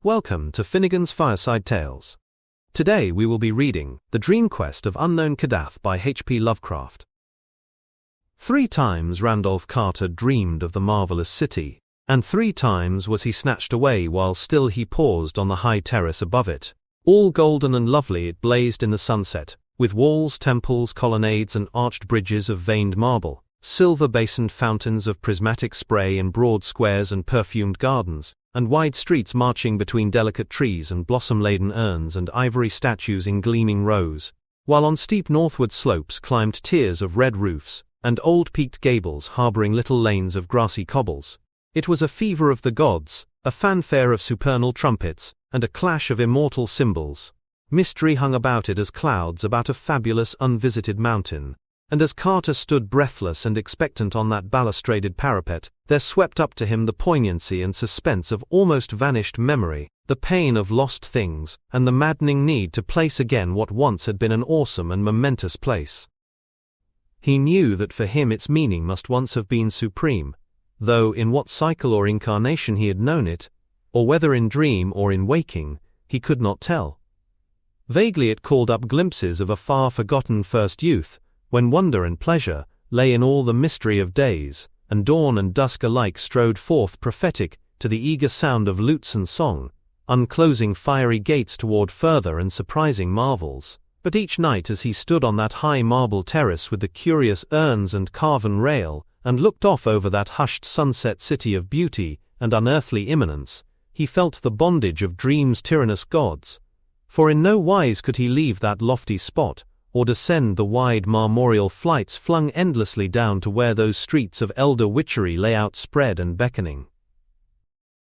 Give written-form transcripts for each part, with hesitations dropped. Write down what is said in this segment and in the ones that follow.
Welcome to Finnegan's Fireside Tales. Today we will be reading The Dream Quest of Unknown Kadath by H.P. Lovecraft. 3 times Randolph Carter dreamed of the marvelous city, and 3 times was he snatched away while still he paused on the high terrace above it. All golden and lovely it blazed in the sunset, with walls, temples, colonnades and arched bridges of veined marble, silver-basined fountains of prismatic spray in broad squares and perfumed gardens, and wide streets marching between delicate trees and blossom-laden urns and ivory statues in gleaming rows, while on steep northward slopes climbed tiers of red roofs, and old peaked gables harboring little lanes of grassy cobbles. It was a fever of the gods, a fanfare of supernal trumpets, and a clash of immortal cymbals. Mystery hung about it as clouds about a fabulous unvisited mountain, and as Carter stood breathless and expectant on that balustraded parapet, there swept up to him the poignancy and suspense of almost vanished memory, the pain of lost things, and the maddening need to place again what once had been an awesome and momentous place. He knew that for him its meaning must once have been supreme, though in what cycle or incarnation he had known it, or whether in dream or in waking, he could not tell. Vaguely it called up glimpses of a far-forgotten first youth, when wonder and pleasure lay in all the mystery of days, and dawn and dusk alike strode forth prophetic to the eager sound of lutes and song, unclosing fiery gates toward further and surprising marvels. But each night as he stood on that high marble terrace with the curious urns and carven rail, and looked off over that hushed sunset city of beauty and unearthly imminence, he felt the bondage of dream's tyrannous gods. For in no wise could he leave that lofty spot, or descend the wide marmoreal flights flung endlessly down to where those streets of elder witchery lay outspread and beckoning.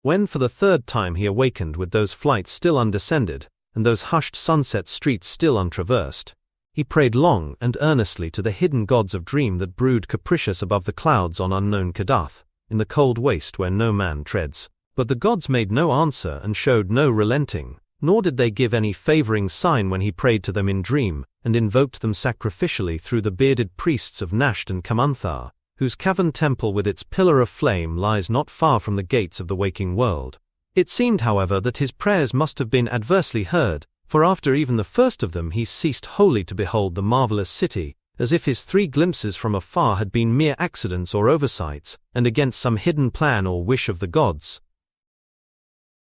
When for the 3rd time he awakened with those flights still undescended, and those hushed sunset streets still untraversed, he prayed long and earnestly to the hidden gods of dream that brood capricious above the clouds on unknown Kadath, in the cold waste where no man treads. But the gods made no answer and showed no relenting, nor did they give any favoring sign when he prayed to them in dream, and invoked them sacrificially through the bearded priests of Nasht and Kamanthar, whose cavern temple with its pillar of flame lies not far from the gates of the waking world. It seemed, however, that his prayers must have been adversely heard, for after even the first of them he ceased wholly to behold the marvelous city, as if his 3 glimpses from afar had been mere accidents or oversights, and against some hidden plan or wish of the gods.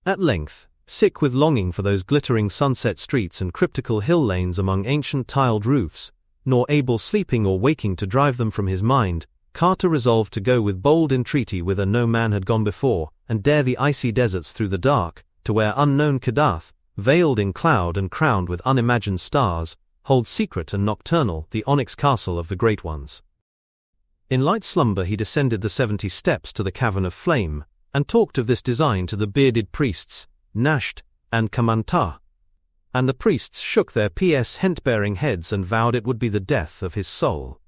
At length, sick with longing for those glittering sunset streets and cryptical hill lanes among ancient tiled roofs, nor able sleeping or waking to drive them from his mind, Carter resolved to go with bold entreaty whither no man had gone before, and dare the icy deserts through the dark, to where unknown Kadath, veiled in cloud and crowned with unimagined stars, holds secret and nocturnal the onyx castle of the Great Ones. In light slumber he descended the 70 steps to the cavern of flame, and talked of this design to the bearded priests, Nasht and Kamanthar. And the priests shook their hint-bearing heads and vowed it would be the death of his soul.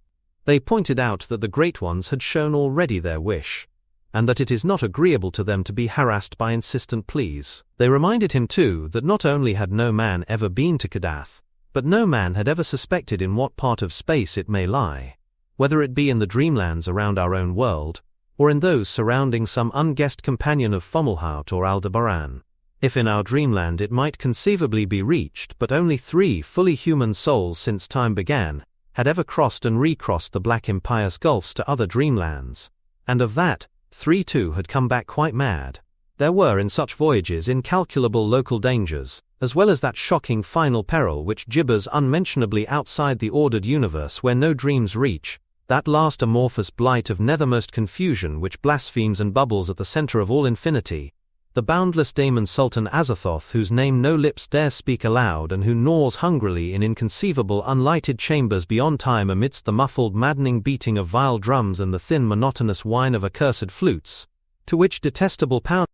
They pointed out that the Great Ones had shown already their wish, and that it is not agreeable to them to be harassed by insistent pleas. They reminded him too that not only had no man ever been to Kadath, but no man had ever suspected in what part of space it may lie, whether it be in the dreamlands around our own world, or in those surrounding some unguessed companion of Fomalhaut or Aldebaran. If in our dreamland it might conceivably be reached, but only 3 fully human souls since time began had ever crossed and recrossed the black impious gulfs to other dreamlands, and of that, 3 too had come back quite mad. There were in such voyages incalculable local dangers, as well as that shocking final peril which gibbers unmentionably outside the ordered universe where no dreams reach, that last amorphous blight of nethermost confusion which blasphemes and bubbles at the center of all infinity, the boundless daemon Sultan Azathoth whose name no lips dare speak aloud and who gnaws hungrily in inconceivable unlighted chambers beyond time amidst the muffled maddening beating of vile drums and the thin monotonous whine of accursed flutes, to which detestable pound.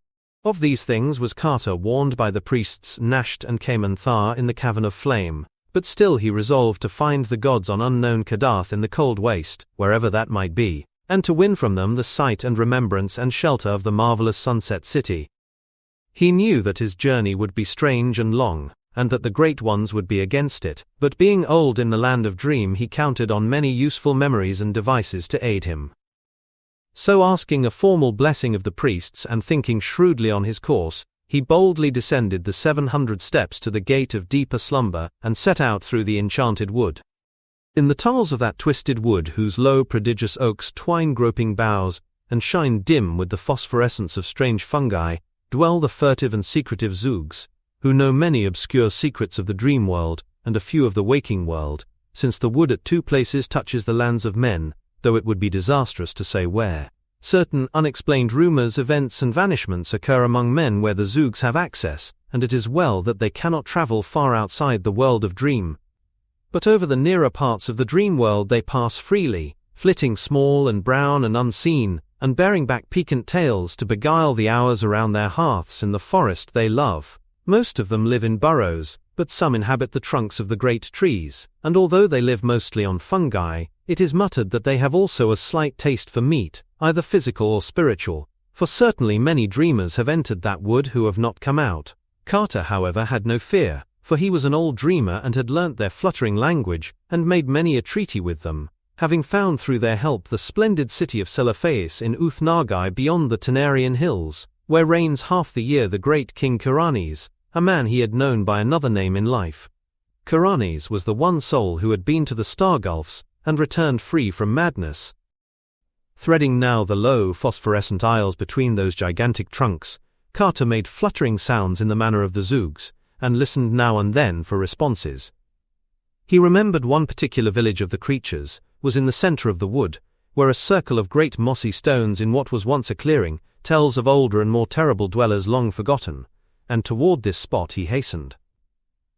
Of these things was Carter warned by the priests Nasht and Kamanthar in the cavern of flame, but still he resolved to find the gods on unknown Kadath in the cold waste, wherever that might be, and to win from them the sight and remembrance and shelter of the marvelous sunset city. He knew that his journey would be strange and long, and that the Great Ones would be against it, but being old in the land of dream he counted on many useful memories and devices to aid him. So asking a formal blessing of the priests and thinking shrewdly on his course, he boldly descended the 700 steps to the gate of deeper slumber and set out through the enchanted wood. In the tunnels of that twisted wood, whose low prodigious oaks twine groping boughs and shine dim with the phosphorescence of strange fungi, dwell the furtive and secretive Zoogs, who know many obscure secrets of the dream world and a few of the waking world, since the wood at two places touches the lands of men, though it would be disastrous to say where. Certain unexplained rumors, events, and vanishments occur among men where the Zoogs have access, and it is well that they cannot travel far outside the world of dream. But over the nearer parts of the dream world they pass freely, flitting small and brown and unseen, and bearing back piquant tales to beguile the hours around their hearths in the forest they love. Most of them live in burrows, but some inhabit the trunks of the great trees, and although they live mostly on fungi, it is muttered that they have also a slight taste for meat, either physical or spiritual, for certainly many dreamers have entered that wood who have not come out. Carter, however, had no fear, for he was an old dreamer and had learnt their fluttering language and made many a treaty with them, having found through their help the splendid city of Selapheis in Uth-Nargai beyond the Tenarian hills, where reigns half the year the great King Kuranes, a man he had known by another name in life. Kuranes was the one soul who had been to the Star Gulfs and returned free from madness. Threading now the low, phosphorescent aisles between those gigantic trunks, Carter made fluttering sounds in the manner of the Zoogs, and listened now and then for responses. He remembered one particular village of the creatures was in the center of the wood, where a circle of great mossy stones in what was once a clearing tells of older and more terrible dwellers long forgotten, and toward this spot he hastened.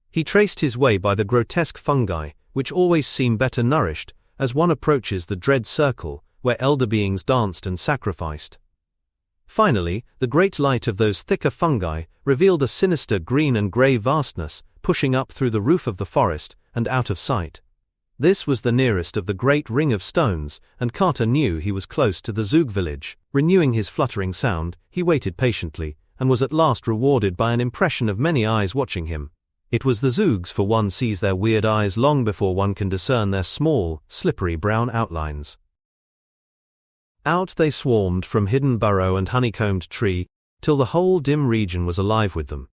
He traced his way by the grotesque fungi, which always seem better nourished, as one approaches the dread circle, where elder beings danced and sacrificed. Finally, the great light of those thicker fungi revealed a sinister green and grey vastness, pushing up through the roof of the forest, and out of sight. This was the nearest of the great ring of stones, and Carter knew he was close to the Zoog village. Renewing his fluttering sound, he waited patiently, and was at last rewarded by an impression of many eyes watching him. It was the Zoogs, for one sees their weird eyes long before one can discern their small, slippery brown outlines. Out they swarmed from hidden burrow and honeycombed tree, till the whole dim region was alive with them.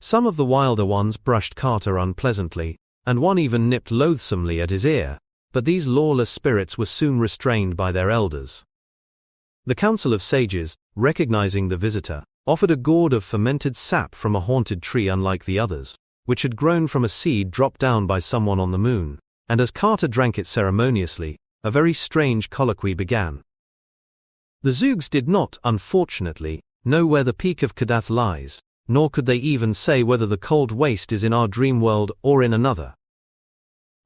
Some of the wilder ones brushed Carter unpleasantly, and one even nipped loathsomely at his ear, but these lawless spirits were soon restrained by their elders. The council of sages, recognizing the visitor, offered a gourd of fermented sap from a haunted tree unlike the others, which had grown from a seed dropped down by someone on the moon, and as Carter drank it ceremoniously, a very strange colloquy began. The Zoogs did not, unfortunately, know where the peak of Kadath lies, nor could they even say whether the cold waste is in our dream world or in another.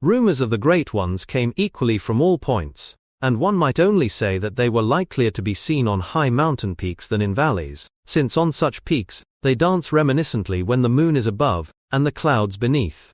Rumors of the Great Ones came equally from all points, and one might only say that they were likelier to be seen on high mountain peaks than in valleys, since on such peaks, they dance reminiscently when the moon is above and the clouds beneath.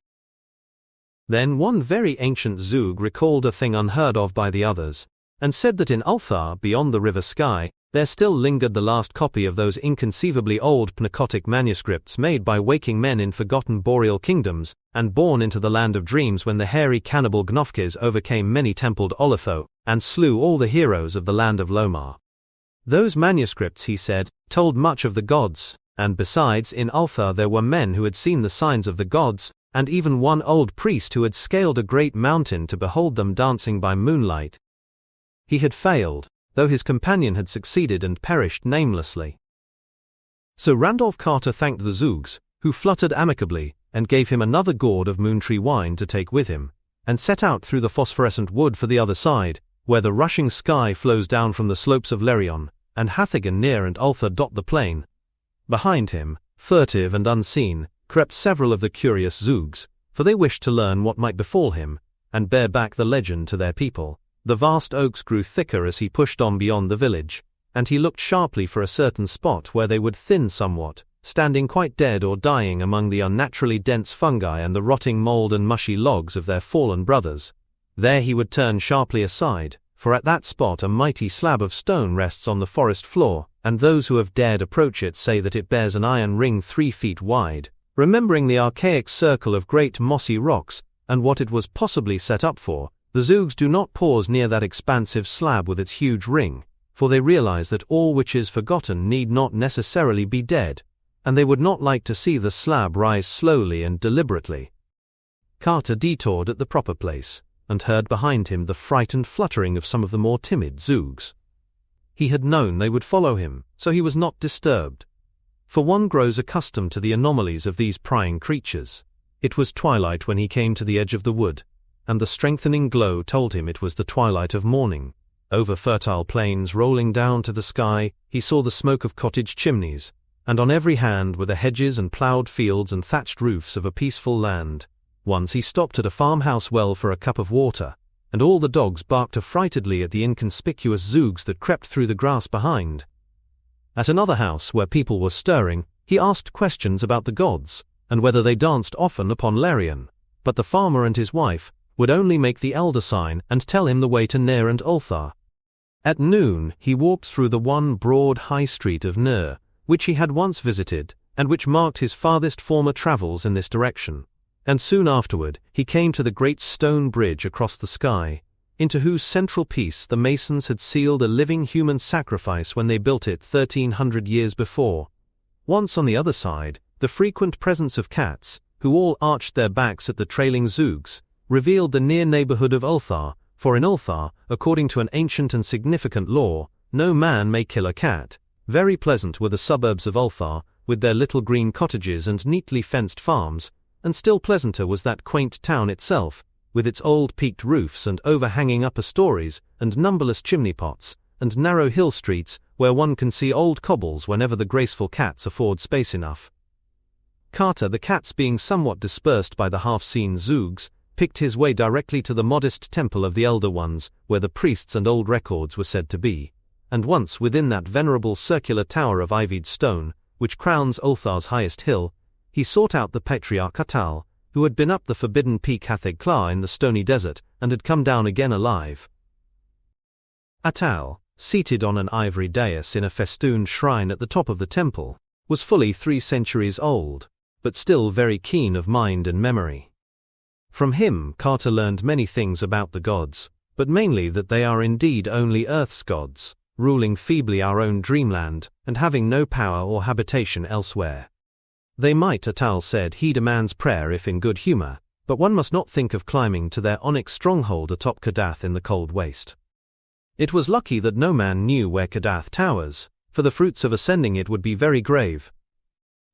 Then one very ancient Zoog recalled a thing unheard of by the others, and said that in Ulthar, beyond the river Sky, there still lingered the last copy of those inconceivably old Pnakotic manuscripts made by waking men in forgotten boreal kingdoms, and born into the land of dreams when the hairy cannibal Gnofkes overcame many-templed Olitho, and slew all the heroes of the land of Lomar. Those manuscripts, he said, told much of the gods, and besides, in Ulthar there were men who had seen the signs of the gods, and even one old priest who had scaled a great mountain to behold them dancing by moonlight. He had failed, though his companion had succeeded and perished namelessly. So Randolph Carter thanked the Zoogs, who fluttered amicably, and gave him another gourd of moontree wine to take with him, and set out through the phosphorescent wood for the other side, where the rushing sky flows down from the slopes of Lerion, and Hathigan near and Ulthar dot the plain. Behind him, furtive and unseen, crept several of the curious Zoogs, for they wished to learn what might befall him, and bear back the legend to their people. The vast oaks grew thicker as he pushed on beyond the village, and he looked sharply for a certain spot where they would thin somewhat, standing quite dead or dying among the unnaturally dense fungi and the rotting mold and mushy logs of their fallen brothers. There he would turn sharply aside, for at that spot a mighty slab of stone rests on the forest floor, and those who have dared approach it say that it bears an iron ring 3 feet wide. Remembering the archaic circle of great mossy rocks, and what it was possibly set up for, the Zoogs do not pause near that expansive slab with its huge ring, for they realize that all which is forgotten need not necessarily be dead. and they would not like to see the slab rise slowly and deliberately. Carter detoured at the proper place, and heard behind him the frightened fluttering of some of the more timid Zoogs. He had known they would follow him, so he was not disturbed. For one grows accustomed to the anomalies of these prying creatures. It was twilight when he came to the edge of the wood, and the strengthening glow told him it was the twilight of morning. Over fertile plains rolling down to the sky, he saw the smoke of cottage chimneys, and on every hand were the hedges and ploughed fields and thatched roofs of a peaceful land. Once he stopped at a farmhouse well for a cup of water, and all the dogs barked affrightedly at the inconspicuous Zoogs that crept through the grass behind. At another house where people were stirring, he asked questions about the gods, and whether they danced often upon Larian, but the farmer and his wife would only make the elder sign and tell him the way to Nir and Ulthar. At noon he walked through the one broad high street of Nir, which he had once visited, and which marked his farthest former travels in this direction, and soon afterward he came to the great stone bridge across the sky, into whose central piece the masons had sealed a living human sacrifice when they built it 1,300 years before. Once on the other side, the frequent presence of cats, who all arched their backs at the trailing Zoogs, revealed the near neighborhood of Ulthar, for in Ulthar, according to an ancient and significant law, no man may kill a cat. Very pleasant were the suburbs of Ulthar, with their little green cottages and neatly fenced farms, and still pleasanter was that quaint town itself, with its old peaked roofs and overhanging upper stories, and numberless chimney pots, and narrow hill streets where one can see old cobbles whenever the graceful cats afford space enough. Carter, the cats being somewhat dispersed by the half-seen Zoogs, picked his way directly to the modest temple of the Elder Ones, where the priests and old records were said to be, and once within that venerable circular tower of ivied stone, which crowns Ulthar's highest hill, he sought out the patriarch Atal, who had been up the forbidden peak Hatheg Kla in the stony desert, and had come down again alive. Atal, seated on an ivory dais in a festooned shrine at the top of the temple, was fully 3 centuries old, but still very keen of mind and memory. From him Carter learned many things about the gods, but mainly that they are indeed only Earth's gods, ruling feebly our own dreamland, and having no power or habitation elsewhere. They might, Atal said, heed a man's prayer if in good humor, but one must not think of climbing to their onyx stronghold atop Kadath in the cold waste. It was lucky that no man knew where Kadath towers, for the fruits of ascending it would be very grave.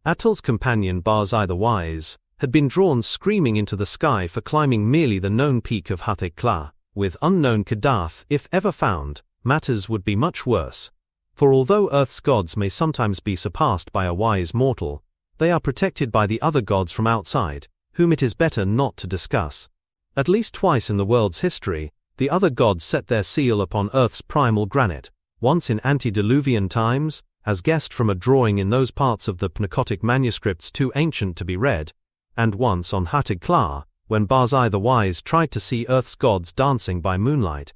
Atal's companion Barzai the Wise had been drawn screaming into the sky for climbing merely the known peak of Hatheg Kla. With unknown Kadath, if ever found, matters would be much worse, for although Earth's gods may sometimes be surpassed by a wise mortal, they are protected by the other gods from outside, whom it is better not to discuss. At least twice in the world's history, the other gods set their seal upon Earth's primal granite, once in antediluvian times, as guessed from a drawing in those parts of the Pnakotic manuscripts too ancient to be read, and once on Hatheg Kla, when Barzai the Wise tried to see Earth's gods dancing by moonlight.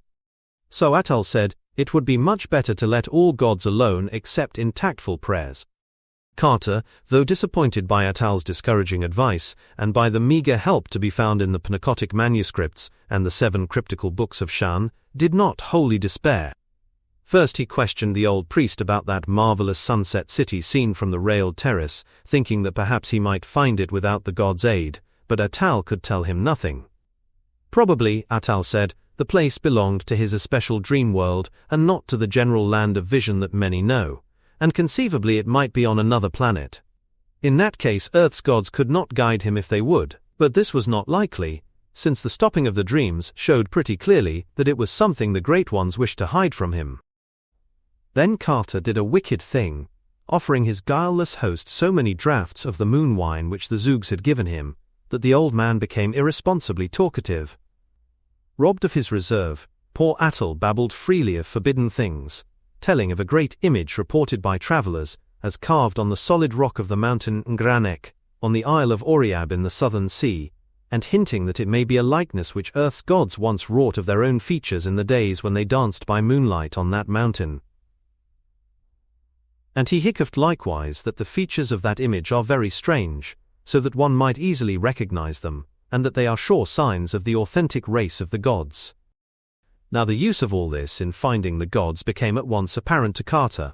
So Atal said, it would be much better to let all gods alone except in tactful prayers. Carter, though disappointed by Atal's discouraging advice, and by the meager help to be found in the Pnakotic manuscripts and the 7 cryptical books of Shan, did not wholly despair. First he questioned the old priest about that marvelous sunset city seen from the railed terrace, thinking that perhaps he might find it without the god's aid, but Atal could tell him nothing. Probably, Atal said, the place belonged to his especial dream world, and not to the general land of vision that many know, and conceivably it might be on another planet. In that case Earth's gods could not guide him if they would, but this was not likely, since the stopping of the dreams showed pretty clearly that it was something the Great Ones wished to hide from him. Then Carter did a wicked thing, offering his guileless host so many draughts of the moon wine which the Zoogs had given him, that the old man became irresponsibly talkative. Robbed of his reserve, poor Atal babbled freely of forbidden things, telling of a great image reported by travelers as carved on the solid rock of the mountain Ngranek, on the Isle of Oriab in the southern sea, and hinting that it may be a likeness which Earth's gods once wrought of their own features in the days when they danced by moonlight on that mountain. And he hiccuped likewise that the features of that image are very strange, so that one might easily recognize them, and that they are sure signs of the authentic race of the gods. Now the use of all this in finding the gods became at once apparent to Carter.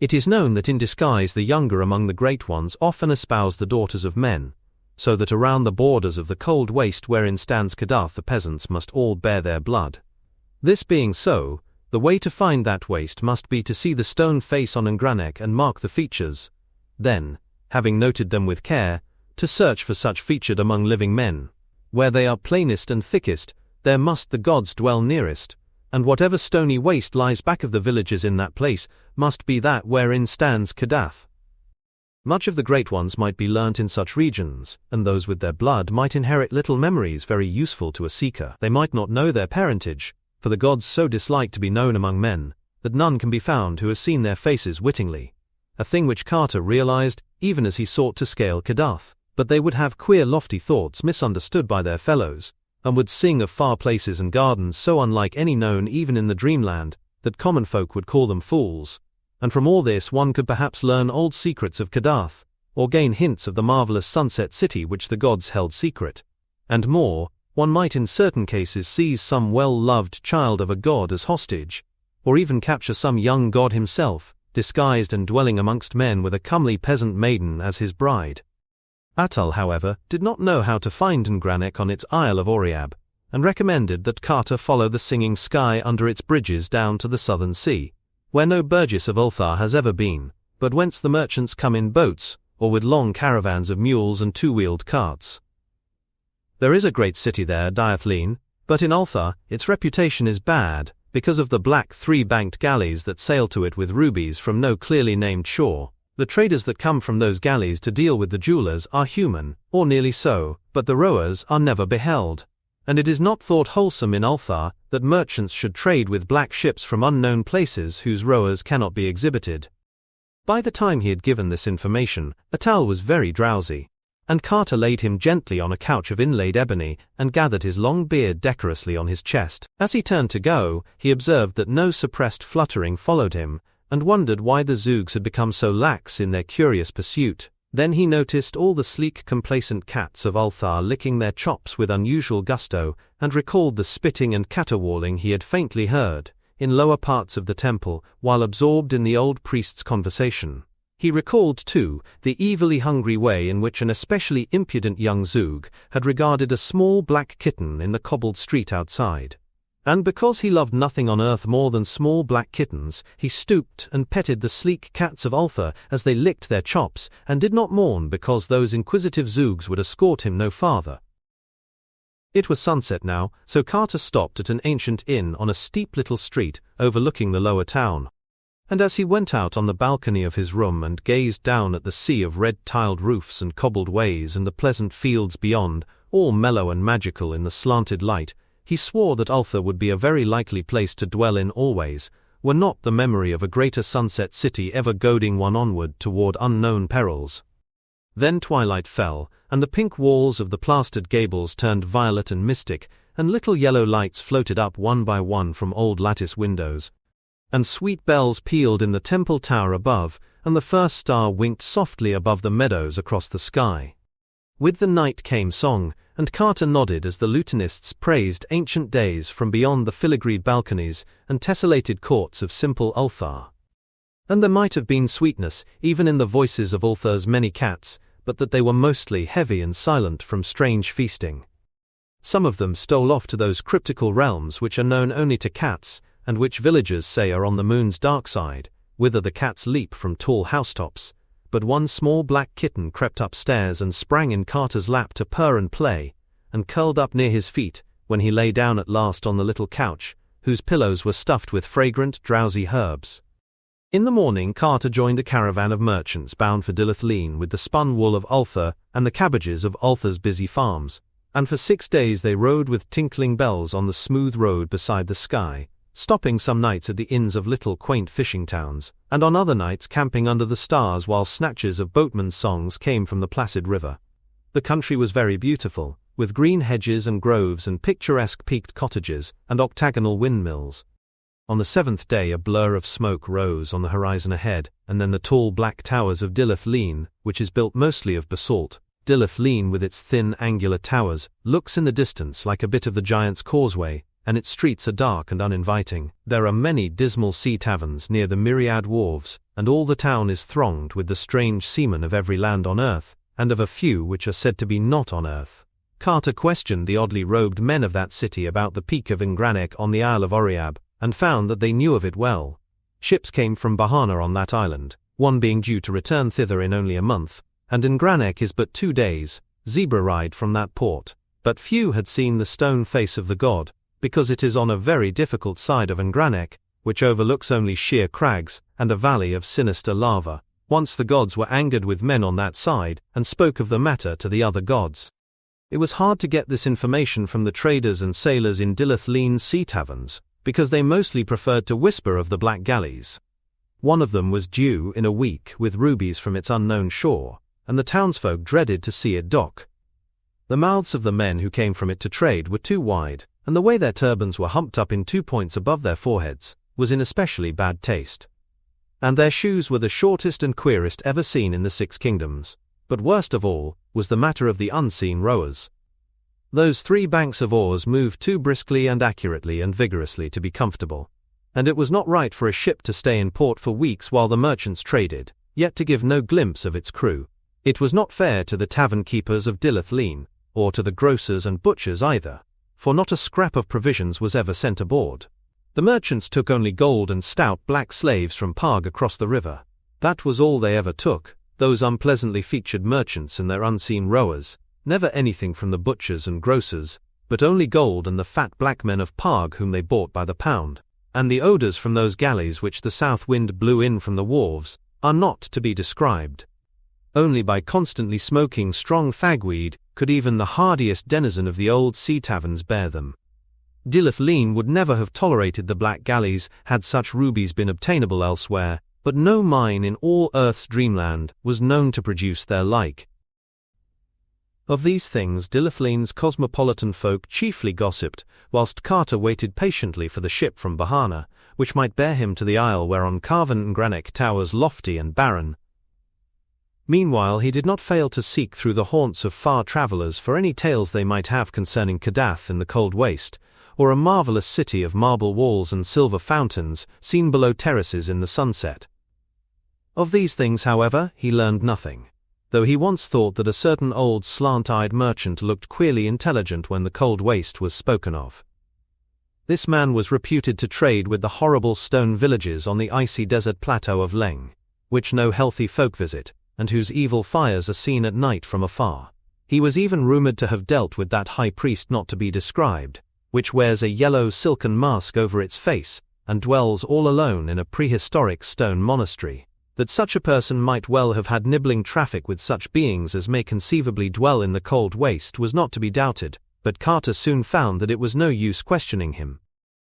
It is known that in disguise the younger among the great ones often espouse the daughters of men, so that around the borders of the cold waste wherein stands Kadath the peasants must all bear their blood. This being so, the way to find that waste must be to see the stone face on Ngranek and mark the features, then, having noted them with care, to search for such featured among living men. Where they are plainest and thickest, there must the gods dwell nearest, and whatever stony waste lies back of the villages in that place must be that wherein stands Kadath. Much of the great ones might be learnt in such regions, and those with their blood might inherit little memories very useful to a seeker. They might not know their parentage, for the gods so dislike to be known among men, that none can be found who has seen their faces wittingly, a thing which Carter realized even as he sought to scale Kadath. But they would have queer lofty thoughts misunderstood by their fellows, and would sing of far places and gardens so unlike any known even in the dreamland, that common folk would call them fools. And from all this one could perhaps learn old secrets of Kadath, or gain hints of the marvelous sunset city which the gods held secret. And more, one might in certain cases seize some well-loved child of a god as hostage, or even capture some young god himself, disguised and dwelling amongst men with a comely peasant maiden as his bride. Atul, however, did not know how to find Ngranek on its Isle of Oriab, and recommended that Carter follow the singing sky under its bridges down to the southern sea, where no burgess of Ulthar has ever been, but whence the merchants come in boats, or with long caravans of mules and two-wheeled carts. There is a great city there, Diathleen, but in Ulthar its reputation is bad, because of the black three-banked galleys that sail to it with rubies from no clearly named shore. The traders that come from those galleys to deal with the jewelers are human, or nearly so, but the rowers are never beheld. And it is not thought wholesome in Ulthar that merchants should trade with black ships from unknown places whose rowers cannot be exhibited. By the time he had given this information, Atal was very drowsy, and Carter laid him gently on a couch of inlaid ebony and gathered his long beard decorously on his chest. As he turned to go, he observed that no suppressed fluttering followed him, and wondered why the Zoogs had become so lax in their curious pursuit. Then he noticed all the sleek complacent cats of Ulthar licking their chops with unusual gusto, and recalled the spitting and caterwauling he had faintly heard in lower parts of the temple while absorbed in the old priest's conversation. He recalled, too, the evilly hungry way in which an especially impudent young Zoog had regarded a small black kitten in the cobbled street outside. And because he loved nothing on earth more than small black kittens, he stooped and petted the sleek cats of Ulthar as they licked their chops, and did not mourn because those inquisitive Zoogs would escort him no farther. It was sunset now, so Carter stopped at an ancient inn on a steep little street overlooking the lower town. And as he went out on the balcony of his room and gazed down at the sea of red-tiled roofs and cobbled ways and the pleasant fields beyond, all mellow and magical in the slanted light, he swore that Ulthar would be a very likely place to dwell in always, were not the memory of a greater sunset city ever goading one onward toward unknown perils. Then twilight fell, and the pink walls of the plastered gables turned violet and mystic, and little yellow lights floated up one by one from old lattice windows. And sweet bells pealed in the temple tower above, and the first star winked softly above the meadows across the sky. With the night came song, and Carter nodded as the lutanists praised ancient days from beyond the filigreed balconies and tessellated courts of simple Ulthar. And there might have been sweetness even in the voices of Ulthar's many cats, but that they were mostly heavy and silent from strange feasting. Some of them stole off to those cryptical realms which are known only to cats, and which villagers say are on the moon's dark side, whither the cats leap from tall housetops. But one small black kitten crept upstairs and sprang in Carter's lap to purr and play, and curled up near his feet when he lay down at last on the little couch, whose pillows were stuffed with fragrant, drowsy herbs. In the morning Carter joined a caravan of merchants bound for Dilathleen with the spun wool of Ulthar and the cabbages of Ulthar's busy farms, and for 6 days they rode with tinkling bells on the smooth road beside the sky, stopping some nights at the inns of little quaint fishing towns, and on other nights camping under the stars while snatches of boatmen's songs came from the placid river. The country was very beautiful, with green hedges and groves and picturesque peaked cottages and octagonal windmills. On the 7th day a blur of smoke rose on the horizon ahead, and then the tall black towers of Dilathleen, which is built mostly of basalt. Dilathleen with its thin angular towers looks in the distance like a bit of the Giant's Causeway, and its streets are dark and uninviting. There are many dismal sea taverns near the myriad wharves, and all the town is thronged with the strange seamen of every land on earth, and of a few which are said to be not on earth. Carter questioned the oddly robed men of that city about the peak of Ingranec on the Isle of Oriab, and found that they knew of it well. Ships came from Bahana on that island, one being due to return thither in only a month, and Ingranec is but 2 days' zebra ride from that port. But few had seen the stone face of the god, because it is on a very difficult side of Ingranec, which overlooks only sheer crags and a valley of sinister lava. Once the gods were angered with men on that side, and spoke of the matter to the other gods. It was hard to get this information from the traders and sailors in Dilithlean's sea taverns, because they mostly preferred to whisper of the black galleys. One of them was due in a week with rubies from its unknown shore, and the townsfolk dreaded to see it dock. The mouths of the men who came from it to trade were too wide, and the way their turbans were humped up in 2 points above their foreheads was in especially bad taste. And their shoes were the shortest and queerest ever seen in the 6 kingdoms. But worst of all was the matter of the unseen rowers. Those 3 banks of oars moved too briskly and accurately and vigorously to be comfortable, and it was not right for a ship to stay in port for weeks while the merchants traded, yet to give no glimpse of its crew. It was not fair to the tavern keepers of Dilithlean, or to the grocers and butchers either, for not a scrap of provisions was ever sent aboard. The merchants took only gold and stout black slaves from Pag across the river. That was all they ever took, those unpleasantly featured merchants and their unseen rowers, never anything from the butchers and grocers, but only gold and the fat black men of Pag whom they bought by the pound. And the odours from those galleys which the south wind blew in from the wharves are not to be described. Only by constantly smoking strong fagweed could even the hardiest denizen of the old sea taverns bear them. Dilithlean would never have tolerated the black galleys had such rubies been obtainable elsewhere, but no mine in all Earth's dreamland was known to produce their like. Of these things Dilithlean's cosmopolitan folk chiefly gossiped, whilst Carter waited patiently for the ship from Bahana, which might bear him to the isle whereon carven Ingranec towers lofty and barren. Meanwhile he did not fail to seek through the haunts of far travellers for any tales they might have concerning Kadath in the cold waste, or a marvellous city of marble walls and silver fountains seen below terraces in the sunset. Of these things, however, he learned nothing, though he once thought that a certain old slant-eyed merchant looked queerly intelligent when the cold waste was spoken of. This man was reputed to trade with the horrible stone villages on the icy desert plateau of Leng, which no healthy folk visit, and whose evil fires are seen at night from afar. He was even rumoured to have dealt with that high priest not to be described, which wears a yellow silken mask over its face, and dwells all alone in a prehistoric stone monastery. That such a person might well have had nibbling traffic with such beings as may conceivably dwell in the cold waste was not to be doubted, but Carter soon found that it was no use questioning him.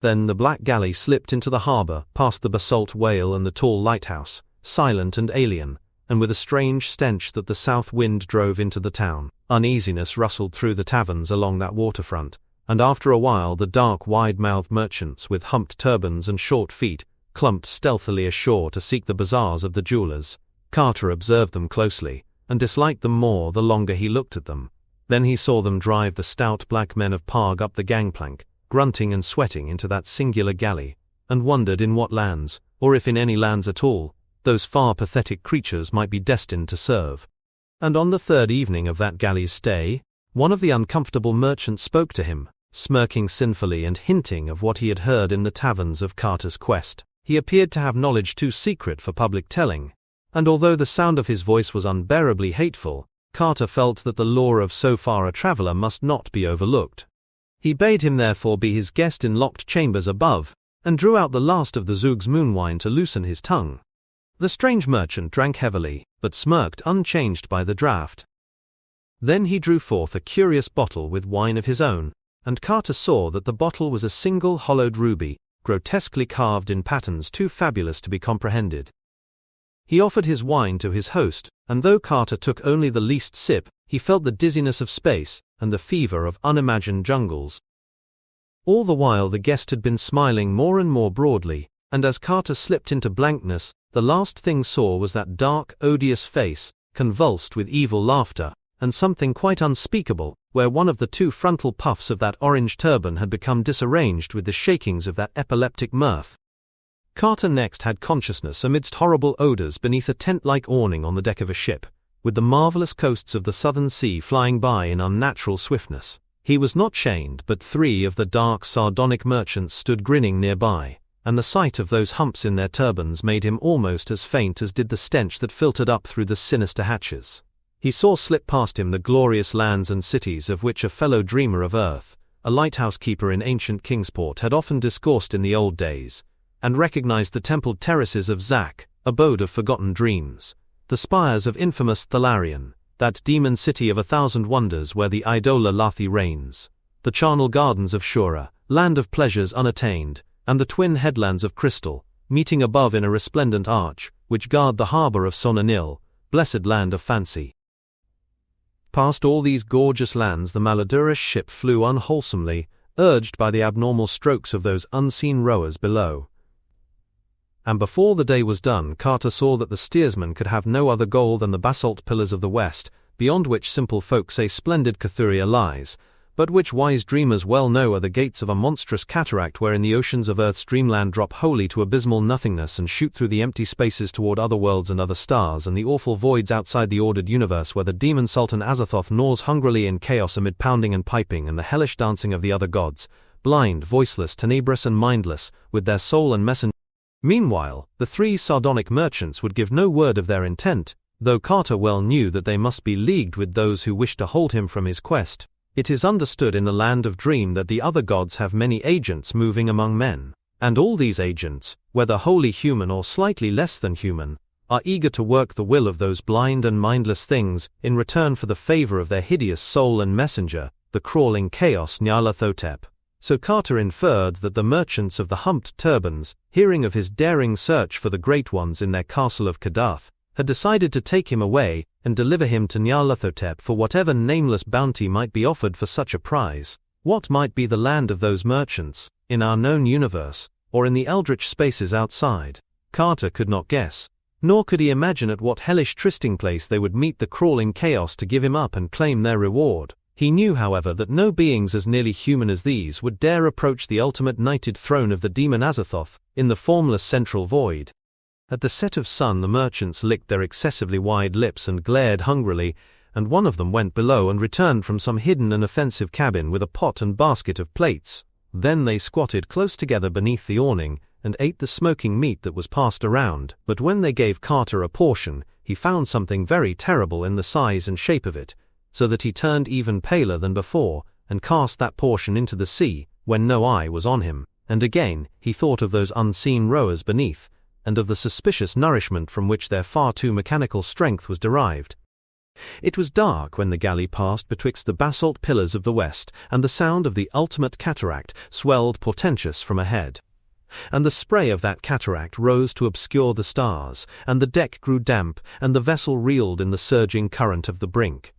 Then the black galley slipped into the harbour, past the basalt whale and the tall lighthouse, silent and alien, and with a strange stench that the south wind drove into the town. Uneasiness rustled through the taverns along that waterfront, and after a while the dark wide-mouthed merchants with humped turbans and short feet clumped stealthily ashore to seek the bazaars of the jewellers. Carter observed them closely, and disliked them more the longer he looked at them. Then he saw them drive the stout black men of Pag up the gangplank, grunting and sweating into that singular galley, and wondered in what lands, or if in any lands at all, those far pathetic creatures might be destined to serve. And on the 3rd evening of that galley's stay, one of the uncomfortable merchants spoke to him, smirking sinfully and hinting of what he had heard in the taverns of Carter's quest. He appeared to have knowledge too secret for public telling, and although the sound of his voice was unbearably hateful, Carter felt that the lore of so far a traveller must not be overlooked. He bade him therefore be his guest in locked chambers above, and drew out the last of the Zug's moon wine to loosen his tongue. The strange merchant drank heavily, but smirked unchanged by the draught. Then he drew forth a curious bottle with wine of his own, and Carter saw that the bottle was a single hollowed ruby, grotesquely carved in patterns too fabulous to be comprehended. He offered his wine to his host, and though Carter took only the least sip, he felt the dizziness of space and the fever of unimagined jungles. All the while the guest had been smiling more and more broadly, and as Carter slipped into blankness, the last thing saw was that dark, odious face, convulsed with evil laughter, and something quite unspeakable, where one of the two frontal puffs of that orange turban had become disarranged with the shakings of that epileptic mirth. Carter next had consciousness amidst horrible odors beneath a tent-like awning on the deck of a ship, with the marvelous coasts of the southern sea flying by in unnatural swiftness. He was not chained, but 3 of the dark, sardonic merchants stood grinning nearby, and the sight of those humps in their turbans made him almost as faint as did the stench that filtered up through the sinister hatches. He saw slip past him the glorious lands and cities of which a fellow dreamer of earth, a lighthouse keeper in ancient Kingsport, had often discoursed in the old days, and recognized the templed terraces of Zak, abode of forgotten dreams, the spires of infamous Thalarion, that demon city of 1,000 wonders where the idola Lathi reigns, the charnel gardens of Shura, land of pleasures unattained, and the twin headlands of crystal, meeting above in a resplendent arch, which guard the harbour of Sonanil, blessed land of fancy. Past all these gorgeous lands the malodorous ship flew unwholesomely, urged by the abnormal strokes of those unseen rowers below. And before the day was done, Carter saw that the steersman could have no other goal than the basalt pillars of the west, beyond which simple folk say splendid Cathuria lies, but which wise dreamers well know are the gates of a monstrous cataract wherein the oceans of Earth's dreamland drop wholly to abysmal nothingness and shoot through the empty spaces toward other worlds and other stars, and the awful voids outside the ordered universe where the demon Sultan Azathoth gnaws hungrily in chaos amid pounding and piping and the hellish dancing of the other gods, blind, voiceless, tenebrous and mindless, with their soul and messenger. Meanwhile, the 3 sardonic merchants would give no word of their intent, though Carter well knew that they must be leagued with those who wished to hold him from his quest. It is understood in the land of dream that the other gods have many agents moving among men, and all these agents, whether wholly human or slightly less than human, are eager to work the will of those blind and mindless things in return for the favor of their hideous soul and messenger, the crawling chaos Nyarlathotep. So Carter inferred that the merchants of the humped turbans, hearing of his daring search for the great ones in their castle of Kadath, had decided to take him away and deliver him to Nyarlathotep for whatever nameless bounty might be offered for such a prize. What might be the land of those merchants, in our known universe, or in the eldritch spaces outside? Carter could not guess, nor could he imagine at what hellish trysting place they would meet the crawling chaos to give him up and claim their reward. He knew, however, that no beings as nearly human as these would dare approach the ultimate knighted throne of the demon Azathoth, in the formless central void. At the set of sun the merchants licked their excessively wide lips and glared hungrily, and one of them went below and returned from some hidden and offensive cabin with a pot and basket of plates. Then they squatted close together beneath the awning, and ate the smoking meat that was passed around. But when they gave Carter a portion, he found something very terrible in the size and shape of it, so that he turned even paler than before, and cast that portion into the sea, when no eye was on him. And again he thought of those unseen rowers beneath, and of the suspicious nourishment from which their far too mechanical strength was derived. It was dark when the galley passed betwixt the basalt pillars of the west, and the sound of the ultimate cataract swelled portentous from ahead. And the spray of that cataract rose to obscure the stars, and the deck grew damp, and the vessel reeled in the surging current of the brink.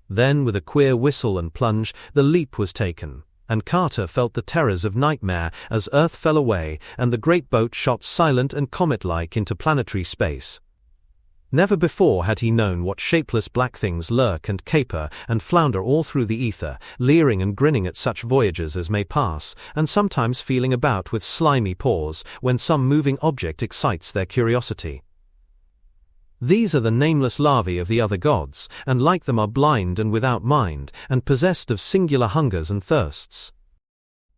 Then, with a queer whistle and plunge, the leap was taken, and Carter felt the terrors of nightmare as Earth fell away and the great boat shot silent and comet-like into planetary space. Never before had he known what shapeless black things lurk and caper and flounder all through the ether, leering and grinning at such voyagers as may pass, and sometimes feeling about with slimy paws when some moving object excites their curiosity. These are the nameless larvae of the other gods, and like them are blind and without mind, and possessed of singular hungers and thirsts.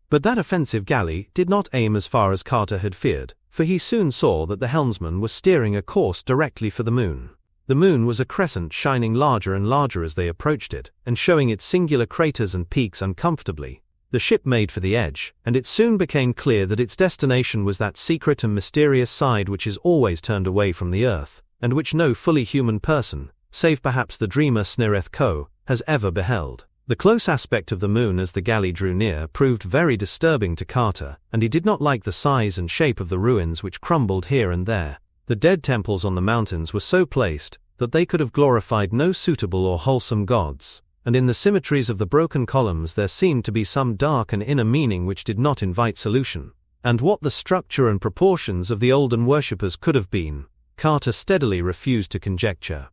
But that offensive galley did not aim as far as Carter had feared, for he soon saw that the helmsman was steering a course directly for the moon. The moon was a crescent shining larger and larger as they approached it, and showing its singular craters and peaks uncomfortably. The ship made for the edge, and it soon became clear that its destination was that secret and mysterious side which is always turned away from the earth, and which no fully human person, save perhaps the dreamer Snereth Ko, has ever beheld. The close aspect of the moon as the galley drew near proved very disturbing to Carter, and he did not like the size and shape of the ruins which crumbled here and there. The dead temples on the mountains were so placed that they could have glorified no suitable or wholesome gods, and in the symmetries of the broken columns there seemed to be some dark and inner meaning which did not invite solution. And what the structure and proportions of the olden worshippers could have been, Carter steadily refused to conjecture.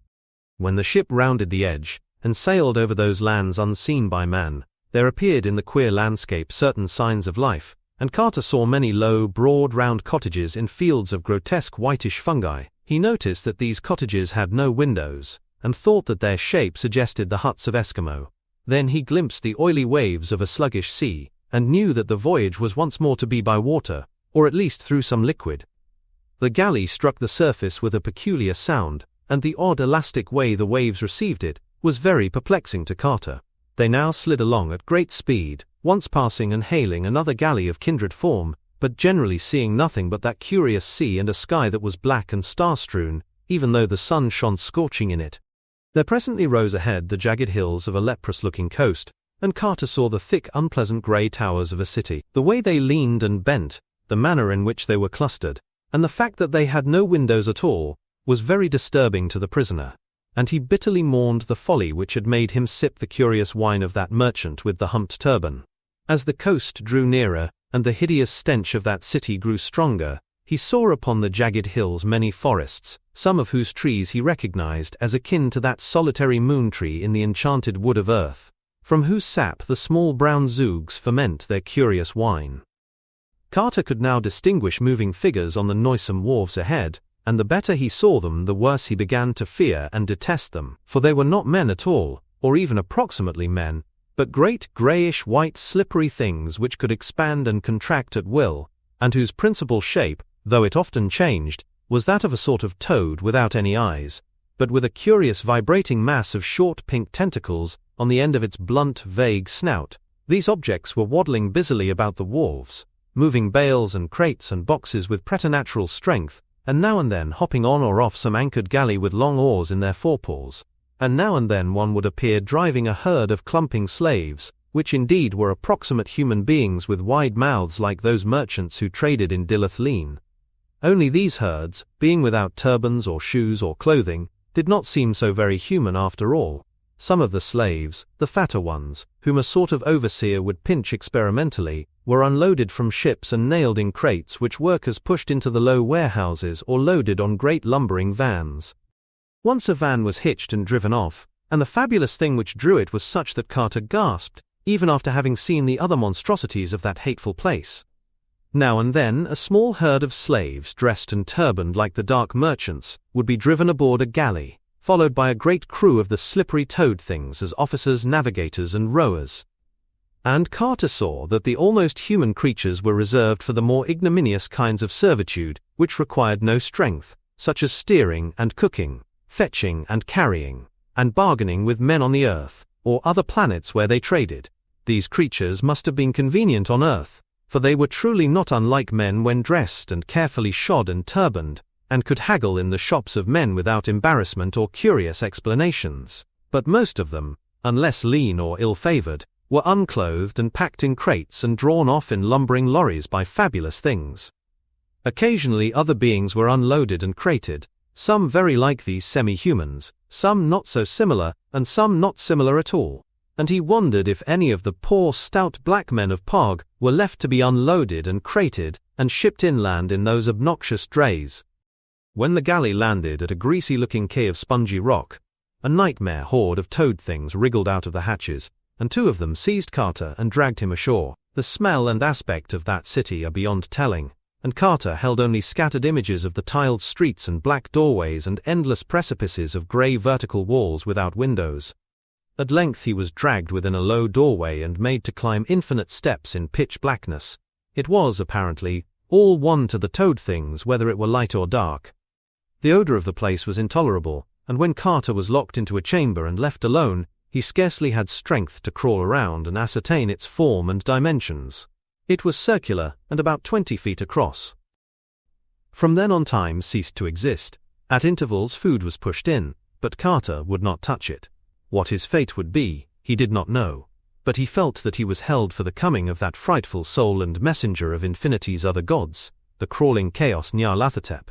When the ship rounded the edge, and sailed over those lands unseen by man, there appeared in the queer landscape certain signs of life, and Carter saw many low, broad, round cottages in fields of grotesque whitish fungi. He noticed that these cottages had no windows, and thought that their shape suggested the huts of Eskimo. Then he glimpsed the oily waves of a sluggish sea, and knew that the voyage was once more to be by water, or at least through some liquid. The galley struck the surface with a peculiar sound, and the odd elastic way the waves received it was very perplexing to Carter. They now slid along at great speed, once passing and hailing another galley of kindred form, but generally seeing nothing but that curious sea and a sky that was black and star-strewn, even though the sun shone scorching in it. There presently rose ahead the jagged hills of a leprous-looking coast, and Carter saw the thick, unpleasant grey towers of a city. The way they leaned and bent, the manner in which they were clustered, and the fact that they had no windows at all, was very disturbing to the prisoner, and he bitterly mourned the folly which had made him sip the curious wine of that merchant with the humped turban. As the coast drew nearer, and the hideous stench of that city grew stronger, he saw upon the jagged hills many forests, some of whose trees he recognized as akin to that solitary moon tree in the enchanted wood of earth, from whose sap the small brown zoogs ferment their curious wine. Carter could now distinguish moving figures on the noisome wharves ahead, and the better he saw them the worse he began to fear and detest them, for they were not men at all, or even approximately men, but great greyish-white slippery things which could expand and contract at will, and whose principal shape, though it often changed, was that of a sort of toad without any eyes, but with a curious vibrating mass of short pink tentacles on the end of its blunt, vague snout. These objects were waddling busily about the wharves, moving bales and crates and boxes with preternatural strength, and now and then hopping on or off some anchored galley with long oars in their forepaws, and now and then one would appear driving a herd of clumping slaves, which indeed were approximate human beings with wide mouths like those merchants who traded in Dilith Leen. Only these herds, being without turbans or shoes or clothing, did not seem so very human after all. Some of the slaves, the fatter ones, whom a sort of overseer would pinch experimentally, were unloaded from ships and nailed in crates which workers pushed into the low warehouses or loaded on great lumbering vans. Once a van was hitched and driven off, and the fabulous thing which drew it was such that Carter gasped, even after having seen the other monstrosities of that hateful place. Now and then a small herd of slaves dressed and turbaned like the dark merchants would be driven aboard a galley, followed by a great crew of the slippery toad things as officers, navigators and rowers. And Carter saw that the almost human creatures were reserved for the more ignominious kinds of servitude which required no strength, such as steering and cooking, fetching and carrying, and bargaining with men on the earth, or other planets where they traded. These creatures must have been convenient on earth, for they were truly not unlike men when dressed and carefully shod and turbaned, and could haggle in the shops of men without embarrassment or curious explanations. But most of them, unless lean or ill-favored, were unclothed and packed in crates and drawn off in lumbering lorries by fabulous things. Occasionally other beings were unloaded and crated, some very like these semi-humans, some not so similar, and some not similar at all, and he wondered if any of the poor stout black men of Pog were left to be unloaded and crated and shipped inland in those obnoxious drays. When the galley landed at a greasy-looking quay of spongy rock, a nightmare horde of toad things wriggled out of the hatches, and two of them seized Carter and dragged him ashore. The smell and aspect of that city are beyond telling, and Carter held only scattered images of the tiled streets and black doorways and endless precipices of grey vertical walls without windows. At length he was dragged within a low doorway and made to climb infinite steps in pitch blackness. It was, apparently, all one to the toad things whether it were light or dark. The odour of the place was intolerable, and when Carter was locked into a chamber and left alone, he scarcely had strength to crawl around and ascertain its form and dimensions. It was circular and about 20 feet across. From then on time ceased to exist. At intervals food was pushed in, but Carter would not touch it. What his fate would be, he did not know, but he felt that he was held for the coming of that frightful soul and messenger of infinity's other gods, the crawling chaos Nyarlathotep.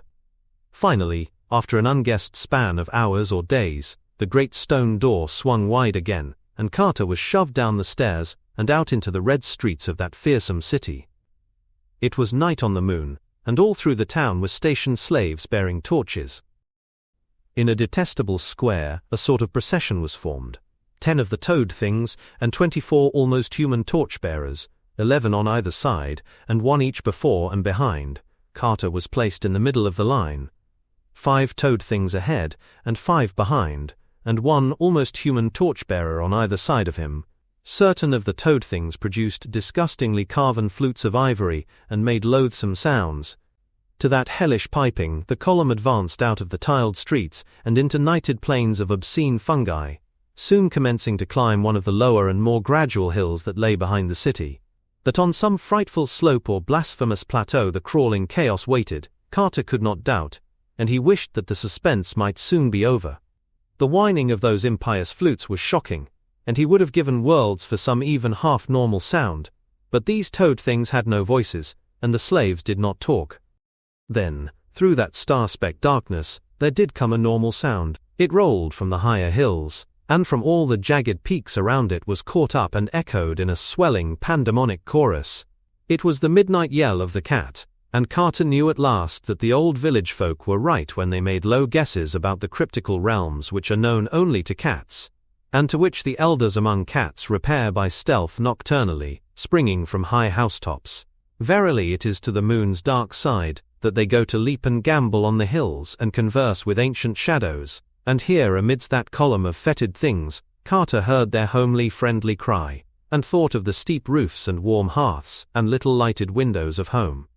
Finally, after an unguessed span of hours or days, the great stone door swung wide again, and Carter was shoved down the stairs and out into the red streets of that fearsome city. It was night on the moon, and all through the town were stationed slaves bearing torches. In a detestable square, a sort of procession was formed. 10 of the toad things, and 24 almost human torchbearers, 11 on either side, and 1 each before and behind. Carter was placed in the middle of the line. 5 toad things ahead, and 5 behind, and 1 almost human torchbearer on either side of him. Certain of the toad things produced disgustingly carven flutes of ivory and made loathsome sounds. To that hellish piping, the column advanced out of the tiled streets and into nighted plains of obscene fungi, soon commencing to climb one of the lower and more gradual hills that lay behind the city. That on some frightful slope or blasphemous plateau the crawling chaos waited, Carter could not doubt, and he wished that the suspense might soon be over. The whining of those impious flutes was shocking, and he would have given worlds for some even half-normal sound, but these toad things had no voices, and the slaves did not talk. Then, through that star-specked darkness, there did come a normal sound. It rolled from the higher hills, and from all the jagged peaks around it was caught up and echoed in a swelling pandemonic chorus. It was the midnight yell of the cat, and Carter knew at last that the old village folk were right when they made low guesses about the cryptical realms which are known only to cats, and to which the elders among cats repair by stealth nocturnally, springing from high housetops. Verily it is to the moon's dark side that they go to leap and gambol on the hills and converse with ancient shadows, and here amidst that column of fetid things, Carter heard their homely friendly cry, and thought of the steep roofs and warm hearths and little lighted windows of home.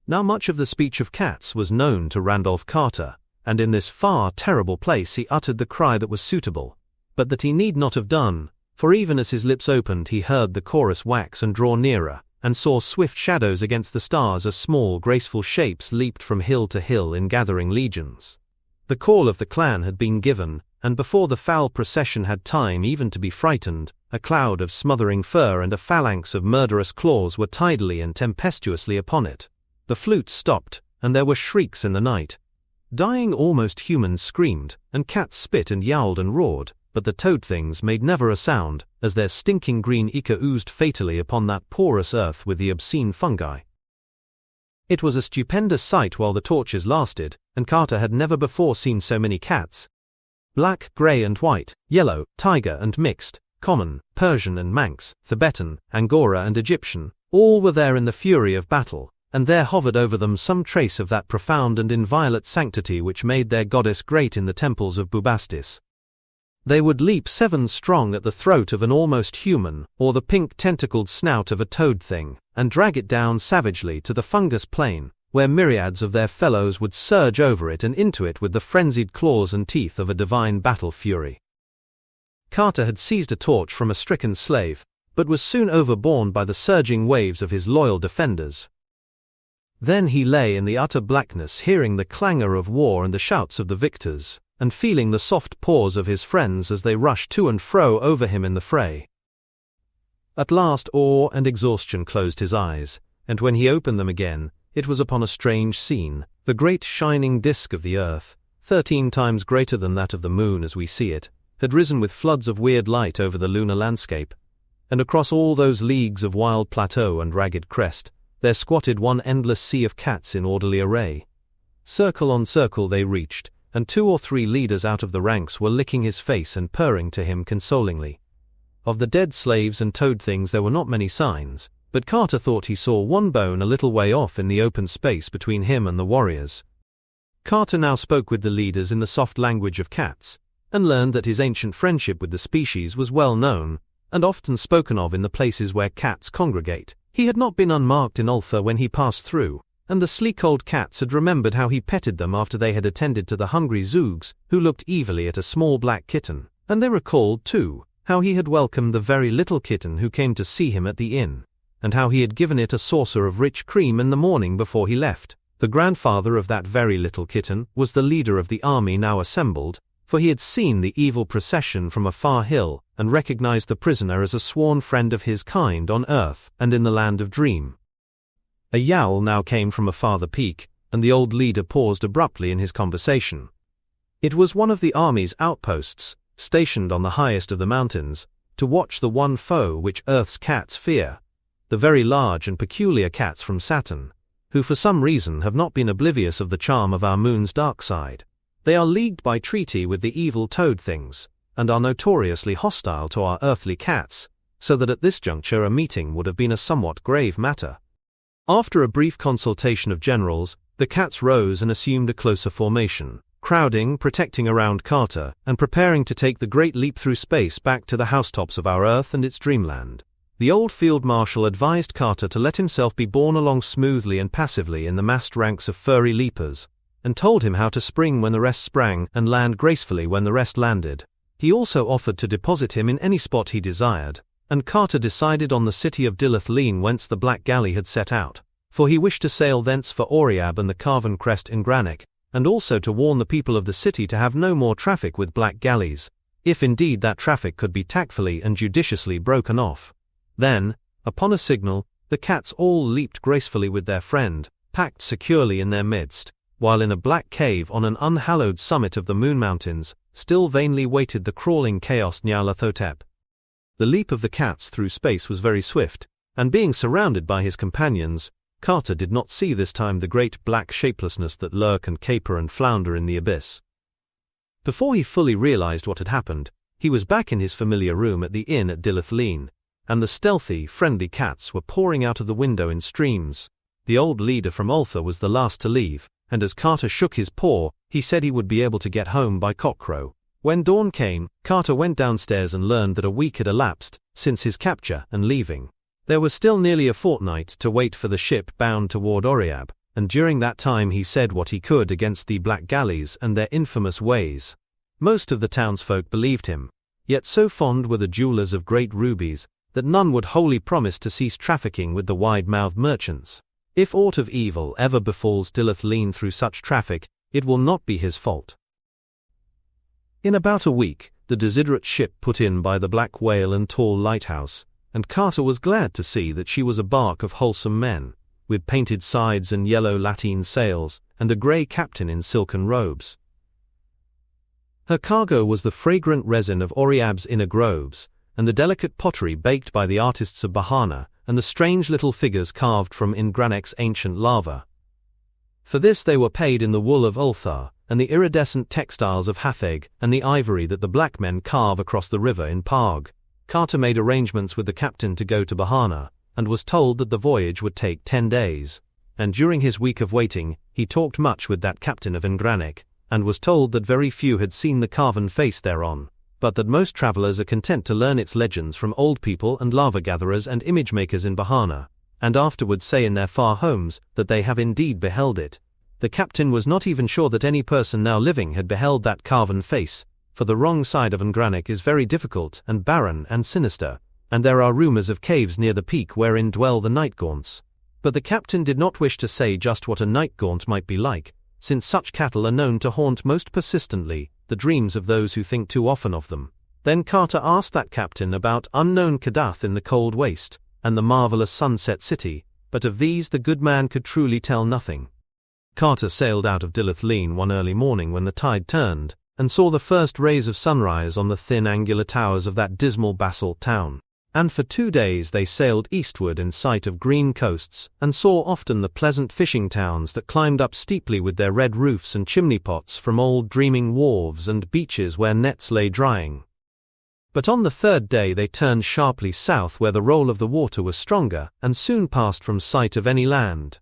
Now much of the speech of cats was known to Randolph Carter, and in this far terrible place he uttered the cry that was suitable, but that he need not have done, for even as his lips opened he heard the chorus wax and draw nearer, and saw swift shadows against the stars as small graceful shapes leaped from hill to hill in gathering legions. The call of the clan had been given, and before the foul procession had time even to be frightened, a cloud of smothering fur and a phalanx of murderous claws were tidily and tempestuously upon it. The flutes stopped, and there were shrieks in the night. Dying almost humans screamed, and cats spit and yowled and roared, but the toad things made never a sound, as their stinking green ichor oozed fatally upon that porous earth with the obscene fungi. It was a stupendous sight while the torches lasted, and Carter had never before seen so many cats. Black, grey and white, yellow, tiger and mixed, common, Persian and Manx, Thibetan, Angora and Egyptian, all were there in the fury of battle, and there hovered over them some trace of that profound and inviolate sanctity which made their goddess great in the temples of Bubastis. They would leap 7 strong at the throat of an almost human, or the pink-tentacled snout of a toad thing, and drag it down savagely to the fungus plain, where myriads of their fellows would surge over it and into it with the frenzied claws and teeth of a divine battle fury. Carter had seized a torch from a stricken slave, but was soon overborne by the surging waves of his loyal defenders. Then he lay in the utter blackness, hearing the clangor of war and the shouts of the victors, and feeling the soft paws of his friends as they rushed to and fro over him in the fray. At last awe and exhaustion closed his eyes, and when he opened them again, it was upon a strange scene. The great shining disk of the earth, 13 times greater than that of the moon as we see it, had risen with floods of weird light over the lunar landscape, and across all those leagues of wild plateau and ragged crest, there squatted one endless sea of cats in orderly array. Circle on circle they reached, and 2 or 3 leaders out of the ranks were licking his face and purring to him consolingly. Of the dead slaves and toad things there were not many signs, but Carter thought he saw one bone a little way off in the open space between him and the warriors. Carter now spoke with the leaders in the soft language of cats, and learned that his ancient friendship with the species was well known, and often spoken of in the places where cats congregate. He had not been unmarked in Ultha when he passed through, and the sleek old cats had remembered how he petted them after they had attended to the hungry Zoogs, who looked evilly at a small black kitten, and they recalled, too, how he had welcomed the very little kitten who came to see him at the inn, and how he had given it a saucer of rich cream in the morning before he left. The grandfather of that very little kitten was the leader of the army now assembled, for he had seen the evil procession from a far hill, and recognized the prisoner as a sworn friend of his kind on earth and in the land of Dream. A yowl now came from a farther peak, and the old leader paused abruptly in his conversation. It was one of the army's outposts, stationed on the highest of the mountains, to watch the one foe which Earth's cats fear, the very large and peculiar cats from Saturn, who for some reason have not been oblivious of the charm of our moon's dark side. They are leagued by treaty with the evil toad things, and are notoriously hostile to our earthly cats, so that at this juncture a meeting would have been a somewhat grave matter. After a brief consultation of generals, the cats rose and assumed a closer formation, crowding, protecting around Carter, and preparing to take the great leap through space back to the housetops of our Earth and its dreamland. The old field marshal advised Carter to let himself be borne along smoothly and passively in the massed ranks of furry leapers, and told him how to spring when the rest sprang and land gracefully when the rest landed. He also offered to deposit him in any spot he desired, and Carter decided on the city of Dilith whence the Black Galley had set out, for he wished to sail thence for Oriab and the Carven Crest in Granic, and also to warn the people of the city to have no more traffic with black galleys, if indeed that traffic could be tactfully and judiciously broken off. Then, upon a signal, the cats all leaped gracefully with their friend, packed securely in their midst, while in a black cave on an unhallowed summit of the Moon Mountains, still vainly waited the crawling chaos Nyarlathotep. The leap of the cats through space was very swift, and being surrounded by his companions, Carter did not see this time the great black shapelessness that lurk and caper and flounder in the abyss. Before he fully realized what had happened, he was back in his familiar room at the inn at Dilith, and the stealthy, friendly cats were pouring out of the window in streams. The old leader from Ultha was the last to leave, and as Carter shook his paw, he said he would be able to get home by cockcrow. When dawn came, Carter went downstairs and learned that a week had elapsed since his capture and leaving. There was still nearly a fortnight to wait for the ship bound toward Oriab, and during that time he said what he could against the black galleys and their infamous ways. Most of the townsfolk believed him, yet so fond were the jewelers of great rubies that none would wholly promise to cease trafficking with the wide-mouthed merchants. If aught of evil ever befalls Dilith through such traffic, it will not be his fault. In about a week, the desiderate ship put in by the Black Whale and Tall Lighthouse, and Carter was glad to see that she was a bark of wholesome men, with painted sides and yellow lateen sails, and a grey captain in silken robes. Her cargo was the fragrant resin of Oriab's inner groves, and the delicate pottery baked by the artists of Bahana, and the strange little figures carved from Ingranek's ancient lava. For this they were paid in the wool of Ulthar, and the iridescent textiles of Hafeg, and the ivory that the black men carve across the river in Parg. Carter made arrangements with the captain to go to Bahana, and was told that the voyage would take 10 days. And during his week of waiting, he talked much with that captain of Ingranek, and was told that very few had seen the carven face thereon, but that most travelers are content to learn its legends from old people and lava-gatherers and image-makers in Bahana, and afterwards say in their far homes that they have indeed beheld it. The captain was not even sure that any person now living had beheld that carven face, for the wrong side of Ingranek is very difficult and barren and sinister, and there are rumors of caves near the peak wherein dwell the night-gaunts. But the captain did not wish to say just what a night-gaunt might be like, since such cattle are known to haunt most persistently the dreams of those who think too often of them. Then Carter asked that captain about unknown Kadath in the cold waste, and the marvelous sunset city, but of these the good man could truly tell nothing. Carter sailed out of Dilith one early morning when the tide turned, and saw the first rays of sunrise on the thin angular towers of that dismal basalt town. And for 2 days they sailed eastward in sight of green coasts, and saw often the pleasant fishing towns that climbed up steeply with their red roofs and chimney pots from old dreaming wharves and beaches where nets lay drying. But on the 3rd day they turned sharply south where the roll of the water was stronger, and soon passed from sight of any land.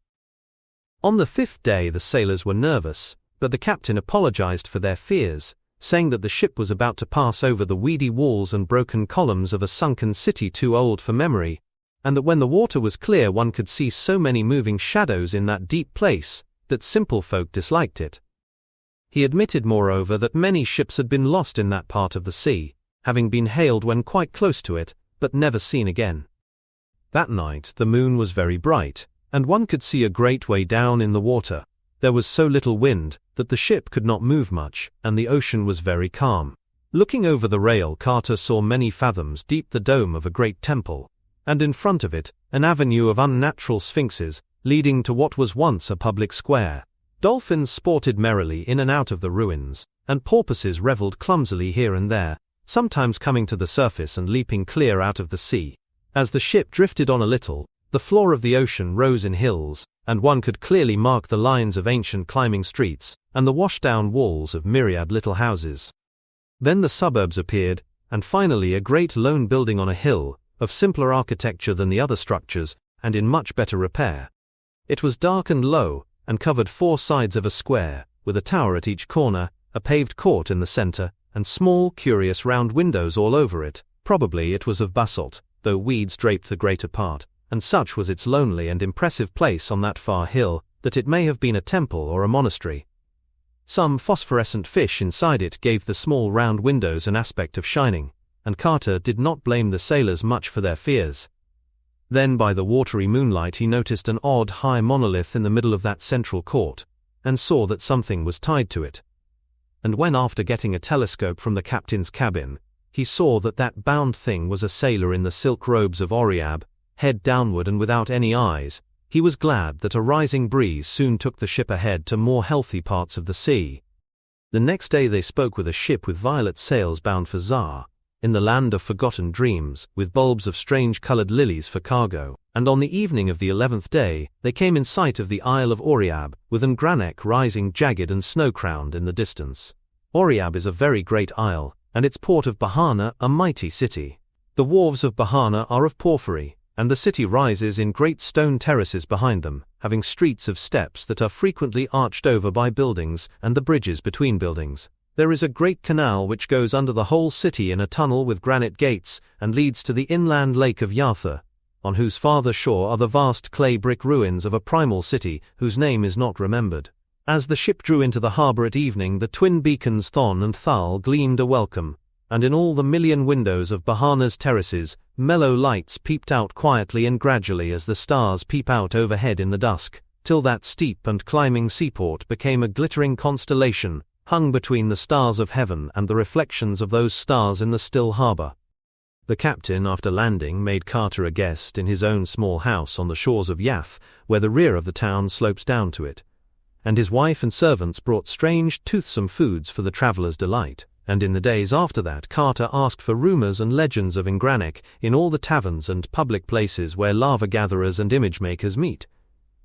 On the 5th day the sailors were nervous, but the captain apologized for their fears, saying that the ship was about to pass over the weedy walls and broken columns of a sunken city too old for memory, and that when the water was clear one could see so many moving shadows in that deep place, that simple folk disliked it. He admitted moreover that many ships had been lost in that part of the sea, having been hailed when quite close to it, but never seen again. That night the moon was very bright, and one could see a great way down in the water. There was so little wind that the ship could not move much, and the ocean was very calm. Looking over the rail, Carter saw many fathoms deep the dome of a great temple, and in front of it, an avenue of unnatural sphinxes, leading to what was once a public square. Dolphins sported merrily in and out of the ruins, and porpoises revelled clumsily here and there, sometimes coming to the surface and leaping clear out of the sea. As the ship drifted on a little, the floor of the ocean rose in hills, and one could clearly mark the lines of ancient climbing streets, and the washed-down walls of myriad little houses. Then the suburbs appeared, and finally a great lone building on a hill, of simpler architecture than the other structures, and in much better repair. It was dark and low, and covered 4 sides of a square, with a tower at each corner, a paved court in the center, and small, curious round windows all over it. Probably it was of basalt, though weeds draped the greater part, and such was its lonely and impressive place on that far hill, that it may have been a temple or a monastery. Some phosphorescent fish inside it gave the small round windows an aspect of shining, and Carter did not blame the sailors much for their fears. Then by the watery moonlight he noticed an odd high monolith in the middle of that central court, and saw that something was tied to it. And when after getting a telescope from the captain's cabin, he saw that that bound thing was a sailor in the silk robes of Oriab, head downward and without any eyes, he was glad that a rising breeze soon took the ship ahead to more healthy parts of the sea. The next day they spoke with a ship with violet sails bound for Zar, in the land of forgotten dreams, with bulbs of strange-colored lilies for cargo, and on the evening of the 11th day they came in sight of the Isle of Oriab, with Ingranek rising jagged and snow-crowned in the distance. Oriab is a very great isle, and its port of Bahana a mighty city. The wharves of Bahana are of porphyry, and the city rises in great stone terraces behind them, having streets of steps that are frequently arched over by buildings and the bridges between buildings. There is a great canal which goes under the whole city in a tunnel with granite gates, and leads to the inland lake of Yatha, on whose farther shore are the vast clay brick ruins of a primal city whose name is not remembered. As the ship drew into the harbour at evening, the twin beacons Thon and Thal gleamed a welcome, and in all the million windows of Bahana's terraces, mellow lights peeped out quietly and gradually as the stars peep out overhead in the dusk, till that steep and climbing seaport became a glittering constellation, hung between the stars of heaven and the reflections of those stars in the still harbour. The captain, after landing, made Carter a guest in his own small house on the shores of Yath, where the rear of the town slopes down to it. And his wife and servants brought strange, toothsome foods for the traveller's delight. And in the days after that Carter asked for rumors and legends of Ingranek in all the taverns and public places where lava-gatherers and image-makers meet,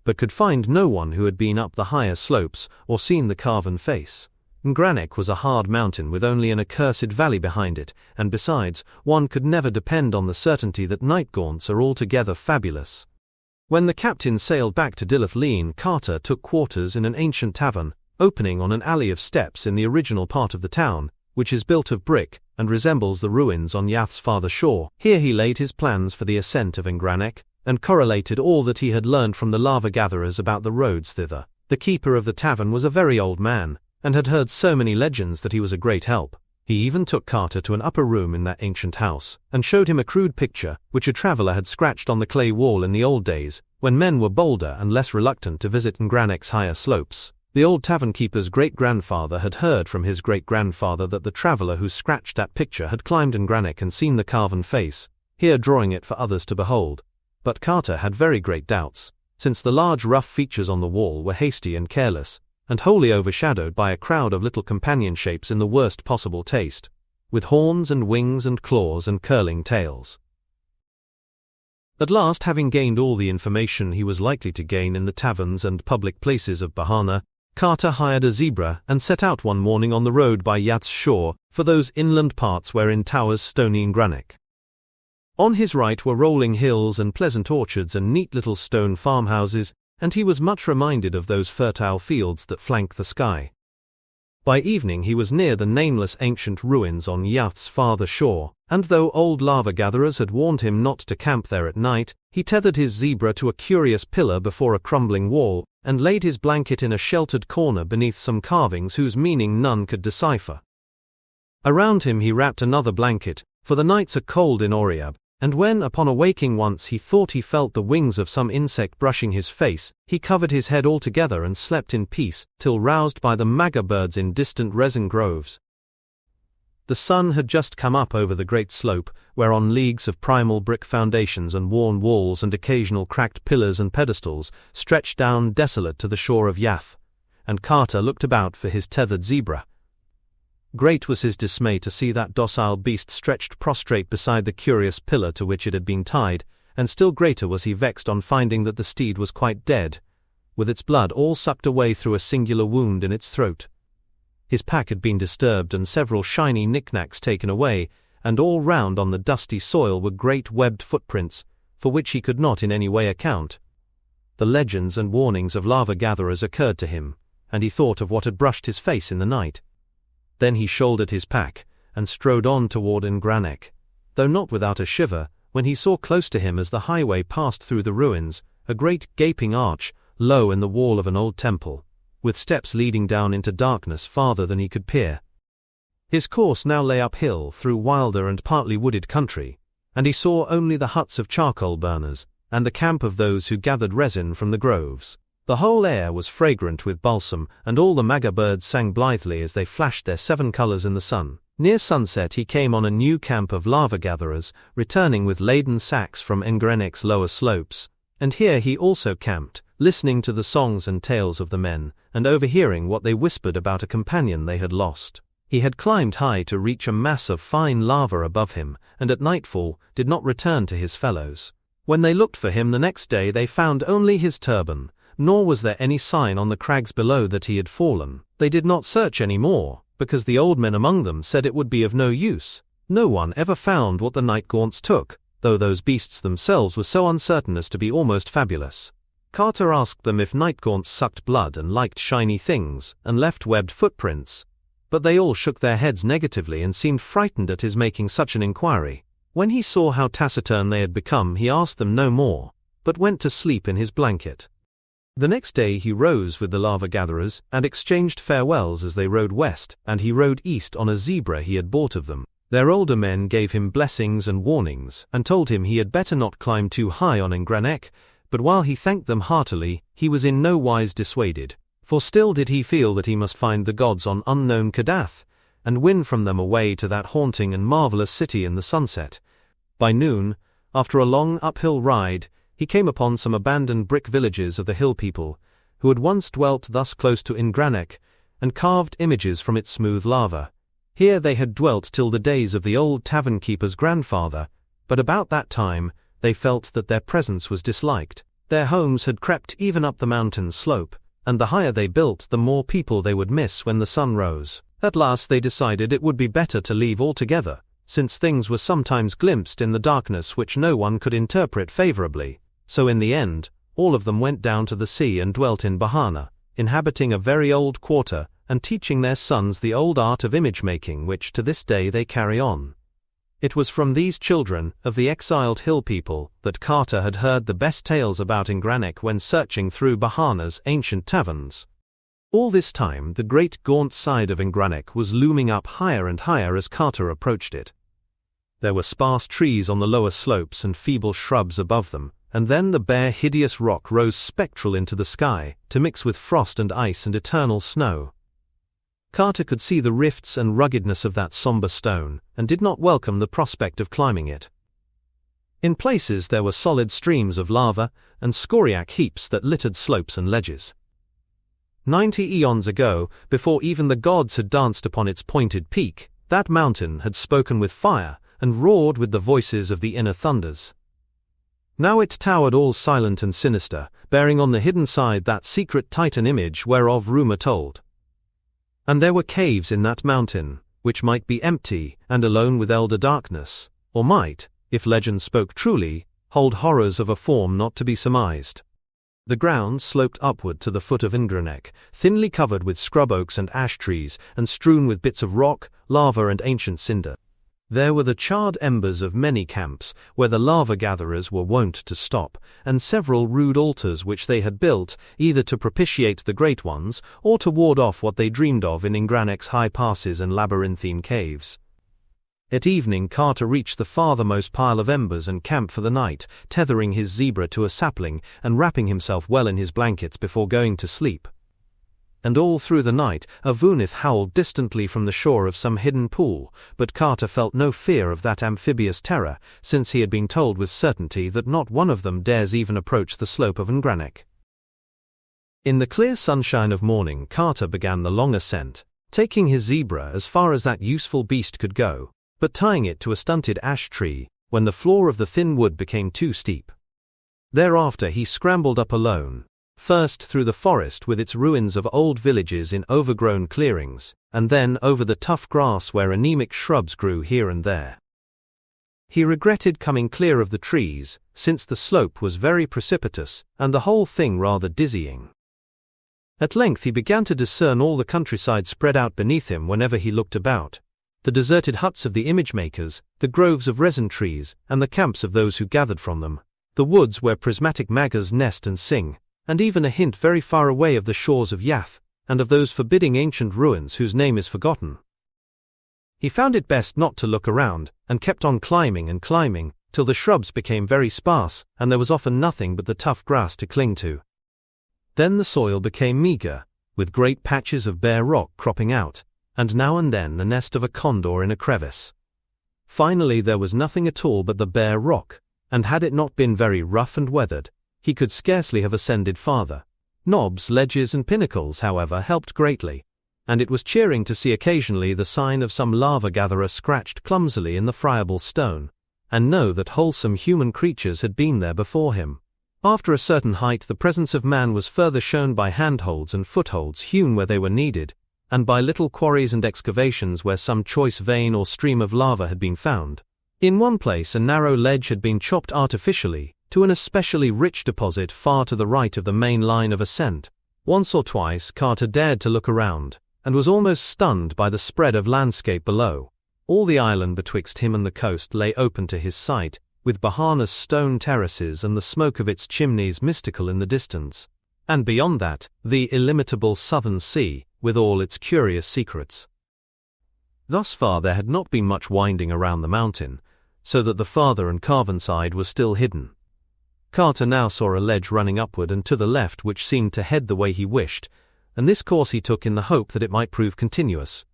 but could find no one who had been up the higher slopes or seen the carven face. Ingranek was a hard mountain with only an accursed valley behind it, and besides, one could never depend on the certainty that night gaunts are altogether fabulous. When the captain sailed back to Dilith Leen, Carter took quarters in an ancient tavern, opening on an alley of steps in the original part of the town, which is built of brick, and resembles the ruins on Yath's farther shore. Here he laid his plans for the ascent of Ingranek, and correlated all that he had learned from the lava-gatherers about the roads thither. The keeper of the tavern was a very old man, and had heard so many legends that he was a great help. He even took Carter to an upper room in that ancient house, and showed him a crude picture, which a traveller had scratched on the clay wall in the old days, when men were bolder and less reluctant to visit Ingranek's higher slopes. The old tavern-keeper's great-grandfather had heard from his great-grandfather that the traveller who scratched that picture had climbed Ingranek and seen the carven face, here drawing it for others to behold. But Carter had very great doubts, since the large rough features on the wall were hasty and careless, and wholly overshadowed by a crowd of little companion shapes in the worst possible taste, with horns and wings and claws and curling tails. At last, having gained all the information he was likely to gain in the taverns and public places of Bahana, Carter hired a zebra and set out one morning on the road by Yath's shore for those inland parts wherein towers stony Ingranek. On his right were rolling hills and pleasant orchards and neat little stone farmhouses, and he was much reminded of those fertile fields that flank the sky. By evening he was near the nameless ancient ruins on Yath's farther shore, and though old lava-gatherers had warned him not to camp there at night, he tethered his zebra to a curious pillar before a crumbling wall, and laid his blanket in a sheltered corner beneath some carvings whose meaning none could decipher. Around him he wrapped another blanket, for the nights are cold in Oriab, and when upon awaking once he thought he felt the wings of some insect brushing his face, he covered his head altogether and slept in peace, till roused by the maga birds in distant resin groves. The sun had just come up over the great slope, whereon leagues of primal brick foundations and worn walls and occasional cracked pillars and pedestals stretched down desolate to the shore of Yath, and Carter looked about for his tethered zebra. Great was his dismay to see that docile beast stretched prostrate beside the curious pillar to which it had been tied, and still greater was he vexed on finding that the steed was quite dead, with its blood all sucked away through a singular wound in its throat. His pack had been disturbed and several shiny knickknacks taken away, and all round on the dusty soil were great webbed footprints, for which he could not in any way account. The legends and warnings of lava-gatherers occurred to him, and he thought of what had brushed his face in the night. Then he shouldered his pack, and strode on toward Ingranek, though not without a shiver, when he saw close to him as the highway passed through the ruins, a great gaping arch, low in the wall of an old temple, with steps leading down into darkness farther than he could peer. His course now lay uphill through wilder and partly wooded country, and he saw only the huts of charcoal burners, and the camp of those who gathered resin from the groves. The whole air was fragrant with balsam, and all the maga birds sang blithely as they flashed their 7 colors in the sun. Near sunset he came on a new camp of lava-gatherers, returning with laden sacks from Engrenek's lower slopes, and here he also camped, listening to the songs and tales of the men, and overhearing what they whispered about a companion they had lost. He had climbed high to reach a mass of fine lava above him, and at nightfall did not return to his fellows. When they looked for him the next day they found only his turban, nor was there any sign on the crags below that he had fallen. They did not search any more, because the old men among them said it would be of no use. No one ever found what the night gaunts took, though those beasts themselves were so uncertain as to be almost fabulous. Carter asked them if night gaunts sucked blood and liked shiny things, and left webbed footprints, but they all shook their heads negatively and seemed frightened at his making such an inquiry. When he saw how taciturn they had become, he asked them no more, but went to sleep in his blanket. The next day he rose with the lava-gatherers, and exchanged farewells as they rode west, and he rode east on a zebra he had bought of them. Their older men gave him blessings and warnings, and told him he had better not climb too high on Ingranek, but while he thanked them heartily, he was in no wise dissuaded, for still did he feel that he must find the gods on unknown Kadath, and win from them a way to that haunting and marvelous city in the sunset. By noon, after a long uphill ride, he came upon some abandoned brick villages of the hill people, who had once dwelt thus close to Ingranek, and carved images from its smooth lava. Here they had dwelt till the days of the old tavern-keeper's grandfather, but about that time they felt that their presence was disliked. Their homes had crept even up the mountain slope, and the higher they built the more people they would miss when the sun rose. At last they decided it would be better to leave altogether, since things were sometimes glimpsed in the darkness which no one could interpret favorably. So in the end, all of them went down to the sea and dwelt in Bahana, inhabiting a very old quarter, and teaching their sons the old art of image-making which to this day they carry on. It was from these children of the exiled hill people that Carter had heard the best tales about Ingranek when searching through Bahana's ancient taverns. All this time the great gaunt side of Ingranek was looming up higher and higher as Carter approached it. There were sparse trees on the lower slopes and feeble shrubs above them, and then the bare hideous rock rose spectral into the sky, to mix with frost and ice and eternal snow. Carter could see the rifts and ruggedness of that somber stone, and did not welcome the prospect of climbing it. In places there were solid streams of lava, and scoriac heaps that littered slopes and ledges. 90 eons ago, before even the gods had danced upon its pointed peak, that mountain had spoken with fire, and roared with the voices of the inner thunders. Now it towered all silent and sinister, bearing on the hidden side that secret Titan image whereof rumor told. And there were caves in that mountain, which might be empty and alone with elder darkness, or might, if legend spoke truly, hold horrors of a form not to be surmised. The ground sloped upward to the foot of Ingranek, thinly covered with scrub oaks and ash trees, and strewn with bits of rock, lava and ancient cinder. There were the charred embers of many camps, where the lava-gatherers were wont to stop, and several rude altars which they had built, either to propitiate the Great Ones, or to ward off what they dreamed of in Ingranek's high passes and labyrinthine caves. At evening Carter reached the farthermost pile of embers and camped for the night, tethering his zebra to a sapling, and wrapping himself well in his blankets before going to sleep. And all through the night a voonith howled distantly from the shore of some hidden pool, but Carter felt no fear of that amphibious terror, since he had been told with certainty that not one of them dares even approach the slope of Ingranek. In the clear sunshine of morning Carter began the long ascent, taking his zebra as far as that useful beast could go, but tying it to a stunted ash tree, when the floor of the thin wood became too steep. Thereafter he scrambled up alone, first through the forest with its ruins of old villages in overgrown clearings, and then over the tough grass where anemic shrubs grew here and there. He regretted coming clear of the trees, since the slope was very precipitous, and the whole thing rather dizzying. At length he began to discern all the countryside spread out beneath him whenever he looked about, the deserted huts of the image-makers, the groves of resin trees, and the camps of those who gathered from them, the woods where prismatic maggots nest and sing, and even a hint very far away of the shores of Yath, and of those forbidding ancient ruins whose name is forgotten. He found it best not to look around, and kept on climbing and climbing, till the shrubs became very sparse, and there was often nothing but the tough grass to cling to. Then the soil became meager, with great patches of bare rock cropping out, and now and then the nest of a condor in a crevice. Finally there was nothing at all but the bare rock, and had it not been very rough and weathered, he could scarcely have ascended farther. Knobs, ledges and pinnacles, however, helped greatly, and it was cheering to see occasionally the sign of some lava-gatherer scratched clumsily in the friable stone, and know that wholesome human creatures had been there before him. After a certain height the presence of man was further shown by handholds and footholds hewn where they were needed, and by little quarries and excavations where some choice vein or stream of lava had been found. In one place a narrow ledge had been chopped artificially, to an especially rich deposit far to the right of the main line of ascent. Once or twice Carter dared to look around, and was almost stunned by the spread of landscape below. All the island betwixt him and the coast lay open to his sight, with Bahana's stone terraces and the smoke of its chimneys mystical in the distance. And beyond that, the illimitable southern sea, with all its curious secrets. Thus far there had not been much winding around the mountain, so that the farther and carven side was still hidden. Carter now saw a ledge running upward and to the left which seemed to head the way he wished, and this course he took in the hope that it might prove continuous.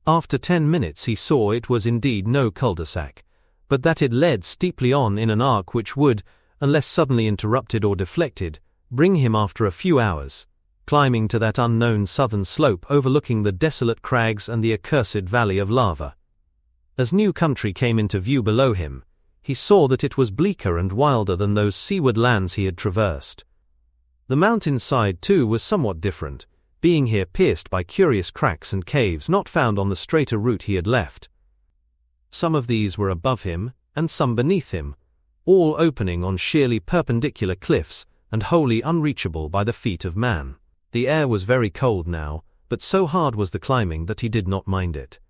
After 10 minutes he saw it was indeed no cul-de-sac, but that it led steeply on in an arc which would, unless suddenly interrupted or deflected, bring him after a few hours, climbing to that unknown southern slope overlooking the desolate crags and the accursed valley of lava. As new country came into view below him, he saw that it was bleaker and wilder than those seaward lands he had traversed. The mountain side, too, was somewhat different, being here pierced by curious cracks and caves not found on the straighter route he had left. Some of these were above him, and some beneath him, all opening on sheerly perpendicular cliffs, and wholly unreachable by the feet of man. The air was very cold now, but so hard was the climbing that he did not mind it.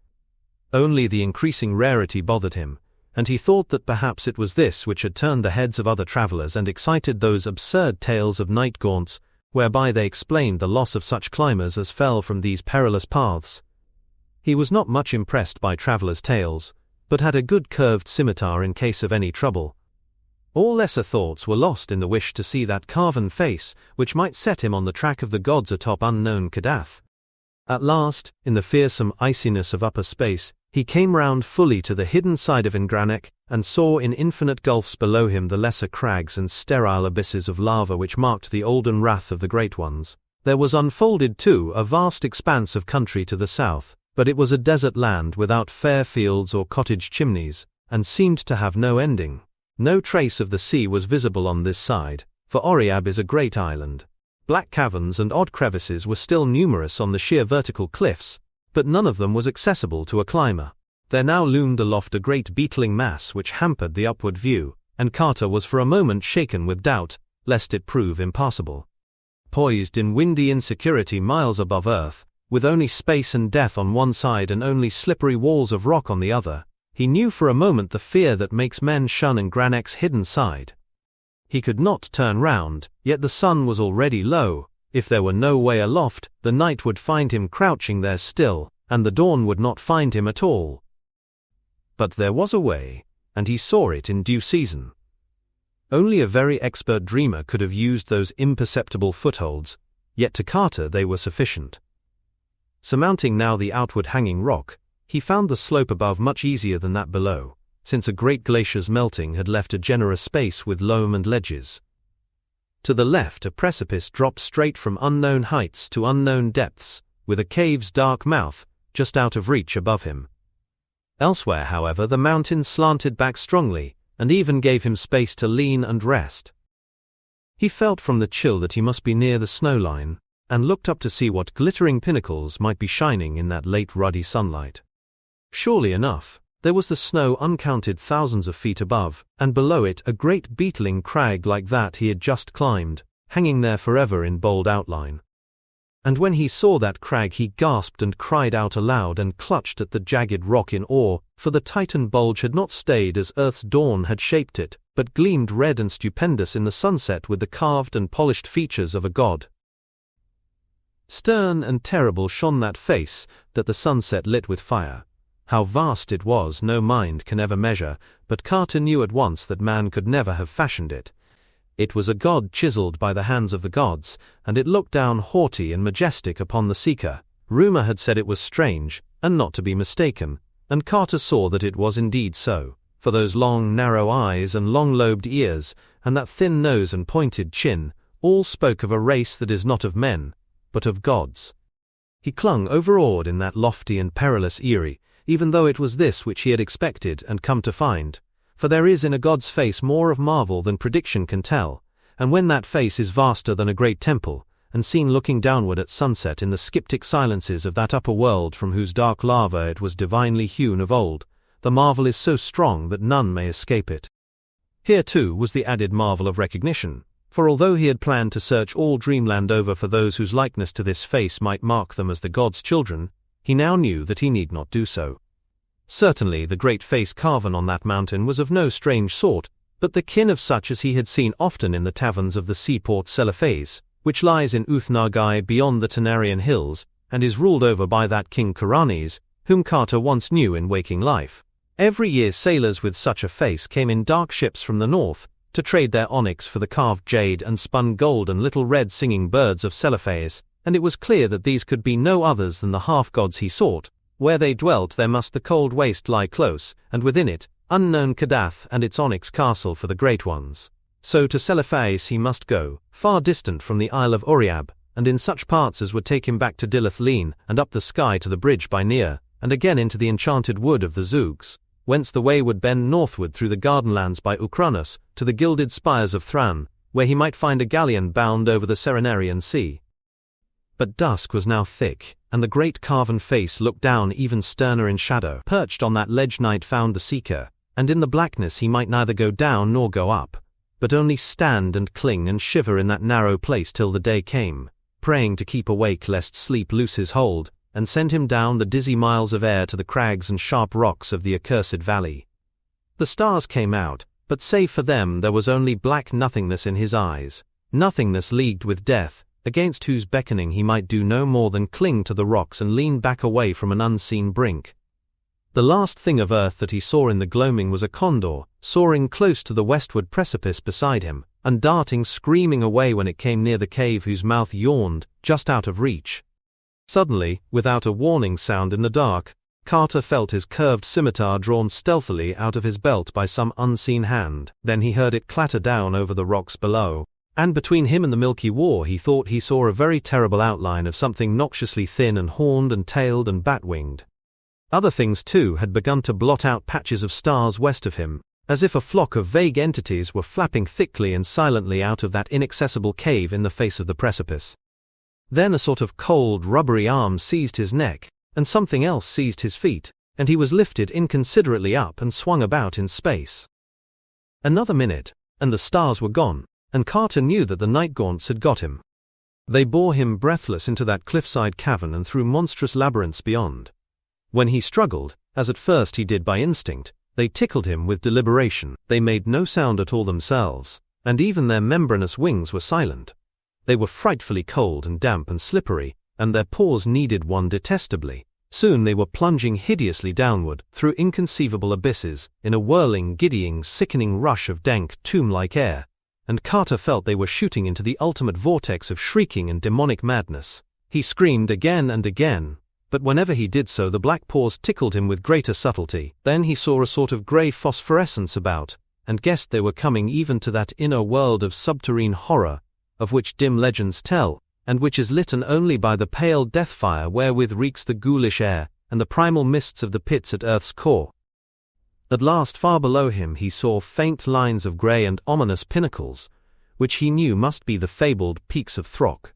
Only the increasing rarity bothered him, and he thought that perhaps it was this which had turned the heads of other travelers and excited those absurd tales of night gaunts, whereby they explained the loss of such climbers as fell from these perilous paths. He was not much impressed by travelers' tales, but had a good curved scimitar in case of any trouble. All lesser thoughts were lost in the wish to see that carven face, which might set him on the track of the gods atop unknown Kadath. At last, in the fearsome iciness of upper space, he came round fully to the hidden side of Ingranek, and saw in infinite gulfs below him the lesser crags and sterile abysses of lava which marked the olden wrath of the great ones. There was unfolded, too, a vast expanse of country to the south, but it was a desert land without fair fields or cottage chimneys, and seemed to have no ending. No trace of the sea was visible on this side, for Oriab is a great island. Black caverns and odd crevices were still numerous on the sheer vertical cliffs, but none of them was accessible to a climber. There now loomed aloft a great beetling mass which hampered the upward view, and Carter was for a moment shaken with doubt, lest it prove impassable. Poised in windy insecurity miles above earth, with only space and death on one side and only slippery walls of rock on the other, he knew for a moment the fear that makes men shun Ingranek's hidden side. He could not turn round, yet the sun was already low. If there were no way aloft, the night would find him crouching there still, and the dawn would not find him at all. But there was a way, and he saw it in due season. Only a very expert dreamer could have used those imperceptible footholds, yet to Carter they were sufficient. Surmounting now the outward hanging rock, he found the slope above much easier than that below, since a great glacier's melting had left a generous space with loam and ledges. To the left a precipice dropped straight from unknown heights to unknown depths, with a cave's dark mouth just out of reach above him. Elsewhere, however, the mountain slanted back strongly, and even gave him space to lean and rest. He felt from the chill that he must be near the snow line, and looked up to see what glittering pinnacles might be shining in that late ruddy sunlight. Surely enough, there was the snow uncounted thousands of feet above, and below it a great beetling crag like that he had just climbed, hanging there forever in bold outline. And when he saw that crag he gasped and cried out aloud and clutched at the jagged rock in awe, for the Titan bulge had not stayed as Earth's dawn had shaped it, but gleamed red and stupendous in the sunset with the carved and polished features of a god. Stern and terrible shone that face that the sunset lit with fire. How vast it was no mind can ever measure, but Carter knew at once that man could never have fashioned it. It was a god chiseled by the hands of the gods, and it looked down haughty and majestic upon the seeker. Rumor had said it was strange, and not to be mistaken, and Carter saw that it was indeed so, for those long narrow eyes and long-lobed ears, and that thin nose and pointed chin, all spoke of a race that is not of men, but of gods. He clung overawed in that lofty and perilous eyrie, even though it was this which he had expected and come to find. For there is in a god's face more of marvel than prediction can tell, and when that face is vaster than a great temple, and seen looking downward at sunset in the skeptic silences of that upper world from whose dark lava it was divinely hewn of old, the marvel is so strong that none may escape it. Here too was the added marvel of recognition, for although he had planned to search all dreamland over for those whose likeness to this face might mark them as the god's children, he now knew that he need not do so. Certainly the great face carven on that mountain was of no strange sort, but the kin of such as he had seen often in the taverns of the seaport Celephes, which lies in Uth-Nargai beyond the Tanarian hills, and is ruled over by that King Karanes, whom Carter once knew in waking life. Every year sailors with such a face came in dark ships from the north, to trade their onyx for the carved jade and spun gold and little red singing birds of Celephes, and it was clear that these could be no others than the half-gods he sought. Where they dwelt there must the cold waste lie close, and within it, unknown Kadath and its onyx castle for the great ones. So to Celephes he must go, far distant from the Isle of Oriab, and in such parts as would take him back to Dilith-Leen, and up the sky to the bridge by Near, and again into the enchanted wood of the Zougs, whence the way would bend northward through the garden-lands by Ukranus, to the gilded spires of Thran, where he might find a galleon bound over the Serenarian Sea. But dusk was now thick, and the great carven face looked down even sterner in shadow. Perched on that ledge night found the seeker, and in the blackness he might neither go down nor go up, but only stand and cling and shiver in that narrow place till the day came, praying to keep awake lest sleep loose his hold, and send him down the dizzy miles of air to the crags and sharp rocks of the accursed valley. The stars came out, but save for them there was only black nothingness in his eyes, nothingness leagued with death, against whose beckoning he might do no more than cling to the rocks and lean back away from an unseen brink. The last thing of earth that he saw in the gloaming was a condor, soaring close to the westward precipice beside him, and darting screaming away when it came near the cave whose mouth yawned, just out of reach. Suddenly, without a warning sound in the dark, Carter felt his curved scimitar drawn stealthily out of his belt by some unseen hand. Then he heard it clatter down over the rocks below, and between him and the milky war he thought he saw a very terrible outline of something noxiously thin and horned and tailed and bat-winged. Other things too had begun to blot out patches of stars west of him, as if a flock of vague entities were flapping thickly and silently out of that inaccessible cave in the face of the precipice. Then a sort of cold, rubbery arm seized his neck, and something else seized his feet, and he was lifted inconsiderately up and swung about in space. Another minute, and the stars were gone, and Carter knew that the night gaunts had got him. They bore him breathless into that cliffside cavern and through monstrous labyrinths beyond. When he struggled, as at first he did by instinct, they tickled him with deliberation. They made no sound at all themselves, and even their membranous wings were silent. They were frightfully cold and damp and slippery, and their paws needed one detestably. Soon they were plunging hideously downward, through inconceivable abysses, in a whirling, giddying, sickening rush of dank, tomb-like air, and Carter felt they were shooting into the ultimate vortex of shrieking and demonic madness. He screamed again and again, but whenever he did so the black paws tickled him with greater subtlety. Then he saw a sort of grey phosphorescence about, and guessed they were coming even to that inner world of subterrene horror, of which dim legends tell, and which is litten only by the pale death fire wherewith reeks the ghoulish air, and the primal mists of the pits at earth's core. At last far below him he saw faint lines of grey and ominous pinnacles, which he knew must be the fabled peaks of Throck.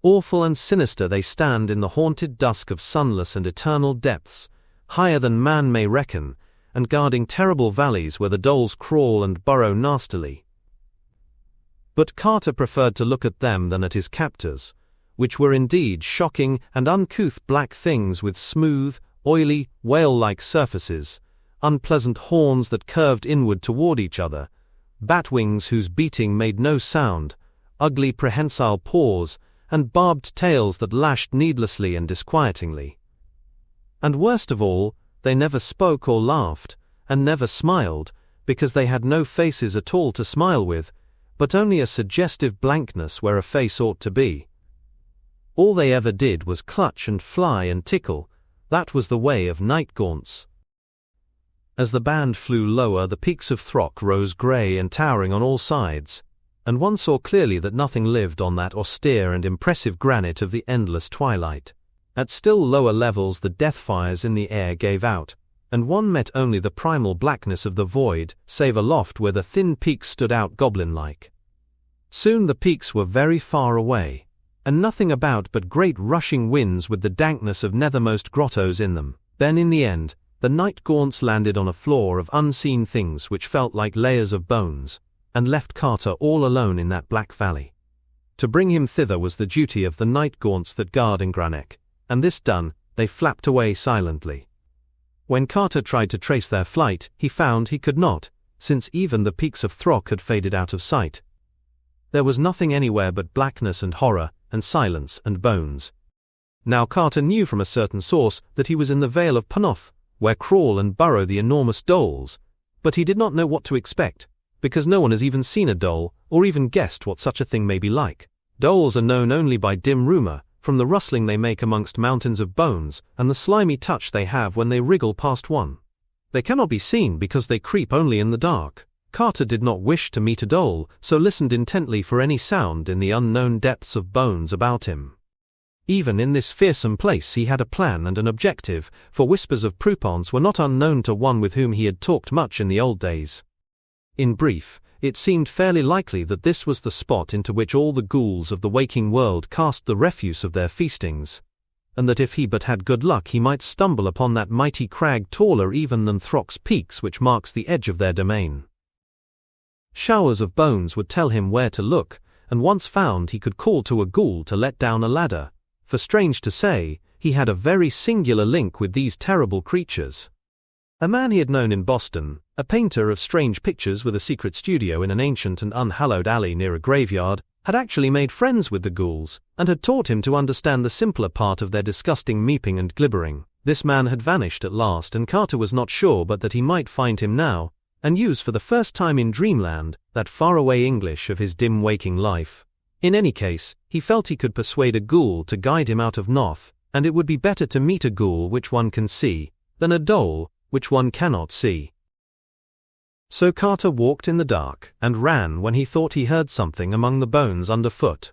Awful and sinister they stand in the haunted dusk of sunless and eternal depths, higher than man may reckon, and guarding terrible valleys where the doles crawl and burrow nastily. But Carter preferred to look at them than at his captors, which were indeed shocking and uncouth black things with smooth, oily, whale-like surfaces, unpleasant horns that curved inward toward each other, bat wings whose beating made no sound, ugly prehensile paws, and barbed tails that lashed needlessly and disquietingly. And worst of all, they never spoke or laughed, and never smiled, because they had no faces at all to smile with, but only a suggestive blankness where a face ought to be. All they ever did was clutch and fly and tickle. That was the way of night gaunts. As the band flew lower, the peaks of Throck rose grey and towering on all sides, and one saw clearly that nothing lived on that austere and impressive granite of the endless twilight. At still lower levels the death fires in the air gave out, and one met only the primal blackness of the void, save aloft where the thin peaks stood out goblin-like. Soon the peaks were very far away, and nothing about but great rushing winds with the dankness of nethermost grottos in them. Then in the end, the night gaunts landed on a floor of unseen things which felt like layers of bones, and left Carter all alone in that black valley. To bring him thither was the duty of the night gaunts that guard Ingranek, and this done, they flapped away silently. When Carter tried to trace their flight, he found he could not, since even the peaks of Throck had faded out of sight. There was nothing anywhere but blackness and horror, and silence and bones. Now Carter knew from a certain source that he was in the Vale of Panoth, where crawl and burrow the enormous doles, but he did not know what to expect, because no one has even seen a dole, or even guessed what such a thing may be like. Doles are known only by dim rumor, from the rustling they make amongst mountains of bones, and the slimy touch they have when they wriggle past one. They cannot be seen because they creep only in the dark. Carter did not wish to meet a dole, so listened intently for any sound in the unknown depths of bones about him. Even in this fearsome place he had a plan and an objective, for whispers of Proupons were not unknown to one with whom he had talked much in the old days. In brief, it seemed fairly likely that this was the spot into which all the ghouls of the waking world cast the refuse of their feastings, and that if he but had good luck he might stumble upon that mighty crag taller even than Throck's peaks which marks the edge of their domain. Showers of bones would tell him where to look, and once found he could call to a ghoul to let down a ladder, for strange to say, he had a very singular link with these terrible creatures. A man he had known in Boston, a painter of strange pictures with a secret studio in an ancient and unhallowed alley near a graveyard, had actually made friends with the ghouls, and had taught him to understand the simpler part of their disgusting meeping and glibbering. This man had vanished at last, and Carter was not sure but that he might find him now, and use for the first time in dreamland that faraway English of his dim waking life. In any case, he felt he could persuade a ghoul to guide him out of Noth, and it would be better to meet a ghoul which one can see, than a dole which one cannot see. So Carter walked in the dark, and ran when he thought he heard something among the bones underfoot.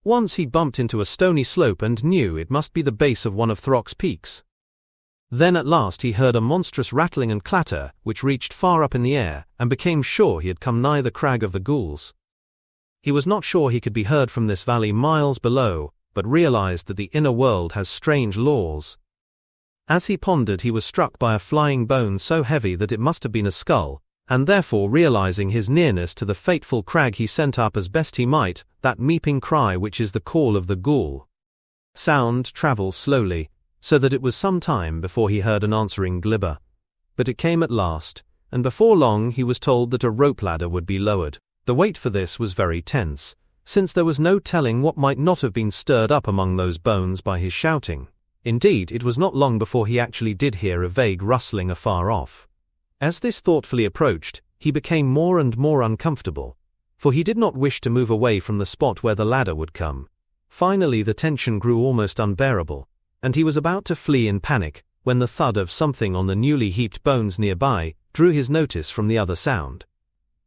Once he bumped into a stony slope and knew it must be the base of one of Throck's peaks. Then at last he heard a monstrous rattling and clatter which reached far up in the air, and became sure he had come nigh the crag of the ghouls. He was not sure he could be heard from this valley miles below, but realized that the inner world has strange laws. As he pondered he was struck by a flying bone so heavy that it must have been a skull, and therefore realizing his nearness to the fateful crag he sent up as best he might that meeping cry which is the call of the ghoul. Sound travels slowly, so that it was some time before he heard an answering glibber. But it came at last, and before long he was told that a rope ladder would be lowered. The wait for this was very tense, since there was no telling what might not have been stirred up among those bones by his shouting. Indeed, it was not long before he actually did hear a vague rustling afar off. As this thoughtfully approached, he became more and more uncomfortable, for he did not wish to move away from the spot where the ladder would come. Finally the tension grew almost unbearable, and he was about to flee in panic, when the thud of something on the newly heaped bones nearby drew his notice from the other sound.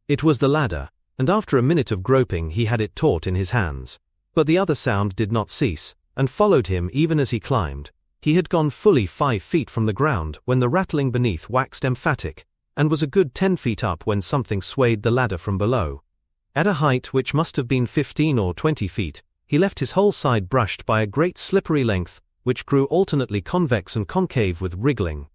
It was the ladder, and after a minute of groping he had it taut in his hands. But the other sound did not cease, and followed him even as he climbed. He had gone fully 5 feet from the ground when the rattling beneath waxed emphatic, and was a good 10 feet up when something swayed the ladder from below. At a height which must have been 15 or 20 feet, he left his whole side brushed by a great slippery length, which grew alternately convex and concave with wriggling.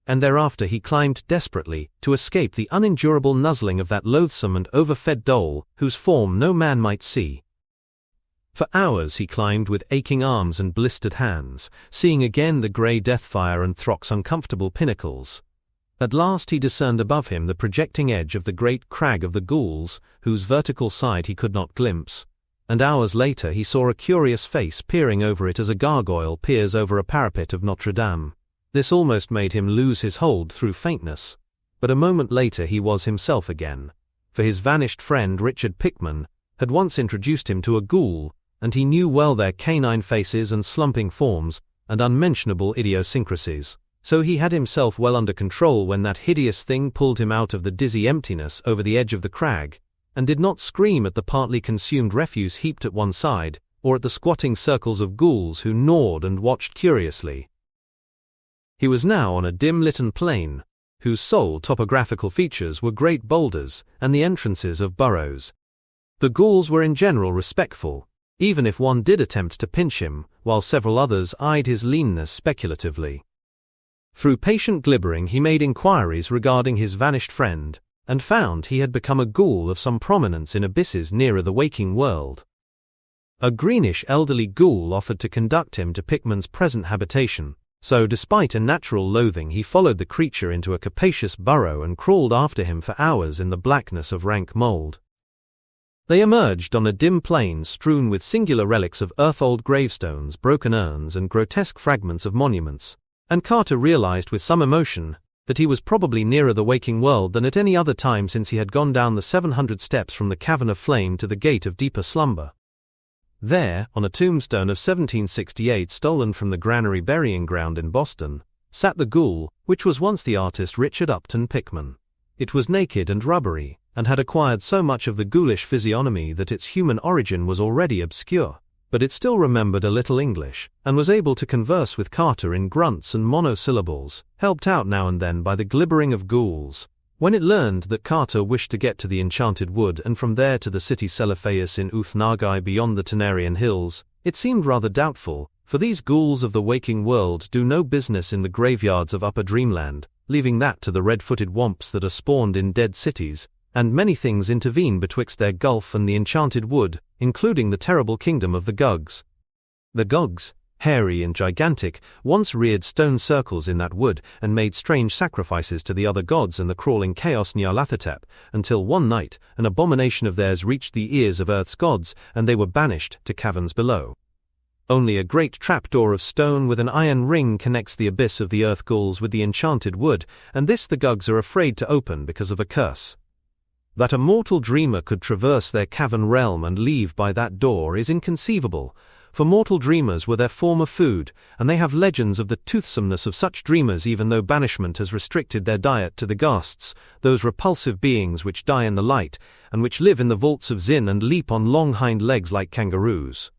And thereafter he climbed desperately, to escape the unendurable nuzzling of that loathsome and overfed dole, whose form no man might see. For hours he climbed with aching arms and blistered hands, seeing again the grey deathfire and Throck's uncomfortable pinnacles. At last he discerned above him the projecting edge of the great crag of the ghouls, whose vertical side he could not glimpse, and hours later he saw a curious face peering over it as a gargoyle peers over a parapet of Notre Dame. This almost made him lose his hold through faintness, but a moment later he was himself again, for his vanished friend Richard Pickman had once introduced him to a ghoul, and he knew well their canine faces and slumping forms, and unmentionable idiosyncrasies. So he had himself well under control when that hideous thing pulled him out of the dizzy emptiness over the edge of the crag, and did not scream at the partly consumed refuse heaped at one side, or at the squatting circles of ghouls who gnawed and watched curiously. He was now on a dim-litten plain, whose sole topographical features were great boulders and the entrances of burrows. The ghouls were in general respectful, even if one did attempt to pinch him, while several others eyed his leanness speculatively. Through patient glibbering he made inquiries regarding his vanished friend, and found he had become a ghoul of some prominence in abysses nearer the waking world. A greenish elderly ghoul offered to conduct him to Pickman's present habitation, so despite a natural loathing he followed the creature into a capacious burrow and crawled after him for hours in the blackness of rank mold. They emerged on a dim plain strewn with singular relics of earth-old gravestones, broken urns and grotesque fragments of monuments, and Carter realized with some emotion that he was probably nearer the waking world than at any other time since he had gone down the 700 steps from the cavern of flame to the gate of deeper slumber. There, on a tombstone of 1768 stolen from the Granary burying ground in Boston, sat the ghoul, which was once the artist Richard Upton Pickman. It was naked and rubbery, and had acquired so much of the ghoulish physiognomy that its human origin was already obscure, but it still remembered a little English, and was able to converse with Carter in grunts and monosyllables, helped out now and then by the glibbering of ghouls. When it learned that Carter wished to get to the Enchanted Wood and from there to the city Celephaeus in Uth-Nargai beyond the Tenarian hills, it seemed rather doubtful, for these ghouls of the waking world do no business in the graveyards of Upper Dreamland, leaving that to the red-footed womps that are spawned in dead cities, and many things intervene betwixt their gulf and the Enchanted Wood, including the terrible kingdom of the Gugs. The Gugs, hairy and gigantic, once reared stone circles in that wood and made strange sacrifices to the other gods and the crawling chaos Nyarlathotep, until one night an abomination of theirs reached the ears of Earth's gods and they were banished to caverns below. Only a great trapdoor of stone with an iron ring connects the abyss of the Earth ghouls with the Enchanted Wood, and this the Gugs are afraid to open because of a curse. That a mortal dreamer could traverse their cavern realm and leave by that door is inconceivable, for mortal dreamers were their former food, and they have legends of the toothsomeness of such dreamers even though banishment has restricted their diet to the ghasts, those repulsive beings which die in the light, and which live in the vaults of Zin and leap on long hind legs like kangaroos.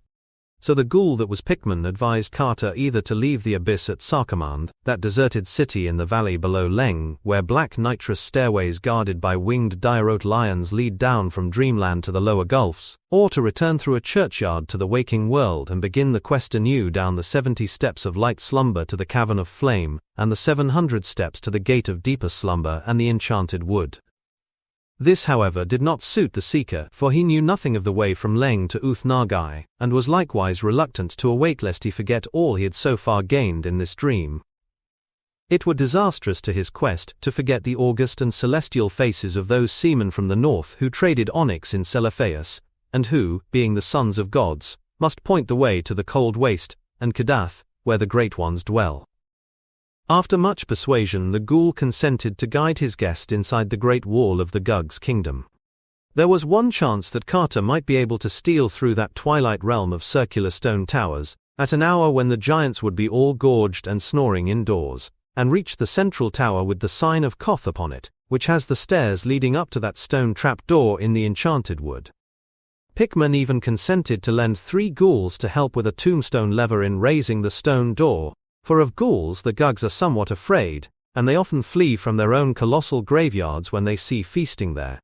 So the ghoul that was Pickman advised Carter either to leave the abyss at Sarkamand, that deserted city in the valley below Leng, where black nitrous stairways guarded by winged dirote lions lead down from dreamland to the lower gulfs, or to return through a churchyard to the waking world and begin the quest anew down the 70 steps of light slumber to the cavern of flame, and the 700 steps to the gate of deeper slumber and the Enchanted Wood. This, however, did not suit the seeker, for he knew nothing of the way from Leng to Uth-Nargai, and was likewise reluctant to await lest he forget all he had so far gained in this dream. It were disastrous to his quest to forget the august and celestial faces of those seamen from the north who traded onyx in Celephaeus, and who, being the sons of gods, must point the way to the cold waste, and Kadath, where the great ones dwell. After much persuasion the ghoul consented to guide his guest inside the great wall of the Gugs' kingdom. There was one chance that Carter might be able to steal through that twilight realm of circular stone towers, at an hour when the giants would be all gorged and snoring indoors, and reach the central tower with the sign of Koth upon it, which has the stairs leading up to that stone trap-door in the Enchanted Wood. Pickman even consented to lend 3 ghouls to help with a tombstone lever in raising the stone door, for of ghouls the Gugs are somewhat afraid, and they often flee from their own colossal graveyards when they see feasting there.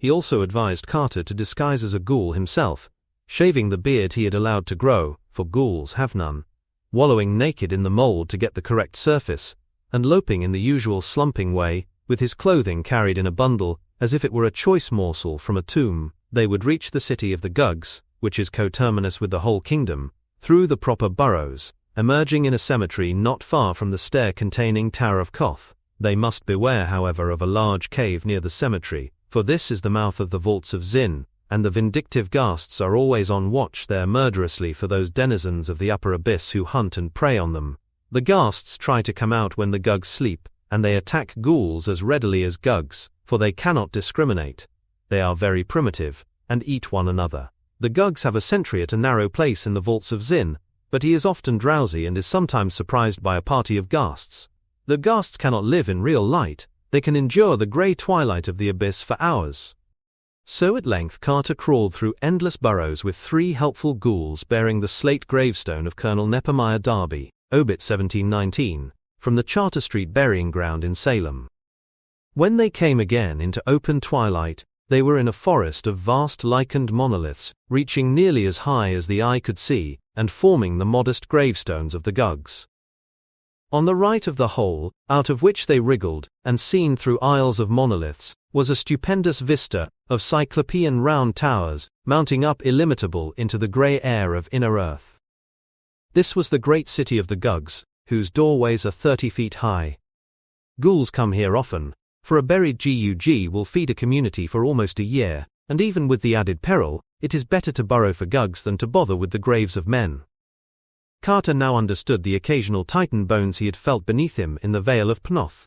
He also advised Carter to disguise as a ghoul himself, shaving the beard he had allowed to grow, for ghouls have none, wallowing naked in the mold to get the correct surface, and loping in the usual slumping way, with his clothing carried in a bundle, as if it were a choice morsel from a tomb. They would reach the city of the Gugs, which is coterminous with the whole kingdom, through the proper burrows, emerging in a cemetery not far from the stair-containing Tower of Koth. They must beware, however, of a large cave near the cemetery, for this is the mouth of the vaults of Zin, and the vindictive ghasts are always on watch there murderously for those denizens of the upper abyss who hunt and prey on them. The ghasts try to come out when the Gugs sleep, and they attack ghouls as readily as Gugs, for they cannot discriminate. They are very primitive, and eat one another. The Gugs have a sentry at a narrow place in the vaults of Zin, but he is often drowsy and is sometimes surprised by a party of ghasts. The ghasts cannot live in real light, they can endure the grey twilight of the abyss for hours. So at length Carter crawled through endless burrows with 3 helpful ghouls bearing the slate gravestone of Colonel Nepomniah Darby, obit 1719, from the Charter Street burying ground in Salem. When they came again into open twilight, they were in a forest of vast lichened monoliths, reaching nearly as high as the eye could see, and forming the modest gravestones of the Gugs. On the right of the hole, out of which they wriggled, and seen through aisles of monoliths, was a stupendous vista of cyclopean round towers, mounting up illimitable into the grey air of inner earth. This was the great city of the Gugs, whose doorways are 30 feet high. Ghouls come here often, for a buried Gug will feed a community for almost a year, and even with the added peril, it is better to burrow for Gugs than to bother with the graves of men. Carter now understood the occasional Titan bones he had felt beneath him in the Vale of Pnoth.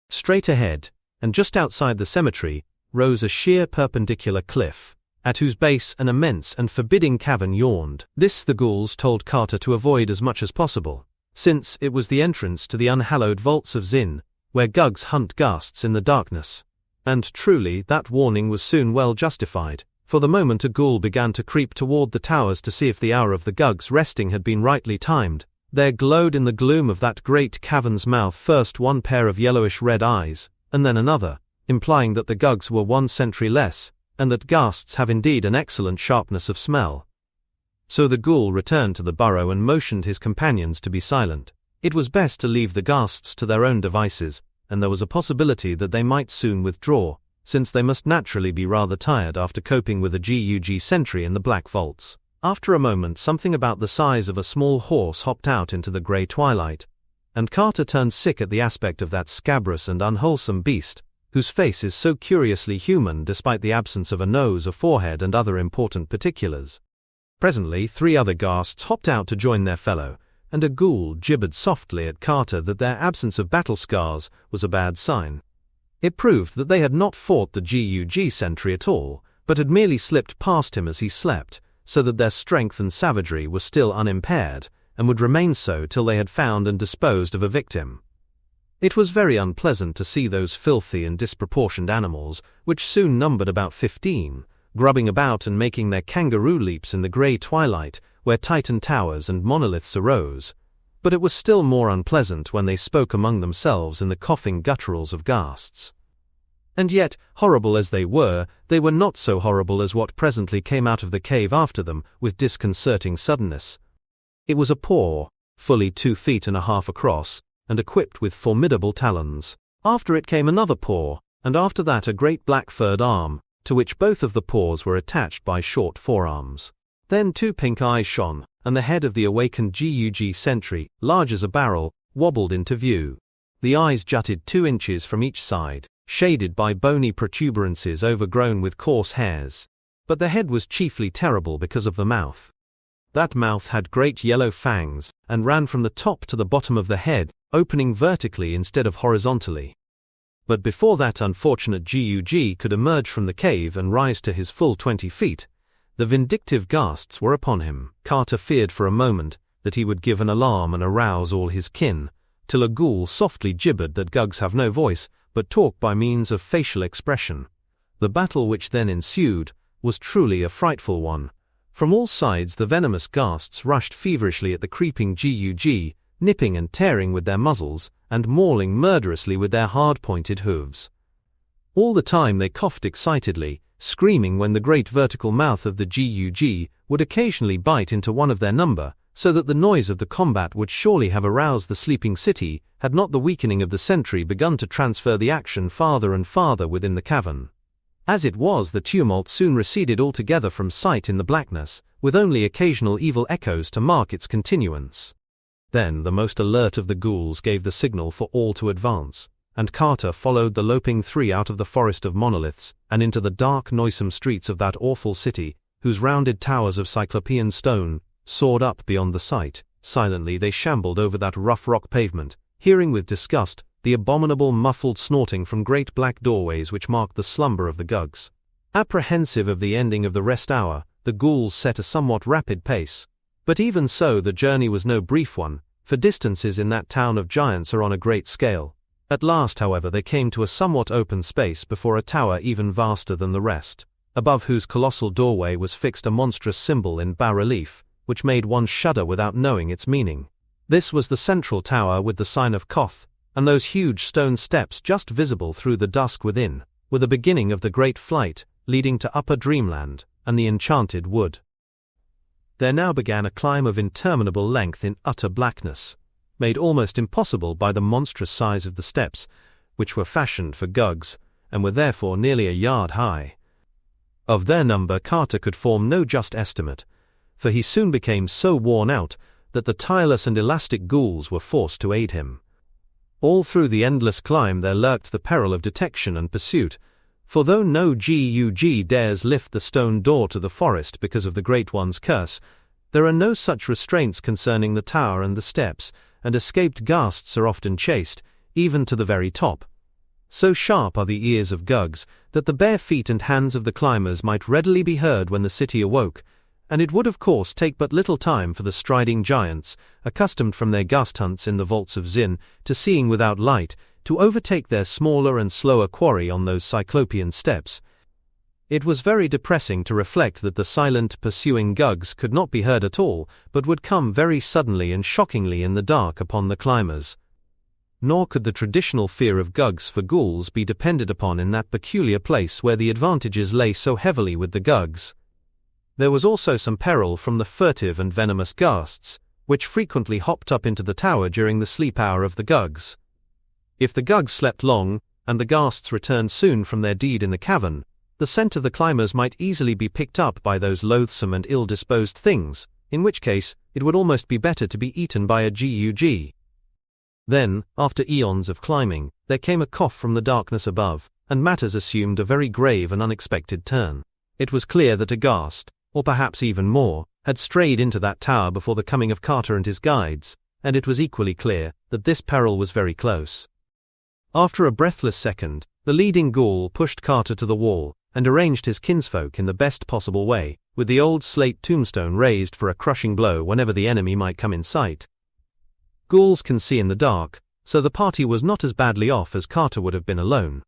Straight ahead, and just outside the cemetery, rose a sheer perpendicular cliff, at whose base an immense and forbidding cavern yawned. This the ghouls told Carter to avoid as much as possible, since it was the entrance to the unhallowed vaults of Zin, where Gugs hunt ghasts in the darkness. And truly that warning was soon well justified, for the moment a ghoul began to creep toward the towers to see if the hour of the Gugs' resting had been rightly timed, there glowed in the gloom of that great cavern's mouth first one pair of yellowish-red eyes, and then another, implying that the Gugs were 1 century less, and that ghasts have indeed an excellent sharpness of smell. So the ghoul returned to the burrow and motioned his companions to be silent. It was best to leave the ghasts to their own devices, and there was a possibility that they might soon withdraw, since they must naturally be rather tired after coping with a Gug sentry in the black vaults. After a moment something about the size of a small horse hopped out into the grey twilight, and Carter turned sick at the aspect of that scabrous and unwholesome beast, whose face is so curiously human despite the absence of a nose, a forehead and other important particulars. Presently 3 other ghasts hopped out to join their fellow, and a ghoul gibbered softly at Carter that their absence of battle scars was a bad sign. It proved that they had not fought the Gug sentry at all, but had merely slipped past him as he slept, so that their strength and savagery were still unimpaired, and would remain so till they had found and disposed of a victim. It was very unpleasant to see those filthy and disproportioned animals, which soon numbered about 15, grubbing about and making their kangaroo leaps in the grey twilight, where Titan towers and monoliths arose, but it was still more unpleasant when they spoke among themselves in the coughing gutturals of ghasts. And yet, horrible as they were not so horrible as what presently came out of the cave after them with disconcerting suddenness. It was a paw, fully 2.5 feet across, and equipped with formidable talons. After it came another paw, and after that a great black-furred arm, to which both of the paws were attached by short forearms. Then 2 pink eyes shone, and the head of the awakened Gug sentry, large as a barrel, wobbled into view. The eyes jutted 2 inches from each side, shaded by bony protuberances overgrown with coarse hairs. But the head was chiefly terrible because of the mouth. That mouth had great yellow fangs, and ran from the top to the bottom of the head, opening vertically instead of horizontally. But before that unfortunate Gug could emerge from the cave and rise to his full 20 feet, the vindictive ghasts were upon him. Carter feared for a moment that he would give an alarm and arouse all his kin, till a ghoul softly gibbered that Gugs have no voice, but talk by means of facial expression. The battle which then ensued was truly a frightful one. From all sides the venomous ghasts rushed feverishly at the creeping Gug, nipping and tearing with their muzzles, and mauling murderously with their hard-pointed hooves. All the time they coughed excitedly, screaming when the great vertical mouth of the GUG would occasionally bite into one of their number, so that the noise of the combat would surely have aroused the sleeping city, had not the weakening of the sentry begun to transfer the action farther and farther within the cavern. As it was, the tumult soon receded altogether from sight in the blackness, with only occasional evil echoes to mark its continuance. Then the most alert of the ghouls gave the signal for all to advance, and Carter followed the loping three out of the forest of monoliths and into the dark, noisome streets of that awful city, whose rounded towers of cyclopean stone soared up beyond the sight. Silently they shambled over that rough rock pavement, hearing with disgust the abominable muffled snorting from great black doorways which marked the slumber of the Gugs. Apprehensive of the ending of the rest hour, the ghouls set a somewhat rapid pace. But even so, the journey was no brief one, for distances in that town of giants are on a great scale. At last, however, they came to a somewhat open space before a tower even vaster than the rest, above whose colossal doorway was fixed a monstrous symbol in bas-relief, which made one shudder without knowing its meaning. This was the central tower with the sign of Koth, and those huge stone steps just visible through the dusk within, were the beginning of the great flight leading to Upper Dreamland and the Enchanted Wood. There now began a climb of interminable length in utter blackness, made almost impossible by the monstrous size of the steps, which were fashioned for Gugs, and were therefore nearly a yard high. Of their number Carter could form no just estimate, for he soon became so worn out that the tireless and elastic ghouls were forced to aid him. All through the endless climb there lurked the peril of detection and pursuit, for though no GUG dares lift the stone door to the forest because of the Great One's curse, there are no such restraints concerning the tower and the steps, and escaped ghasts are often chased, even to the very top. So sharp are the ears of Gugs that the bare feet and hands of the climbers might readily be heard when the city awoke, and it would of course take but little time for the striding giants, accustomed from their gust hunts in the vaults of Zin to seeing without light, to overtake their smaller and slower quarry on those cyclopean steps. It was very depressing to reflect that the silent, pursuing Gugs could not be heard at all, but would come very suddenly and shockingly in the dark upon the climbers. Nor could the traditional fear of Gugs for ghouls be depended upon in that peculiar place where the advantages lay so heavily with the Gugs. There was also some peril from the furtive and venomous ghasts, which frequently hopped up into the tower during the sleep hour of the Gugs. If the Gugs slept long, and the ghasts returned soon from their deed in the cavern, the scent of the climbers might easily be picked up by those loathsome and ill-disposed things, in which case it would almost be better to be eaten by a GUG. Then, after eons of climbing, there came a cough from the darkness above, and matters assumed a very grave and unexpected turn. It was clear that a ghast, or perhaps even more, had strayed into that tower before the coming of Carter and his guides, and it was equally clear that this peril was very close. After a breathless second, the leading ghoul pushed Carter to the wall, and arranged his kinsfolk in the best possible way, with the old slate tombstone raised for a crushing blow whenever the enemy might come in sight. Ghouls can see in the dark, so the party was not as badly off as Carter would have been alone.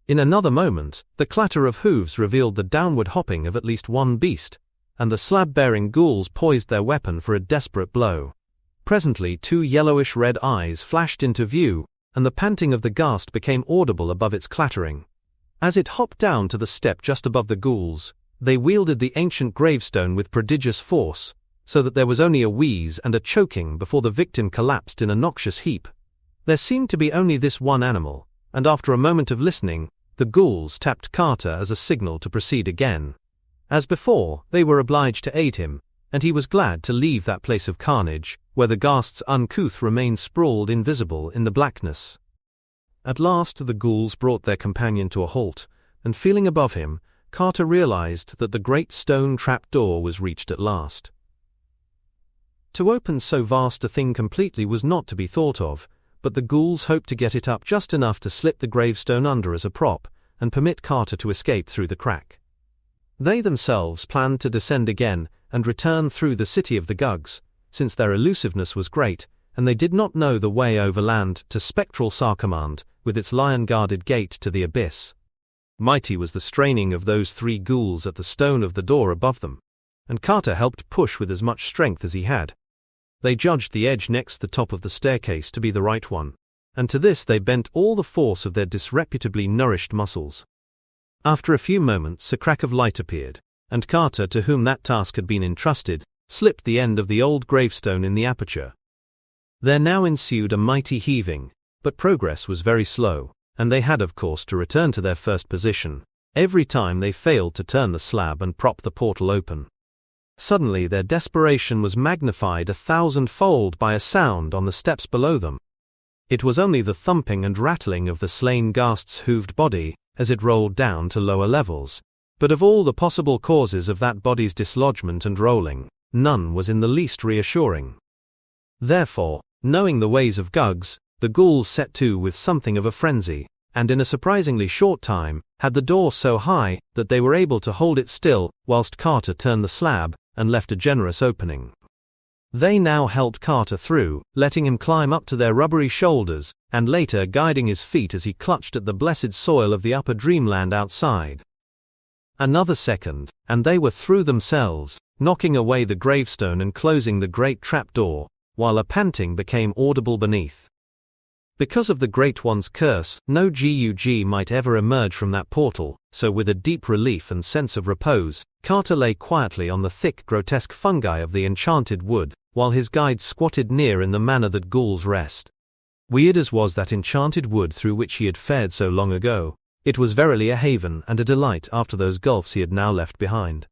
In another moment, the clatter of hooves revealed the downward hopping of at least one beast, and the slab-bearing ghouls poised their weapon for a desperate blow. Presently 2 yellowish-red eyes flashed into view, and the panting of the ghast became audible above its clattering. As it hopped down to the step just above the ghouls, they wielded the ancient gravestone with prodigious force, so that there was only a wheeze and a choking before the victim collapsed in a noxious heap. There seemed to be only this one animal, and after a moment of listening, the ghouls tapped Carter as a signal to proceed again. As before, they were obliged to aid him, and he was glad to leave that place of carnage, where the ghast's uncouth remained sprawled invisible in the blackness. At last the ghouls brought their companion to a halt, and feeling above him, Carter realized that the great stone trap-door was reached at last. To open so vast a thing completely was not to be thought of, but the ghouls hoped to get it up just enough to slip the gravestone under as a prop, and permit Carter to escape through the crack. They themselves planned to descend again and return through the city of the Gugs, since their elusiveness was great, and they did not know the way overland to spectral Sarcommand, with its lion-guarded gate to the abyss. Mighty was the straining of those 3 ghouls at the stone of the door above them, and Carter helped push with as much strength as he had. They judged the edge next the top of the staircase to be the right one, and to this they bent all the force of their disreputably nourished muscles. After a few moments a crack of light appeared, and Carter, to whom that task had been entrusted, slipped the end of the old gravestone in the aperture. There now ensued a mighty heaving, but progress was very slow, and they had of course to return to their first position, every time they failed to turn the slab and prop the portal open. Suddenly their desperation was magnified 1,000-fold by a sound on the steps below them. It was only the thumping and rattling of the slain ghast's hooved body as it rolled down to lower levels, but of all the possible causes of that body's dislodgment and rolling, none was in the least reassuring. Therefore, knowing the ways of Gugs, the ghouls set to with something of a frenzy, and in a surprisingly short time, had the door so high that they were able to hold it still whilst Carter turned the slab and left a generous opening. They now helped Carter through, letting him climb up to their rubbery shoulders, and later guiding his feet as he clutched at the blessed soil of the upper dreamland outside. Another second, and they were through themselves, knocking away the gravestone and closing the great trapdoor, while a panting became audible beneath. Because of the Great One's curse, no Gug might ever emerge from that portal, so with a deep relief and sense of repose, Carter lay quietly on the thick grotesque fungi of the enchanted wood, while his guide squatted near in the manner that ghouls rest. Weird as was that enchanted wood through which he had fared so long ago, it was verily a haven and a delight after those gulfs he had now left behind.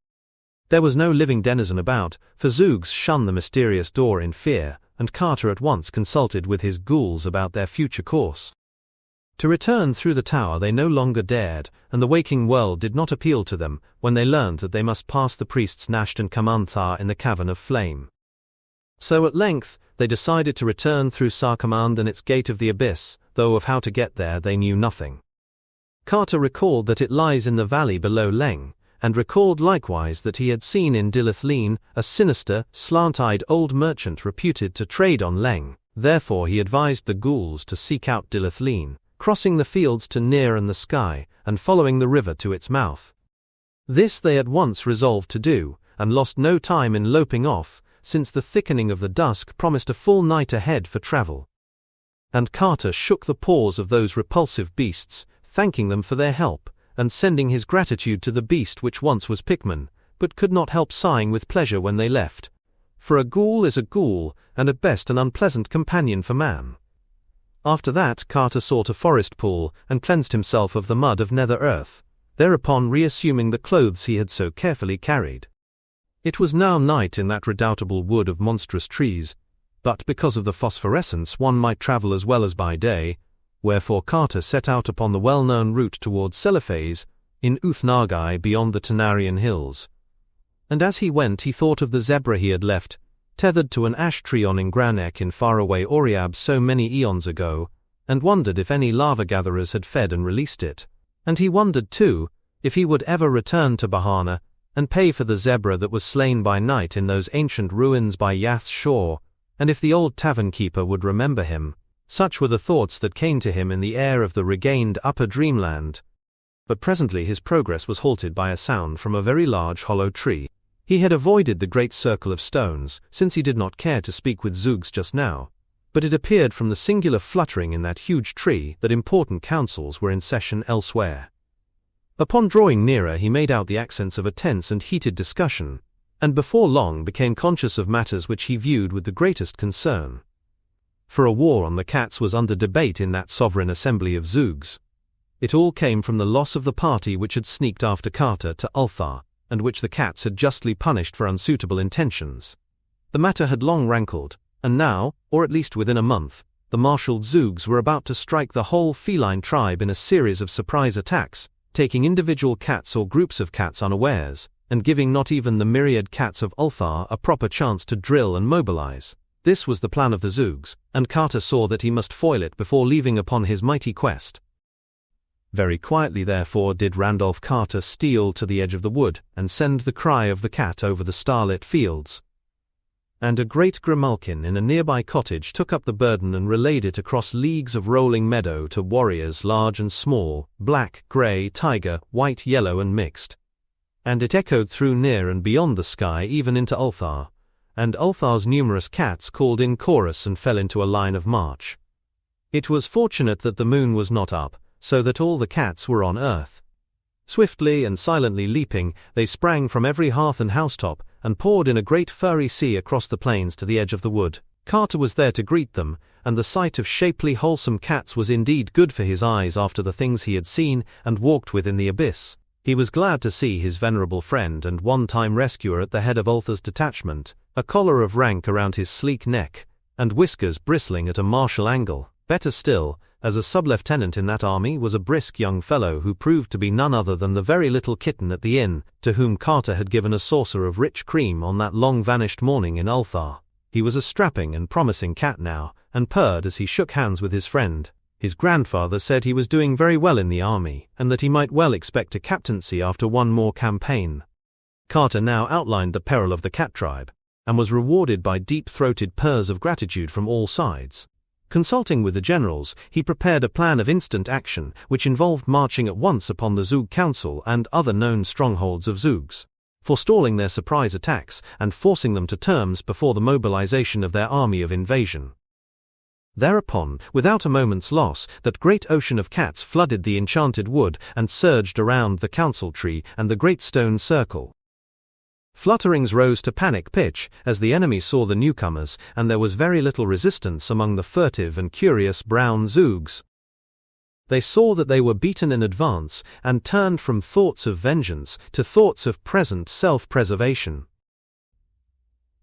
There was no living denizen about, for Zoogs shunned the mysterious door in fear, and Carter at once consulted with his ghouls about their future course. To return through the tower they no longer dared, and the waking world did not appeal to them when they learned that they must pass the priests Nasht and Kamanthar in the Cavern of Flame. So at length, they decided to return through Sarkamand and its Gate of the Abyss, though of how to get there they knew nothing. Carter recalled that it lies in the valley below Leng, and recalled likewise that he had seen in Dilith a sinister, slant-eyed old merchant reputed to trade on Leng. Therefore he advised the ghouls to seek out Dilith, crossing the fields to Nir and the sky, and following the river to its mouth. This they at once resolved to do, and lost no time in loping off, since the thickening of the dusk promised a full night ahead for travel. And Carter shook the paws of those repulsive beasts, thanking them for their help, and sending his gratitude to the beast which once was Pikmin, but could not help sighing with pleasure when they left. For a ghoul is a ghoul, and at best an unpleasant companion for man. After that Carter sought a forest pool, and cleansed himself of the mud of nether earth, thereupon reassuming the clothes he had so carefully carried. It was now night in that redoubtable wood of monstrous trees, but because of the phosphorescence one might travel as well as by day, wherefore Carter set out upon the well-known route towards Seliphaz, in Uthnagai beyond the Tanarian hills. And as he went he thought of the zebra he had left, tethered to an ash tree on Ingranek in faraway Oriab so many eons ago, and wondered if any lava-gatherers had fed and released it. And he wondered, too, if he would ever return to Bahana, and pay for the zebra that was slain by night in those ancient ruins by Yath's shore, and if the old tavern-keeper would remember him. Such were the thoughts that came to him in the air of the regained upper dreamland. But presently his progress was halted by a sound from a very large hollow tree. He had avoided the great circle of stones, since he did not care to speak with Zoogs just now, but it appeared from the singular fluttering in that huge tree that important councils were in session elsewhere. Upon drawing nearer he made out the accents of a tense and heated discussion, and before long became conscious of matters which he viewed with the greatest concern. For a war on the cats was under debate in that sovereign assembly of Zoogs. It all came from the loss of the party which had sneaked after Carter to Ulthar, and which the cats had justly punished for unsuitable intentions. The matter had long rankled, and now, or at least within a month, the marshalled Zoogs were about to strike the whole feline tribe in a series of surprise attacks, taking individual cats or groups of cats unawares, and giving not even the myriad cats of Ulthar a proper chance to drill and mobilize. This was the plan of the Zoogs, and Carter saw that he must foil it before leaving upon his mighty quest. Very quietly therefore did Randolph Carter steal to the edge of the wood, and send the cry of the cat over the starlit fields. And a great grimalkin in a nearby cottage took up the burden and relayed it across leagues of rolling meadow to warriors large and small, black, grey, tiger, white, yellow and mixed. And it echoed through near and beyond the sky even into Ulthar. And Ulthar's numerous cats called in chorus and fell into a line of march. It was fortunate that the moon was not up, so that all the cats were on earth. Swiftly and silently leaping, they sprang from every hearth and housetop, and poured in a great furry sea across the plains to the edge of the wood. Carter was there to greet them, and the sight of shapely, wholesome cats was indeed good for his eyes after the things he had seen and walked with in the abyss. He was glad to see his venerable friend and one-time rescuer at the head of Ultha's detachment, a collar of rank around his sleek neck, and whiskers bristling at a martial angle. Better still, as a sub-lieutenant in that army was a brisk young fellow who proved to be none other than the very little kitten at the inn, to whom Carter had given a saucer of rich cream on that long-vanished morning in Ulthar. He was a strapping and promising cat now, and purred as he shook hands with his friend. His grandfather said he was doing very well in the army, and that he might well expect a captaincy after one more campaign. Carter now outlined the peril of the cat tribe, and was rewarded by deep-throated purrs of gratitude from all sides. Consulting with the generals, he prepared a plan of instant action, which involved marching at once upon the Zug Council and other known strongholds of Zugs, forestalling their surprise attacks and forcing them to terms before the mobilization of their army of invasion. Thereupon, without a moment's loss, that great ocean of cats flooded the enchanted wood and surged around the council tree and the great stone circle. Flutterings rose to panic pitch as the enemy saw the newcomers, and there was very little resistance among the furtive and curious brown Zugs. They saw that they were beaten in advance and turned from thoughts of vengeance to thoughts of present self-preservation.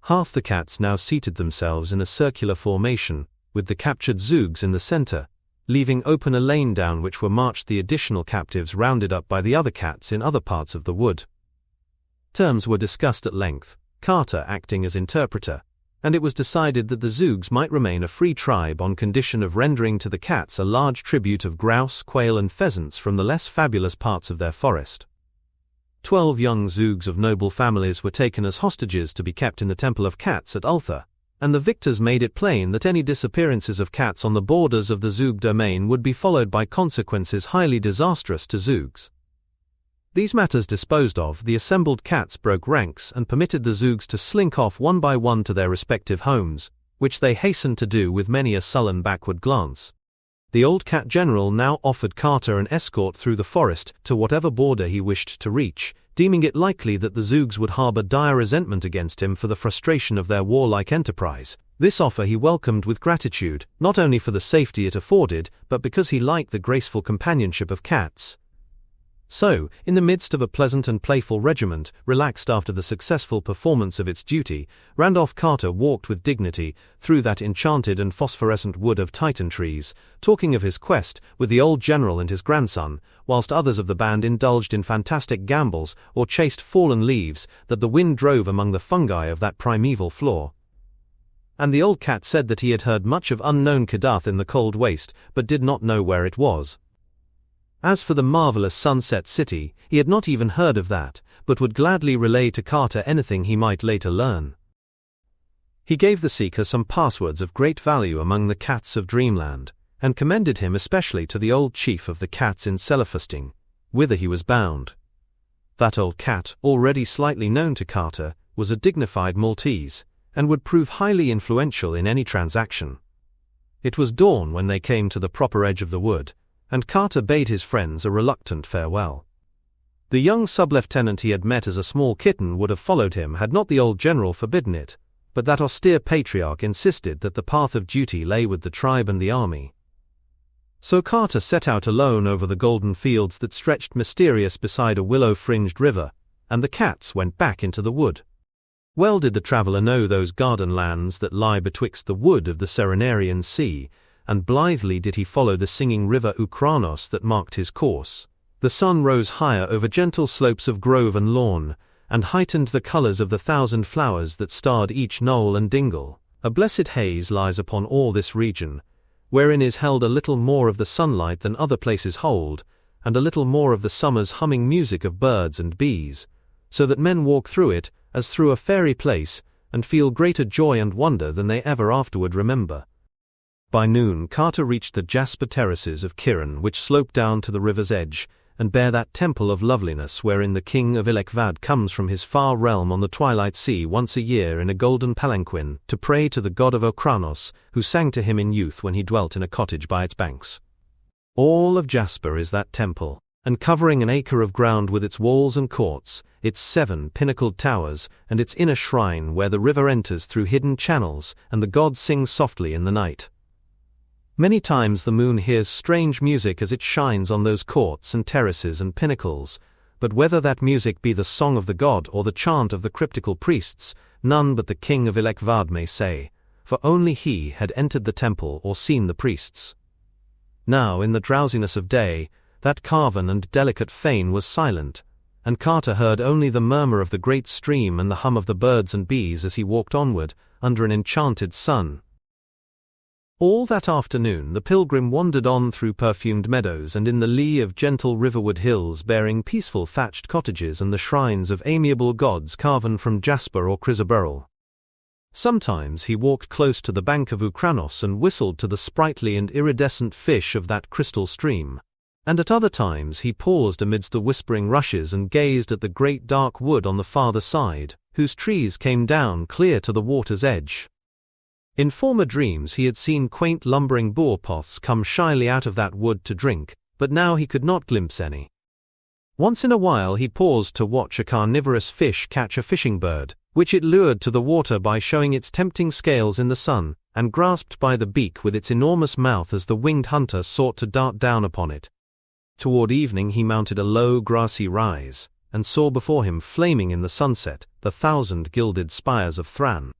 Half the cats now seated themselves in a circular formation, with the captured Zugs in the center, leaving open a lane down which were marched the additional captives rounded up by the other cats in other parts of the wood. Terms were discussed at length, Carter acting as interpreter, and it was decided that the Zugs might remain a free tribe on condition of rendering to the cats a large tribute of grouse, quail and pheasants from the less fabulous parts of their forest. 12 young Zugs of noble families were taken as hostages to be kept in the Temple of Cats at Ultha, and the victors made it plain that any disappearances of cats on the borders of the Zug domain would be followed by consequences highly disastrous to Zugs. These matters disposed of, the assembled cats broke ranks and permitted the Zugs to slink off one by one to their respective homes, which they hastened to do with many a sullen backward glance. The old cat general now offered Carter an escort through the forest to whatever border he wished to reach, deeming it likely that the Zugs would harbor dire resentment against him for the frustration of their warlike enterprise. This offer he welcomed with gratitude, not only for the safety it afforded, but because he liked the graceful companionship of cats. So, in the midst of a pleasant and playful regiment, relaxed after the successful performance of its duty, Randolph Carter walked with dignity through that enchanted and phosphorescent wood of Titan trees, talking of his quest with the old general and his grandson, whilst others of the band indulged in fantastic gambols or chased fallen leaves that the wind drove among the fungi of that primeval floor. And the old cat said that he had heard much of unknown Kadath in the cold waste, but did not know where it was. As for the marvelous Sunset City, he had not even heard of that, but would gladly relay to Carter anything he might later learn. He gave the seeker some passwords of great value among the cats of Dreamland, and commended him especially to the old chief of the cats in Celefusting, whither he was bound. That old cat, already slightly known to Carter, was a dignified Maltese, and would prove highly influential in any transaction. It was dawn when they came to the proper edge of the wood, and Carter bade his friends a reluctant farewell. The young sub-lieutenant he had met as a small kitten would have followed him had not the old general forbidden it, but that austere patriarch insisted that the path of duty lay with the tribe and the army. So Carter set out alone over the golden fields that stretched mysterious beside a willow-fringed river, and the cats went back into the wood. Well did the traveller know those garden lands that lie betwixt the wood of the Serenarian Sea, and blithely did he follow the singing river Ukranos that marked his course. The sun rose higher over gentle slopes of grove and lawn, and heightened the colours of the 1,000 flowers that starred each knoll and dingle. A blessed haze lies upon all this region, wherein is held a little more of the sunlight than other places hold, and a little more of the summer's humming music of birds and bees, so that men walk through it as through a fairy place, and feel greater joy and wonder than they ever afterward remember. By noon Carter reached the jasper terraces of Kiran which slope down to the river's edge, and bear that temple of loveliness wherein the king of Ilekvad comes from his far realm on the twilight sea once a year in a golden palanquin to pray to the god of Okranos, who sang to him in youth when he dwelt in a cottage by its banks. All of jasper is that temple, and covering an acre of ground with its walls and courts, its 7 pinnacled towers, and its inner shrine where the river enters through hidden channels, and the god sings softly in the night. Many times the moon hears strange music as it shines on those courts and terraces and pinnacles, but whether that music be the song of the god or the chant of the cryptical priests, none but the king of Ilekvad may say, for only he had entered the temple or seen the priests. Now, in the drowsiness of day, that carven and delicate fane was silent, and Carter heard only the murmur of the great stream and the hum of the birds and bees as he walked onward, under an enchanted sun. All that afternoon the pilgrim wandered on through perfumed meadows and in the lee of gentle riverward hills bearing peaceful thatched cottages and the shrines of amiable gods carven from jasper or chrysoberyl. Sometimes he walked close to the bank of Ukranos and whistled to the sprightly and iridescent fish of that crystal stream, and at other times he paused amidst the whispering rushes and gazed at the great dark wood on the farther side, whose trees came down clear to the water's edge. In former dreams he had seen quaint lumbering boar-poths come shyly out of that wood to drink, but now he could not glimpse any. Once in a while he paused to watch a carnivorous fish catch a fishing bird, which it lured to the water by showing its tempting scales in the sun, and grasped by the beak with its enormous mouth as the winged hunter sought to dart down upon it. Toward evening he mounted a low grassy rise, and saw before him flaming in the sunset the 1,000 gilded spires of Thran.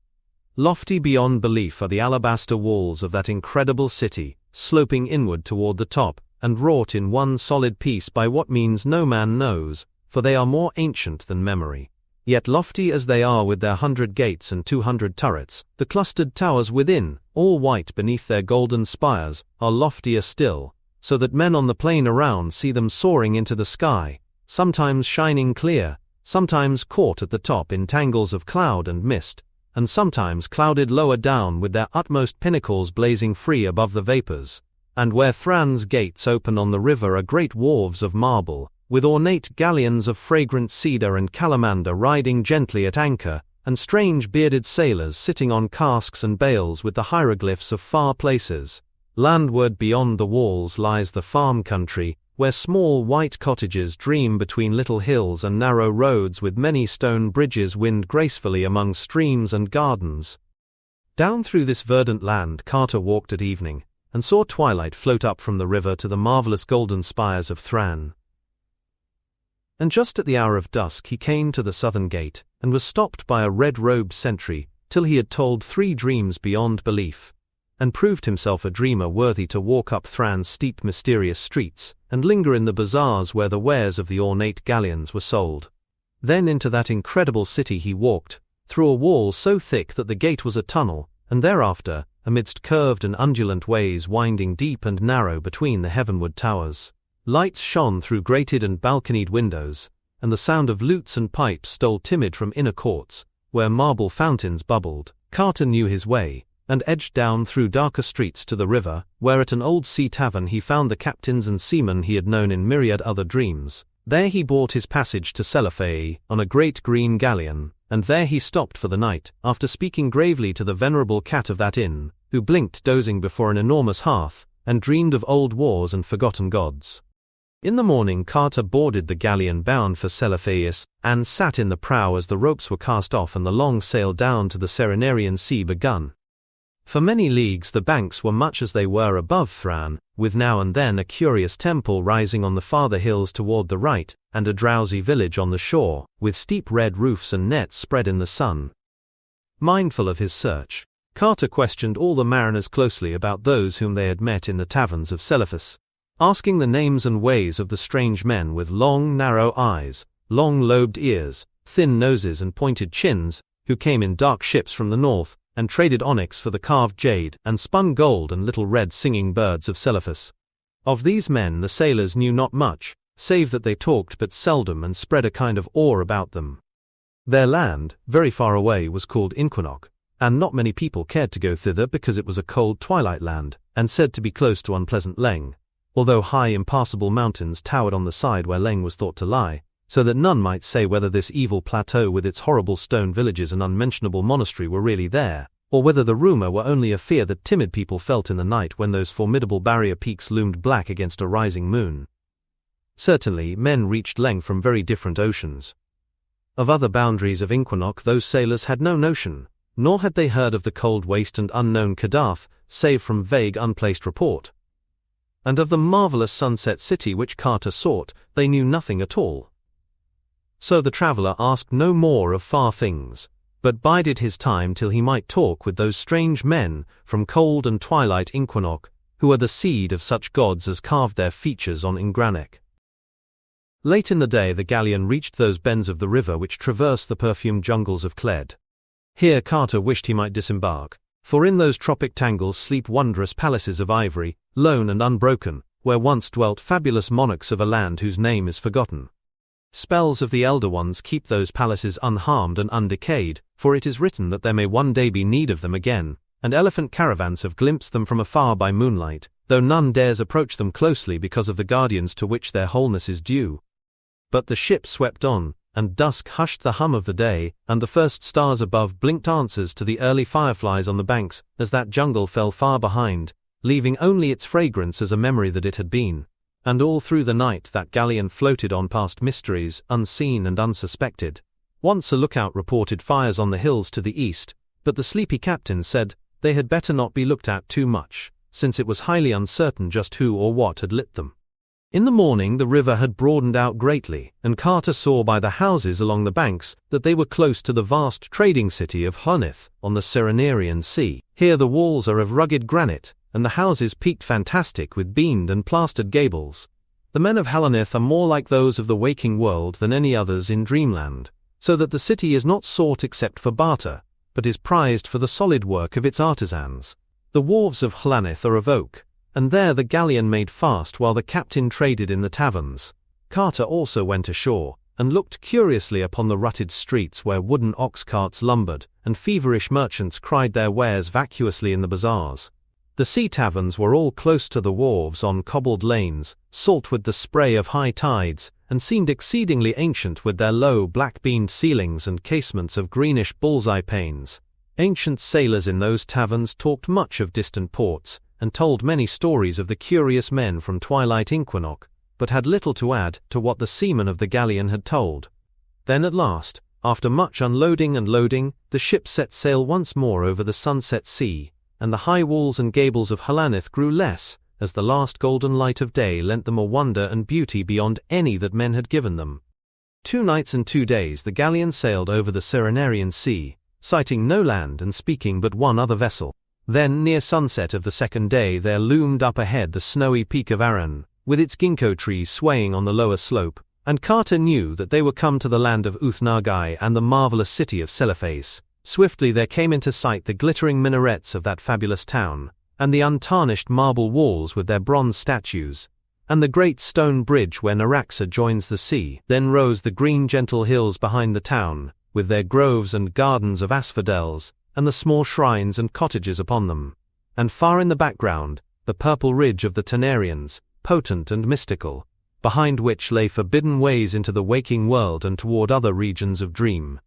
Lofty beyond belief are the alabaster walls of that incredible city, sloping inward toward the top, and wrought in one solid piece by what means no man knows, for they are more ancient than memory. Yet lofty as they are with their 100 gates and 200 turrets, the clustered towers within, all white beneath their golden spires, are loftier still, so that men on the plain around see them soaring into the sky, sometimes shining clear, sometimes caught at the top in tangles of cloud and mist, and sometimes clouded lower down with their utmost pinnacles blazing free above the vapors, and where Thran's gates open on the river are great wharves of marble, with ornate galleons of fragrant cedar and calamander riding gently at anchor, and strange bearded sailors sitting on casks and bales with the hieroglyphs of far places. Landward beyond the walls lies the farm country, where small white cottages dream between little hills and narrow roads with many stone bridges wind gracefully among streams and gardens. Down through this verdant land Carter walked at evening, and saw twilight float up from the river to the marvelous golden spires of Thran. And just at the hour of dusk he came to the southern gate, and was stopped by a red-robed sentry, till he had told 3 dreams beyond belief, and proved himself a dreamer worthy to walk up Thran's steep mysterious streets, and linger in the bazaars where the wares of the ornate galleons were sold. Then into that incredible city he walked, through a wall so thick that the gate was a tunnel, and thereafter, amidst curved and undulant ways winding deep and narrow between the heavenward towers. Lights shone through grated and balconied windows, and the sound of lutes and pipes stole timid from inner courts, where marble fountains bubbled. Carter knew his way, and edged down through darker streets to the river, where at an old sea tavern he found the captains and seamen he had known in myriad other dreams. There he bought his passage to Selefei on a great green galleon, and there he stopped for the night, after speaking gravely to the venerable cat of that inn, who blinked dozing before an enormous hearth, and dreamed of old wars and forgotten gods. In the morning Carter boarded the galleon bound for Selefeis, and sat in the prow as the ropes were cast off and the long sail down to the Serenarian Sea begun. For many leagues the banks were much as they were above Thran, with now and then a curious temple rising on the farther hills toward the right, and a drowsy village on the shore, with steep red roofs and nets spread in the sun. Mindful of his search, Carter questioned all the mariners closely about those whom they had met in the taverns of Selephus, asking the names and ways of the strange men with long narrow eyes, long lobed ears, thin noses and pointed chins, who came in dark ships from the north, and traded onyx for the carved jade and spun gold and little red singing birds of Selephus. Of these men the sailors knew not much, save that they talked but seldom and spread a kind of awe about them. Their land, very far away, was called Inquinoc, and not many people cared to go thither because it was a cold twilight land, and said to be close to unpleasant Leng, although high impassable mountains towered on the side where Leng was thought to lie, so that none might say whether this evil plateau with its horrible stone villages and unmentionable monastery were really there, or whether the rumor were only a fear that timid people felt in the night when those formidable barrier peaks loomed black against a rising moon. Certainly, men reached length from very different oceans. Of other boundaries of Inquinoc those sailors had no notion, nor had they heard of the cold waste and unknown Kadath, save from vague unplaced report. And of the marvelous sunset city which Carter sought, they knew nothing at all. So the traveler asked no more of far things, but bided his time till he might talk with those strange men from cold and twilight Inquinoc, who are the seed of such gods as carved their features on Ingranec. Late in the day the galleon reached those bends of the river which traverse the perfumed jungles of Cled. Here Carter wished he might disembark, for in those tropic tangles sleep wondrous palaces of ivory, lone and unbroken, where once dwelt fabulous monarchs of a land whose name is forgotten. Spells of the Elder Ones keep those palaces unharmed and undecayed, for it is written that there may one day be need of them again, and elephant caravans have glimpsed them from afar by moonlight, though none dares approach them closely because of the guardians to which their wholeness is due. But the ship swept on, and dusk hushed the hum of the day, and the first stars above blinked answers to the early fireflies on the banks, as that jungle fell far behind, leaving only its fragrance as a memory that it had been. And all through the night that galleon floated on past mysteries, unseen and unsuspected. Once a lookout reported fires on the hills to the east, but the sleepy captain said they had better not be looked at too much, since it was highly uncertain just who or what had lit them. In the morning the river had broadened out greatly, and Carter saw by the houses along the banks that they were close to the vast trading city of Kadath on the Serenarian Sea. Here the walls are of rugged granite, and the houses peaked fantastic with beamed and plastered gables. The men of Kadath are more like those of the waking world than any others in dreamland, so that the city is not sought except for barter, but is prized for the solid work of its artisans. The wharves of Kadath are of oak, and there the galleon made fast while the captain traded in the taverns. Carter also went ashore, and looked curiously upon the rutted streets where wooden ox carts lumbered, and feverish merchants cried their wares vacuously in the bazaars. The sea taverns were all close to the wharves on cobbled lanes, salt with the spray of high tides, and seemed exceedingly ancient with their low black-beamed ceilings and casements of greenish bullseye panes. Ancient sailors in those taverns talked much of distant ports, and told many stories of the curious men from twilight Inquinoc, but had little to add to what the seamen of the galleon had told. Then at last, after much unloading and loading, the ship set sail once more over the sunset sea, and the high walls and gables of Kadath grew less, as the last golden light of day lent them a wonder and beauty beyond any that men had given them. 2 nights and 2 days the galleon sailed over the Serenarian Sea, sighting no land and speaking but one other vessel. Then, near sunset of the second day, there loomed up ahead the snowy peak of Arran, with its ginkgo trees swaying on the lower slope, and Carter knew that they were come to the land of Uthnagai and the marvelous city of Celephas. Swiftly there came into sight the glittering minarets of that fabulous town, and the untarnished marble walls with their bronze statues, and the great stone bridge where Naraxa joins the sea. Then rose the green gentle hills behind the town, with their groves and gardens of asphodels, and the small shrines and cottages upon them, and far in the background, the purple ridge of the Tanarians, potent and mystical, behind which lay forbidden ways into the waking world and toward other regions of dream.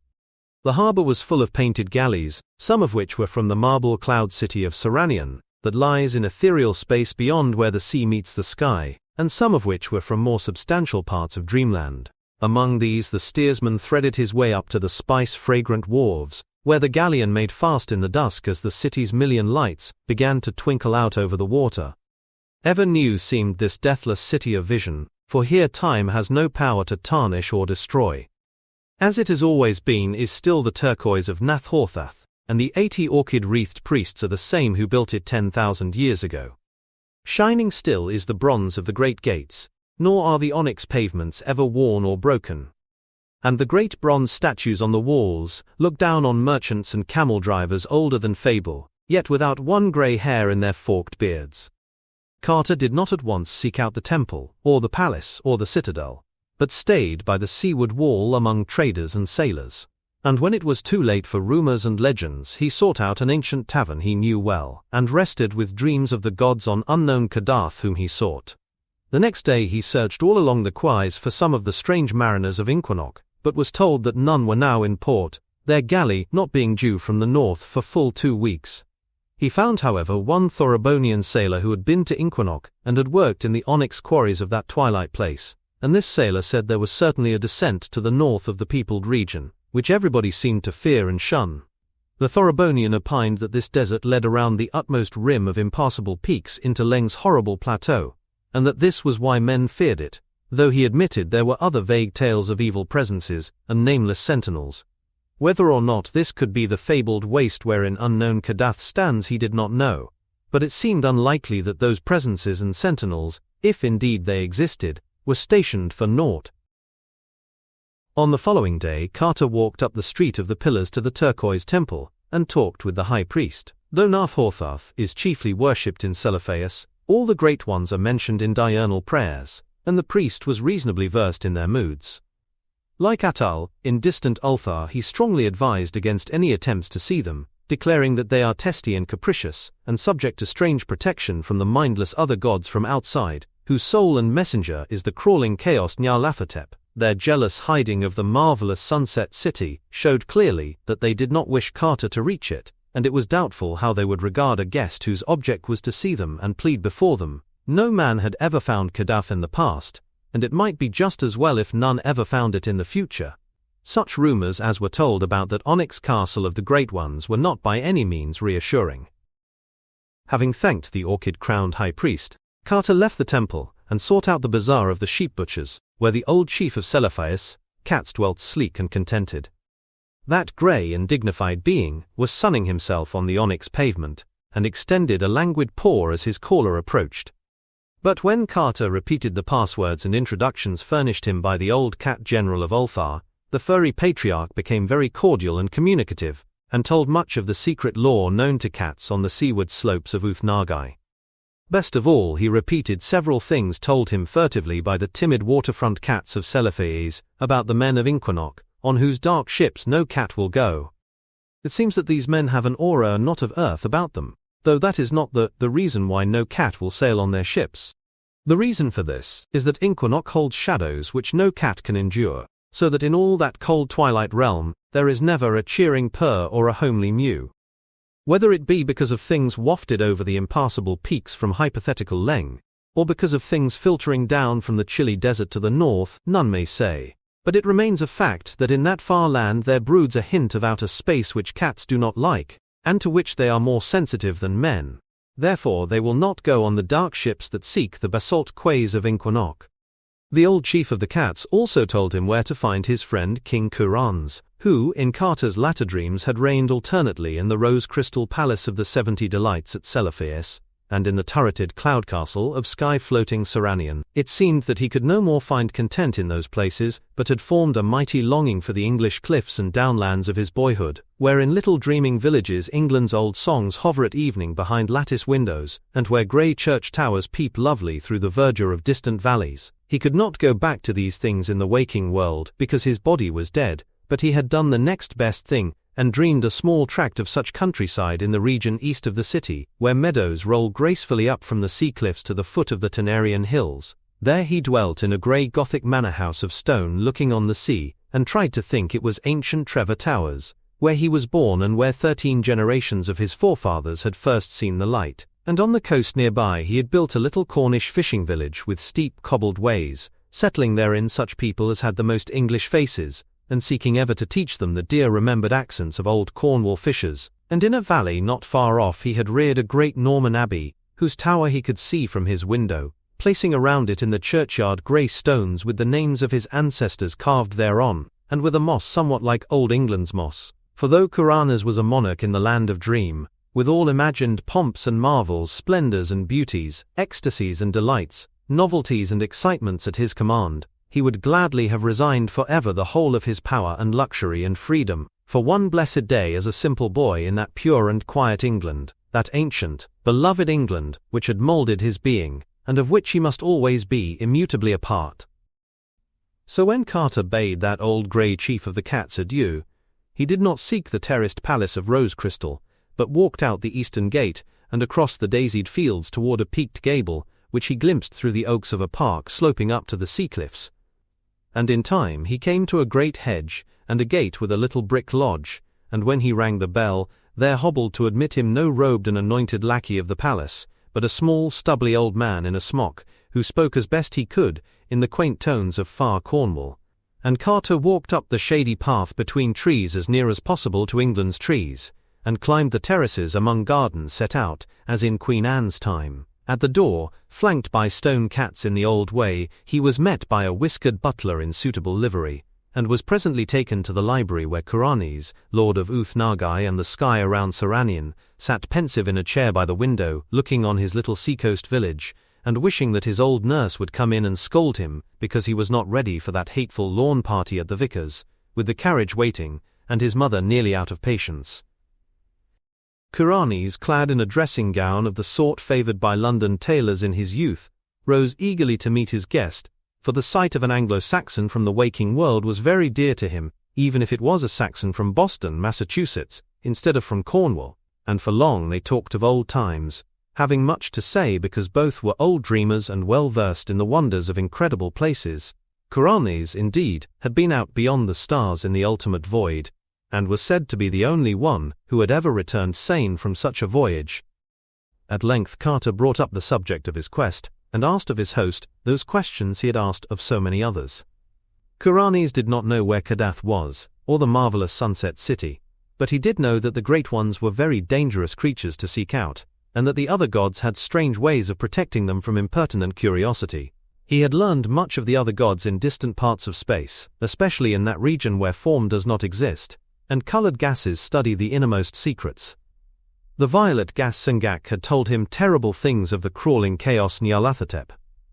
The harbour was full of painted galleys, some of which were from the marble cloud city of Saranian, that lies in ethereal space beyond where the sea meets the sky, and some of which were from more substantial parts of dreamland. Among these the steersman threaded his way up to the spice-fragrant wharves, where the galleon made fast in the dusk as the city's million lights began to twinkle out over the water. Ever new seemed this deathless city of vision, for here time has no power to tarnish or destroy. As it has always been is still the turquoise of Nathorthath, and the 80 orchid-wreathed priests are the same who built it 10,000 years ago. Shining still is the bronze of the great gates, nor are the onyx pavements ever worn or broken. And the great bronze statues on the walls look down on merchants and camel drivers older than fable, yet without one grey hair in their forked beards. Carter did not at once seek out the temple, or the palace, or the citadel, but stayed by the seaward wall among traders and sailors. And when it was too late for rumors and legends, he sought out an ancient tavern he knew well, and rested with dreams of the gods on unknown Kadath whom he sought. The next day he searched all along the quays for some of the strange mariners of Inquinoc, but was told that none were now in port, their galley not being due from the north for full 2 weeks. He found, however, one Thorobonian sailor who had been to Inquinoc and had worked in the onyx quarries of that twilight place, and this sailor said there was certainly a descent to the north of the peopled region, which everybody seemed to fear and shun. The Thorbonian opined that this desert led around the utmost rim of impassable peaks into Leng's horrible plateau, and that this was why men feared it, though he admitted there were other vague tales of evil presences and nameless sentinels. Whether or not this could be the fabled waste wherein unknown Kadath stands he did not know, but it seemed unlikely that those presences and sentinels, if indeed they existed, were stationed for naught. On the following day Carter walked up the street of the Pillars to the Turquoise Temple, and talked with the high priest. Though Nath-Horthath is chiefly worshipped in Celephaeus, all the great ones are mentioned in diurnal prayers, and the priest was reasonably versed in their moods. Like Atal, in distant Ulthar he strongly advised against any attempts to see them, declaring that they are testy and capricious, and subject to strange protection from the mindless other gods from outside, whose soul and messenger is the crawling chaos Nyarlathotep. Their jealous hiding of the marvelous sunset city showed clearly that they did not wish Carter to reach it, and it was doubtful how they would regard a guest whose object was to see them and plead before them. No man had ever found Kadath in the past, and it might be just as well if none ever found it in the future. Such rumors as were told about that onyx castle of the Great Ones were not by any means reassuring. Having thanked the orchid-crowned high priest, Carter left the temple and sought out the bazaar of the sheep butchers, where the old chief of Celephaeus, Cats, dwelt sleek and contented. That grey and dignified being was sunning himself on the onyx pavement, and extended a languid paw as his caller approached. But when Carter repeated the passwords and introductions furnished him by the old cat general of Ulthar, the furry patriarch became very cordial and communicative, and told much of the secret lore known to cats on the seaward slopes of Uth-Nargai. Best of all, he repeated several things told him furtively by the timid waterfront cats of Celephaeus about the men of Inquinoc, on whose dark ships no cat will go. It seems that these men have an aura not of earth about them, though that is not the reason why no cat will sail on their ships. The reason for this is that Inquinoc holds shadows which no cat can endure, so that in all that cold twilight realm there is never a cheering purr or a homely mew. Whether it be because of things wafted over the impassable peaks from hypothetical Leng, or because of things filtering down from the chilly desert to the north, none may say. But it remains a fact that in that far land there broods a hint of outer space which cats do not like, and to which they are more sensitive than men. Therefore they will not go on the dark ships that seek the basalt quays of Inquinoc. The old chief of the cats also told him where to find his friend King Kurans, who, in Carter's latter dreams, had reigned alternately in the rose-crystal palace of the 70 Delights at Celephaeus, and in the turreted cloud castle of sky-floating Saranian. It seemed that he could no more find content in those places, but had formed a mighty longing for the English cliffs and downlands of his boyhood, where in little dreaming villages England's old songs hover at evening behind lattice windows, and where grey church towers peep lovely through the verdure of distant valleys. He could not go back to these things in the waking world, because his body was dead, but he had done the next best thing, and dreamed a small tract of such countryside in the region east of the city, where meadows roll gracefully up from the sea cliffs to the foot of the Tenarian hills. There he dwelt in a grey Gothic manor house of stone looking on the sea, and tried to think it was ancient Trevor Towers, where he was born and where 13 generations of his forefathers had first seen the light. And on the coast nearby he had built a little Cornish fishing village with steep cobbled ways, settling therein such people as had the most English faces, and seeking ever to teach them the dear remembered accents of old Cornwall fishers. And in a valley not far off he had reared a great Norman abbey, whose tower he could see from his window, placing around it in the churchyard grey stones with the names of his ancestors carved thereon, and with a moss somewhat like Old England's moss. For though Kuranas was a monarch in the land of dream, with all imagined pomps and marvels, splendours and beauties, ecstasies and delights, novelties and excitements at his command, he would gladly have resigned for ever the whole of his power and luxury and freedom, for one blessed day as a simple boy in that pure and quiet England, that ancient, beloved England, which had moulded his being, and of which he must always be immutably a part. So when Carter bade that old grey chief of the cats adieu, he did not seek the terraced palace of rose crystal, but walked out the eastern gate, and across the daisied fields toward a peaked gable, which he glimpsed through the oaks of a park sloping up to the sea cliffs. And in time he came to a great hedge, and a gate with a little brick lodge, and when he rang the bell, there hobbled to admit him no robed and anointed lackey of the palace, but a small stubbly old man in a smock, who spoke as best he could, in the quaint tones of far Cornwall, and Carter walked up the shady path between trees as near as possible to England's trees, and climbed the terraces among gardens set out, as in Queen Anne's time. At the door, flanked by stone cats in the old way, he was met by a whiskered butler in suitable livery, and was presently taken to the library where Kuranes, Lord of Uth-Nargai and the sky around Saranian, sat pensive in a chair by the window, looking on his little seacoast village, and wishing that his old nurse would come in and scold him, because he was not ready for that hateful lawn party at the vicar's, with the carriage waiting, and his mother nearly out of patience. Kuranes, clad in a dressing gown of the sort favoured by London tailors in his youth, rose eagerly to meet his guest, for the sight of an Anglo-Saxon from the waking world was very dear to him, even if it was a Saxon from Boston, Massachusetts, instead of from Cornwall, and for long they talked of old times, having much to say because both were old dreamers and well versed in the wonders of incredible places. Kuranes, indeed, had been out beyond the stars in the ultimate void, and was said to be the only one who had ever returned sane from such a voyage. At length Carter brought up the subject of his quest, and asked of his host those questions he had asked of so many others. Kuranes did not know where Kadath was, or the marvelous Sunset City, but he did know that the Great Ones were very dangerous creatures to seek out, and that the other gods had strange ways of protecting them from impertinent curiosity. He had learned much of the other gods in distant parts of space, especially in that region where form does not exist, and colored gases study the innermost secrets. The violet gas Sengak had told him terrible things of the crawling chaos Nyarlathotep,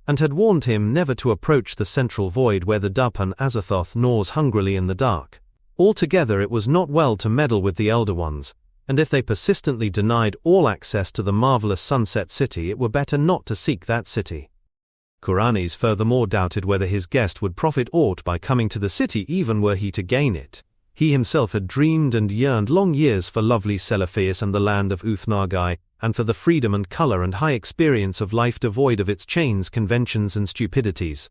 and had warned him never to approach the central void where the Duphan Azathoth gnaws hungrily in the dark. Altogether it was not well to meddle with the Elder Ones, and if they persistently denied all access to the marvelous Sunset City, it were better not to seek that city. Kuranes furthermore doubted whether his guest would profit aught by coming to the city even were he to gain it. He himself had dreamed and yearned long years for lovely Seleutheus and the land of Uth-Nargai, and for the freedom and color and high experience of life devoid of its chains, conventions and stupidities.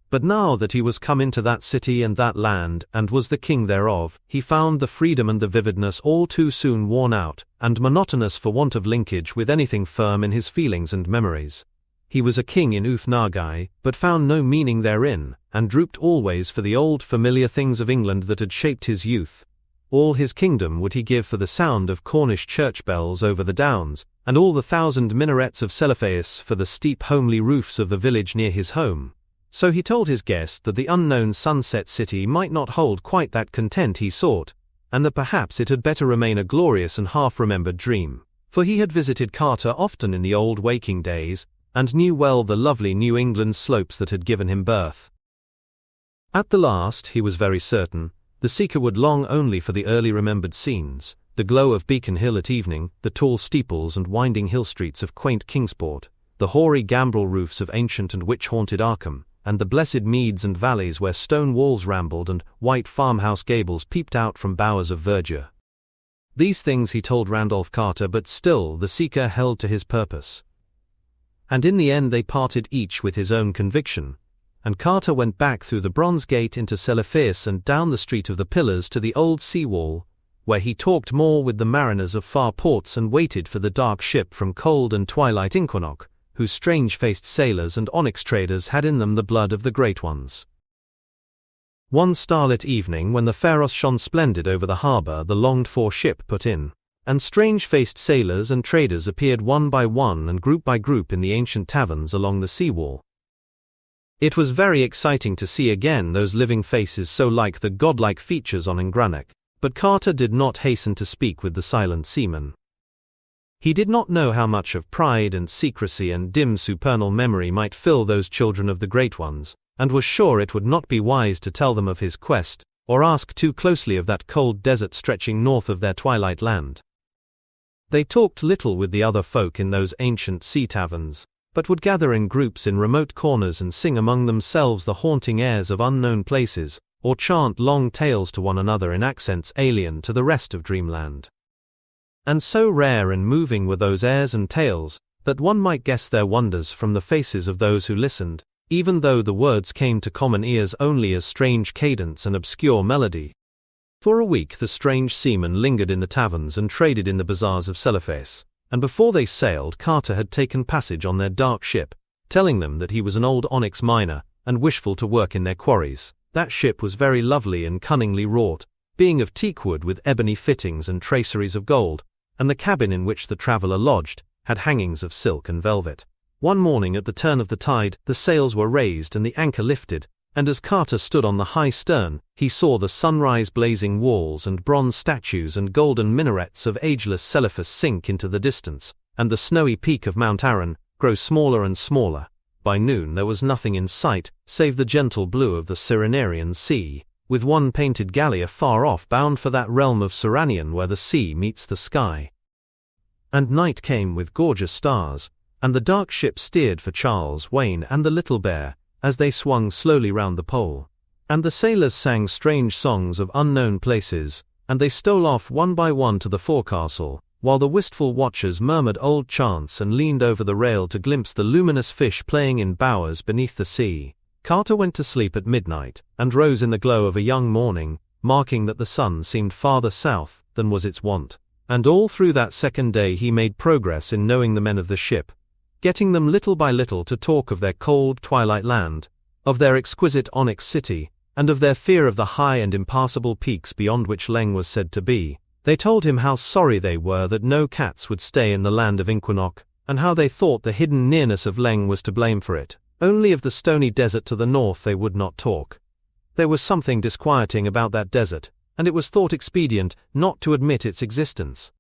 But now that he was come into that city and that land, and was the king thereof, he found the freedom and the vividness all too soon worn out, and monotonous for want of linkage with anything firm in his feelings and memories. He was a king in Uth-Nargai, but found no meaning therein, and drooped always for the old familiar things of England that had shaped his youth. All his kingdom would he give for the sound of Cornish church bells over the downs, and all the 1,000 minarets of Seleutheus for the steep homely roofs of the village near his home. So he told his guest that the unknown Sunset City might not hold quite that content he sought, and that perhaps it had better remain a glorious and half-remembered dream. For he had visited Carter often in the old waking days, and knew well the lovely New England slopes that had given him birth. At the last, he was very certain, the seeker would long only for the early remembered scenes, the glow of Beacon Hill at evening, the tall steeples and winding hill streets of quaint Kingsport, the hoary gambrel roofs of ancient and witch-haunted Arkham, and the blessed meads and valleys where stone walls rambled and white farmhouse gables peeped out from bowers of verdure. These things he told Randolph Carter, but still the seeker held to his purpose. And in the end they parted each with his own conviction, and Carter went back through the Bronze Gate into Seleutheus and down the Street of the Pillars to the old sea-wall, where he talked more with the mariners of far ports and waited for the dark ship from cold and twilight Inquinoc, whose strange-faced sailors and onyx traders had in them the blood of the Great Ones. One starlit evening when the Pharos shone splendid over the harbour, the longed-for ship put in, and strange-faced sailors and traders appeared one by one and group by group in the ancient taverns along the sea-wall. It was very exciting to see again those living faces so like the godlike features on Ingranek, but Carter did not hasten to speak with the silent seaman. He did not know how much of pride and secrecy and dim supernal memory might fill those children of the Great Ones, and was sure it would not be wise to tell them of his quest, or ask too closely of that cold desert stretching north of their twilight land. They talked little with the other folk in those ancient sea taverns, but would gather in groups in remote corners and sing among themselves the haunting airs of unknown places, or chant long tales to one another in accents alien to the rest of dreamland. And so rare and moving were those airs and tales, that one might guess their wonders from the faces of those who listened, even though the words came to common ears only as strange cadence and obscure melody. For a week the strange seamen lingered in the taverns and traded in the bazaars of Seleutheus, and before they sailed Carter had taken passage on their dark ship, telling them that he was an old onyx miner, and wishful to work in their quarries. That ship was very lovely and cunningly wrought, being of teakwood with ebony fittings and traceries of gold, and the cabin in which the traveller lodged had hangings of silk and velvet. One morning at the turn of the tide, the sails were raised and the anchor lifted, and as Carter stood on the high stern, he saw the sunrise blazing walls and bronze statues and golden minarets of ageless Celephus sink into the distance, and the snowy peak of Mount Aran grow smaller and smaller. By noon there was nothing in sight, save the gentle blue of the Cyrenaian sea, with one painted galley afar off bound for that realm of Seranian where the sea meets the sky. And night came with gorgeous stars, and the dark ship steered for Charles Wain and the Little Bear, as they swung slowly round the pole. And the sailors sang strange songs of unknown places, and they stole off one by one to the forecastle, while the wistful watchers murmured old chants and leaned over the rail to glimpse the luminous fish playing in bowers beneath the sea. Carter went to sleep at midnight, and rose in the glow of a young morning, marking that the sun seemed farther south than was its wont. And all through that second day he made progress in knowing the men of the ship, getting them little by little to talk of their cold twilight land, of their exquisite onyx city, and of their fear of the high and impassable peaks beyond which Leng was said to be. They told him how sorry they were that no cats would stay in the land of Inquinoc, and how they thought the hidden nearness of Leng was to blame for it. Only of the stony desert to the north they would not talk. There was something disquieting about that desert, and it was thought expedient not to admit its existence.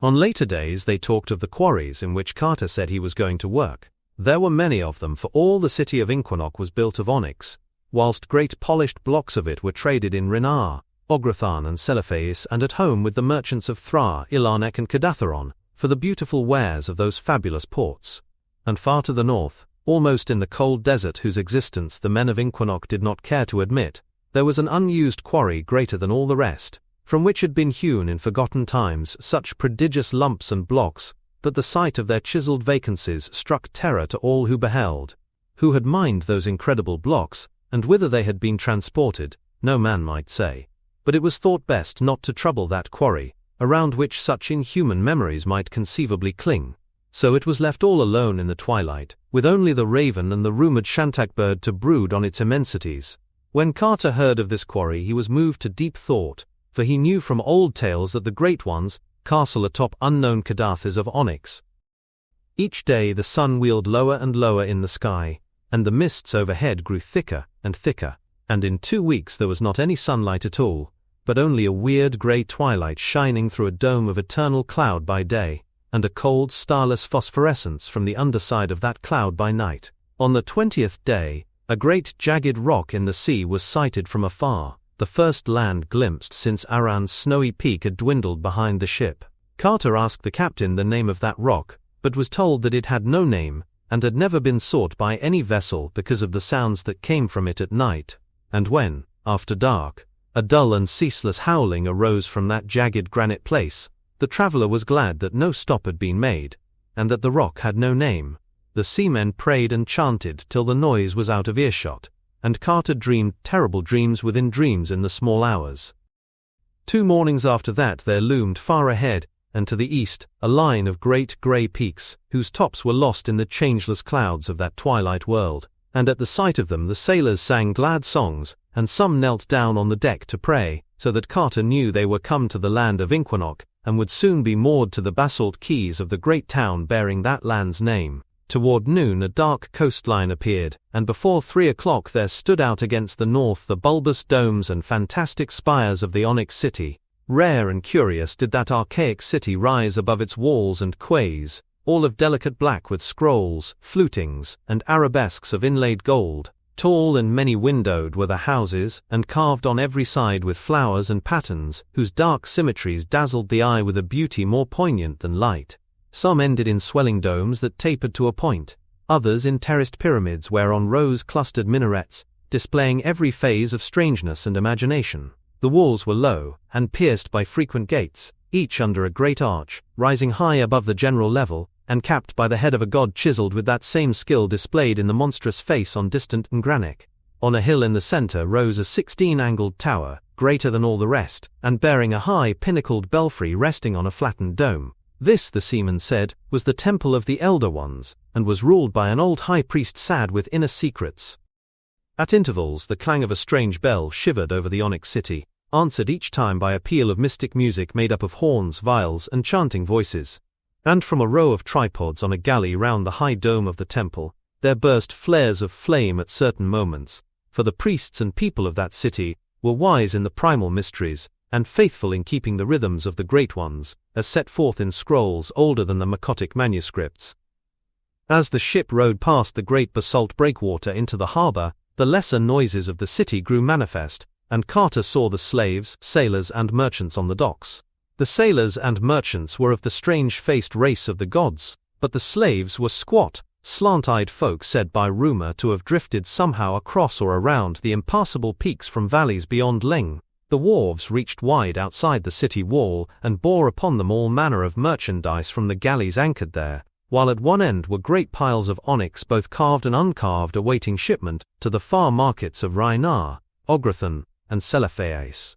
On later days they talked of the quarries in which Carter said he was going to work. There were many of them, for all the city of Inquinoc was built of onyx, whilst great polished blocks of it were traded in Rinar, Ograthan and Celephais, and at home with the merchants of Thra, Ilarnek and Kadatheron, for the beautiful wares of those fabulous ports. And far to the north, almost in the cold desert whose existence the men of Inquinoc did not care to admit, there was an unused quarry greater than all the rest, from which had been hewn in forgotten times such prodigious lumps and blocks, that the sight of their chiseled vacancies struck terror to all who beheld. Who had mined those incredible blocks, and whither they had been transported, no man might say. But it was thought best not to trouble that quarry, around which such inhuman memories might conceivably cling. So it was left all alone in the twilight, with only the raven and the rumoured shantak bird to brood on its immensities. When Carter heard of this quarry he was moved to deep thought, for he knew from old tales that the Great One's castle atop unknown Kadath is of onyx. Each day the sun wheeled lower and lower in the sky, and the mists overhead grew thicker and thicker, and in 2 weeks there was not any sunlight at all, but only a weird grey twilight shining through a dome of eternal cloud by day, and a cold starless phosphorescence from the underside of that cloud by night. On the 20th day, a great jagged rock in the sea was sighted from afar, the first land glimpsed since Aran's snowy peak had dwindled behind the ship. Carter asked the captain the name of that rock, but was told that it had no name, and had never been sought by any vessel because of the sounds that came from it at night. And when, after dark, a dull and ceaseless howling arose from that jagged granite place, the traveller was glad that no stop had been made, and that the rock had no name. The seamen prayed and chanted till the noise was out of earshot, and Carter dreamed terrible dreams within dreams in the small hours. 2 mornings after that there loomed far ahead, and to the east, a line of great grey peaks, whose tops were lost in the changeless clouds of that twilight world, and at the sight of them the sailors sang glad songs, and some knelt down on the deck to pray, so that Carter knew they were come to the land of Inquinoc, and would soon be moored to the basalt quays of the great town bearing that land's name. Toward noon a dark coastline appeared, and before 3 o'clock there stood out against the north the bulbous domes and fantastic spires of the Onyx City. Rare and curious did that archaic city rise above its walls and quays, all of delicate black with scrolls, flutings, and arabesques of inlaid gold. Tall and many-windowed were the houses, and carved on every side with flowers and patterns, whose dark symmetries dazzled the eye with a beauty more poignant than light. Some ended in swelling domes that tapered to a point, others in terraced pyramids whereon rose clustered minarets, displaying every phase of strangeness and imagination. The walls were low, and pierced by frequent gates, each under a great arch, rising high above the general level, and capped by the head of a god chiseled with that same skill displayed in the monstrous face on distant Ngranek. On a hill in the center rose a 16-angled tower, greater than all the rest, and bearing a high pinnacled belfry resting on a flattened dome. This, the seaman said, was the temple of the Elder Ones, and was ruled by an old high priest sad with inner secrets. At intervals the clang of a strange bell shivered over the onyx city, answered each time by a peal of mystic music made up of horns, viols, and chanting voices. And from a row of tripods on a galley round the high dome of the temple, there burst flares of flame at certain moments, for the priests and people of that city were wise in the primal mysteries, and faithful in keeping the rhythms of the great ones, as set forth in scrolls older than the Makotic manuscripts. As the ship rode past the great basalt breakwater into the harbor, the lesser noises of the city grew manifest, and Carter saw the slaves, sailors, and merchants on the docks. The sailors and merchants were of the strange-faced race of the gods, but the slaves were squat, slant-eyed folk said by rumor to have drifted somehow across or around the impassable peaks from valleys beyond Leng. The wharves reached wide outside the city wall and bore upon them all manner of merchandise from the galleys anchored there, while at one end were great piles of onyx both carved and uncarved awaiting shipment to the far markets of Rhinar, Ogrethan, and Celephaeus.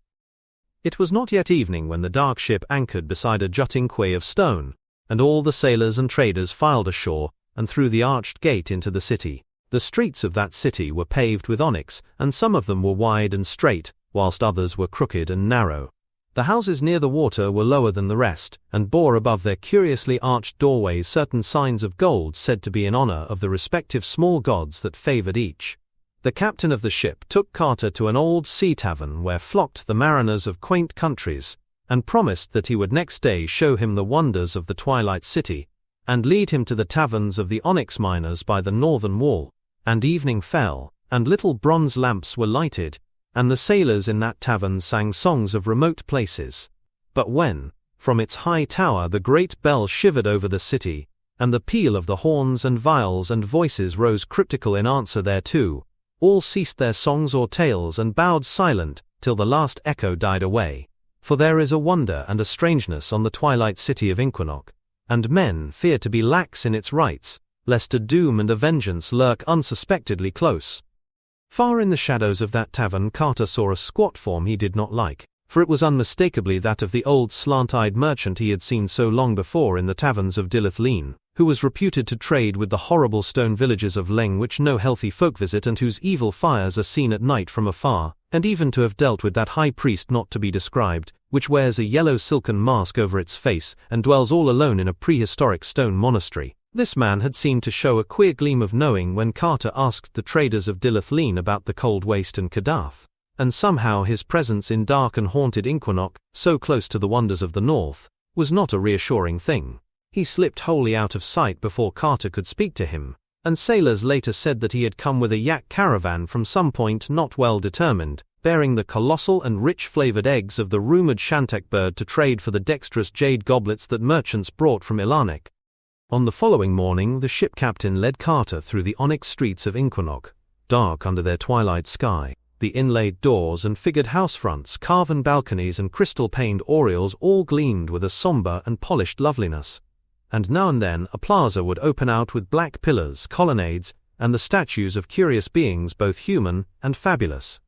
It was not yet evening when the dark ship anchored beside a jutting quay of stone, and all the sailors and traders filed ashore and through the arched gate into the city. The streets of that city were paved with onyx, and some of them were wide and straight, whilst others were crooked and narrow. The houses near the water were lower than the rest, and bore above their curiously arched doorways certain signs of gold said to be in honor of the respective small gods that favored each. The captain of the ship took Carter to an old sea tavern where flocked the mariners of quaint countries, and promised that he would next day show him the wonders of the Twilight City, and lead him to the taverns of the onyx miners by the northern wall. And evening fell, and little bronze lamps were lighted, and the sailors in that tavern sang songs of remote places. But when, from its high tower the great bell shivered over the city, and the peal of the horns and viols and voices rose cryptical in answer thereto, all ceased their songs or tales and bowed silent till the last echo died away. For there is a wonder and a strangeness on the twilight city of Inquinoc, and men fear to be lax in its rites, lest a doom and a vengeance lurk unsuspectedly close. Far in the shadows of that tavern Carter saw a squat form he did not like, for it was unmistakably that of the old slant-eyed merchant he had seen so long before in the taverns of Dilith-Leen, who was reputed to trade with the horrible stone villages of Leng which no healthy folk visit and whose evil fires are seen at night from afar, and even to have dealt with that high priest not to be described, which wears a yellow silken mask over its face and dwells all alone in a prehistoric stone monastery. This man had seemed to show a queer gleam of knowing when Carter asked the traders of Dilith-Leen about the Cold Waste and Kadath, and somehow his presence in dark and haunted Inquinoc, so close to the wonders of the north, was not a reassuring thing. He slipped wholly out of sight before Carter could speak to him, and sailors later said that he had come with a yak caravan from some point not well determined, bearing the colossal and rich-flavored eggs of the rumored Shantek bird to trade for the dexterous jade goblets that merchants brought from Ilanik. On the following morning the ship captain led Carter through the onyx streets of Inquinoc, dark under their twilight sky. The inlaid doors and figured house fronts, carven balconies and crystal-paned oriels all gleamed with a somber and polished loveliness, and now and then a plaza would open out with black pillars, colonnades, and the statues of curious beings both human and fabulous.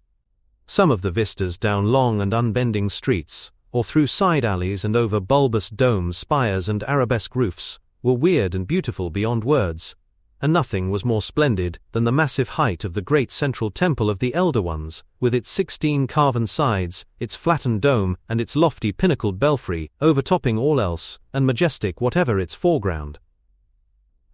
Some of the vistas down long and unbending streets, or through side alleys and over bulbous domes, spires and arabesque roofs, were weird and beautiful beyond words, and nothing was more splendid than the massive height of the great central temple of the Elder Ones, with its 16 carven sides, its flattened dome, and its lofty pinnacled belfry, overtopping all else, and majestic whatever its foreground.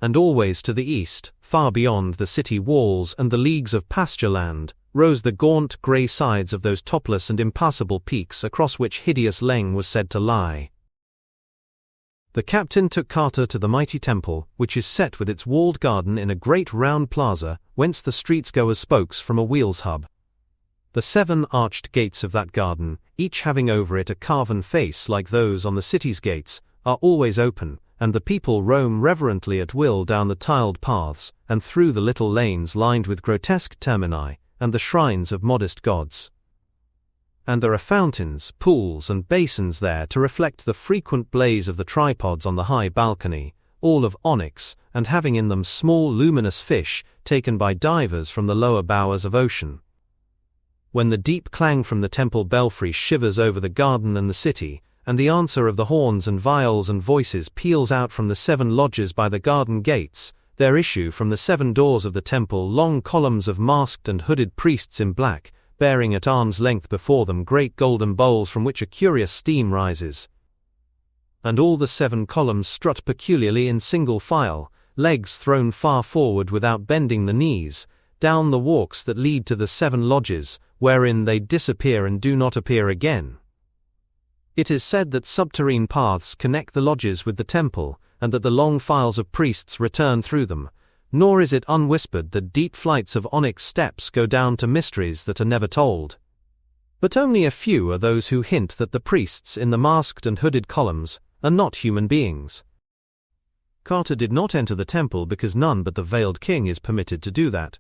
And always to the east, far beyond the city walls and the leagues of pasture land, rose the gaunt grey sides of those topless and impassable peaks across which hideous Leng was said to lie. The captain took Carter to the mighty temple, which is set with its walled garden in a great round plaza, whence the streets go as spokes from a wheel's hub. The 7 arched gates of that garden, each having over it a carven face like those on the city's gates, are always open, and the people roam reverently at will down the tiled paths, and through the little lanes lined with grotesque termini, and the shrines of modest gods. And there are fountains, pools, and basins there to reflect the frequent blaze of the tripods on the high balcony, all of onyx, and having in them small luminous fish, taken by divers from the lower bowers of ocean. When the deep clang from the temple belfry shivers over the garden and the city, and the answer of the horns and viols and voices peals out from the 7 lodges by the garden gates, there issue from the 7 doors of the temple long columns of masked and hooded priests in black, bearing at arm's length before them great golden bowls from which a curious steam rises. And all the 7 columns strut peculiarly in single file, legs thrown far forward without bending the knees, down the walks that lead to the 7 lodges, wherein they disappear and do not appear again. It is said that subterrane paths connect the lodges with the temple, and that the long files of priests return through them, nor is it unwhispered that deep flights of onyx steps go down to mysteries that are never told. But only a few are those who hint that the priests in the masked and hooded columns are not human beings. Carter did not enter the temple because none but the veiled king is permitted to do that.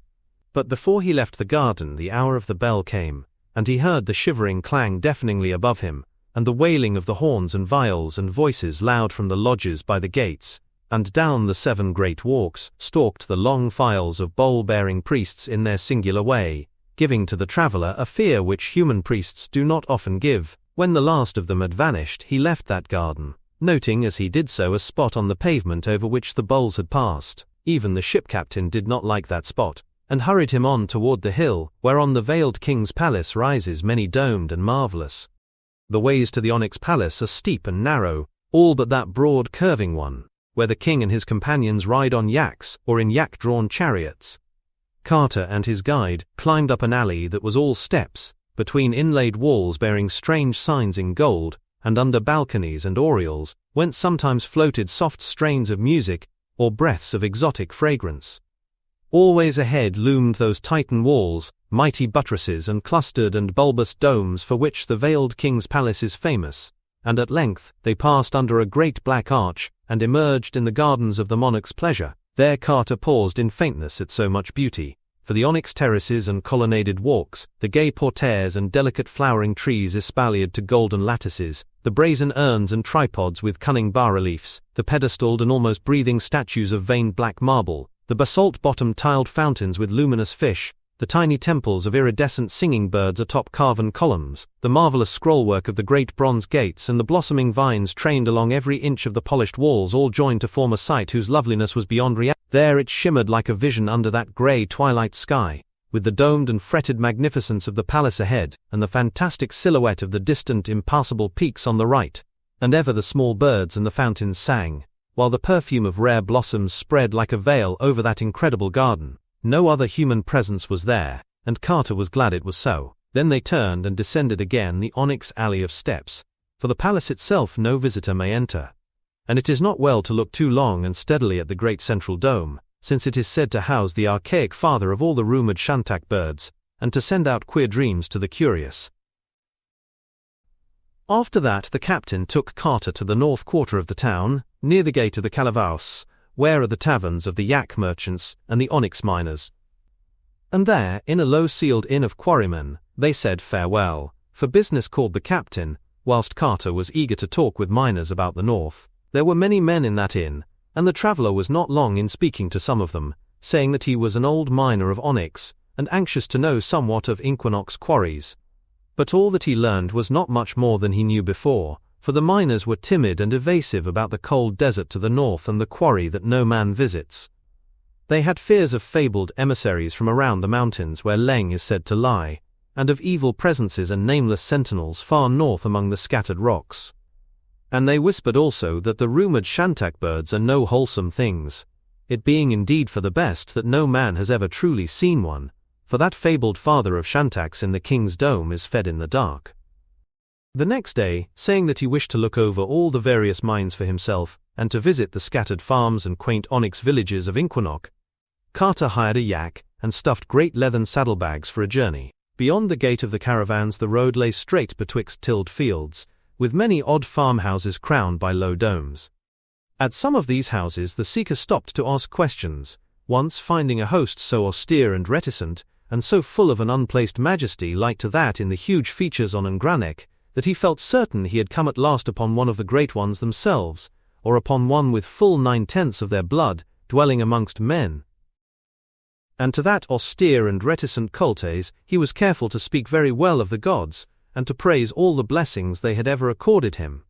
But before he left the garden the hour of the bell came, and he heard the shivering clang deafeningly above him, and the wailing of the horns and viols and voices loud from the lodges by the gates, and down the 7 great walks stalked the long files of bowl-bearing priests in their singular way, giving to the traveller a fear which human priests do not often give. When the last of them had vanished he left that garden, noting as he did so a spot on the pavement over which the bowls had passed. Even the ship captain did not like that spot, and hurried him on toward the hill whereon the veiled king's palace rises, many-domed and marvelous. The ways to the onyx palace are steep and narrow, all but that broad curving one, where the king and his companions ride on yaks or in yak-drawn chariots. Carter and his guide climbed up an alley that was all steps, between inlaid walls bearing strange signs in gold, and under balconies and oriels, whence sometimes floated soft strains of music or breaths of exotic fragrance. Always ahead loomed those Titan walls, mighty buttresses and clustered and bulbous domes for which the veiled king's palace is famous, and at length they passed under a great black arch, and emerged in the gardens of the monarch's pleasure. There Carter paused in faintness at so much beauty, for the onyx terraces and colonnaded walks, the gay portieres and delicate flowering trees espaliered to golden lattices, the brazen urns and tripods with cunning bas-reliefs, the pedestaled and almost breathing statues of veined black marble, the basalt-bottomed tiled fountains with luminous fish, the tiny temples of iridescent singing birds atop carven columns, the marvelous scrollwork of the great bronze gates and the blossoming vines trained along every inch of the polished walls all joined to form a sight whose loveliness was beyond reality. There it shimmered like a vision under that grey twilight sky, with the domed and fretted magnificence of the palace ahead, and the fantastic silhouette of the distant impassable peaks on the right, and ever the small birds and the fountains sang, while the perfume of rare blossoms spread like a veil over that incredible garden. No other human presence was there, and Carter was glad it was so. Then they turned and descended again the onyx alley of steps, for the palace itself no visitor may enter. And it is not well to look too long and steadily at the great central dome, since it is said to house the archaic father of all the rumored shantak birds, and to send out queer dreams to the curious. After that the captain took Carter to the north quarter of the town, near the gate of the Calaveras, where are the taverns of the yak merchants and the onyx miners. And there, in a low-ceiled inn of quarrymen, they said farewell, for business called the captain, whilst Carter was eager to talk with miners about the north. There were many men in that inn, and the traveller was not long in speaking to some of them, saying that he was an old miner of onyx, and anxious to know somewhat of Equinox quarries. But all that he learned was not much more than he knew before, for the miners were timid and evasive about the cold desert to the north and the quarry that no man visits. They had fears of fabled emissaries from around the mountains where Leng is said to lie, and of evil presences and nameless sentinels far north among the scattered rocks. And they whispered also that the rumoured shantak birds are no wholesome things, it being indeed for the best that no man has ever truly seen one, for that fabled father of shantaks in the king's dome is fed in the dark. The next day, saying that he wished to look over all the various mines for himself, and to visit the scattered farms and quaint onyx villages of Equinox, Carter hired a yak, and stuffed great leathern saddlebags for a journey. Beyond the gate of the caravans the road lay straight betwixt tilled fields, with many odd farmhouses crowned by low domes. At some of these houses the seeker stopped to ask questions, once finding a host so austere and reticent, and so full of an unplaced majesty like to that in the huge features on Ngranek, that he felt certain he had come at last upon one of the great ones themselves, or upon one with full 9/10 of their blood, dwelling amongst men. And to that austere and reticent Coltes he was careful to speak very well of the gods, and to praise all the blessings they had ever accorded him.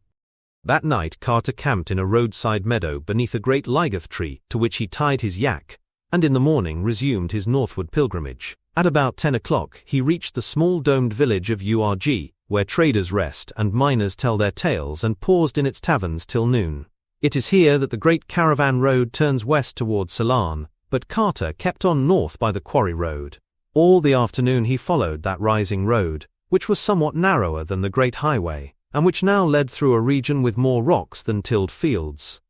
That night Carter camped in a roadside meadow beneath a great ligath tree to which he tied his yak, and in the morning resumed his northward pilgrimage. At about 10 o'clock he reached the small domed village of Urg, where traders rest and miners tell their tales, and paused in its taverns till noon. It is here that the great caravan road turns west towards Ceylon, but Carter kept on north by the quarry road. All the afternoon he followed that rising road, which was somewhat narrower than the great highway, and which now led through a region with more rocks than tilled fields.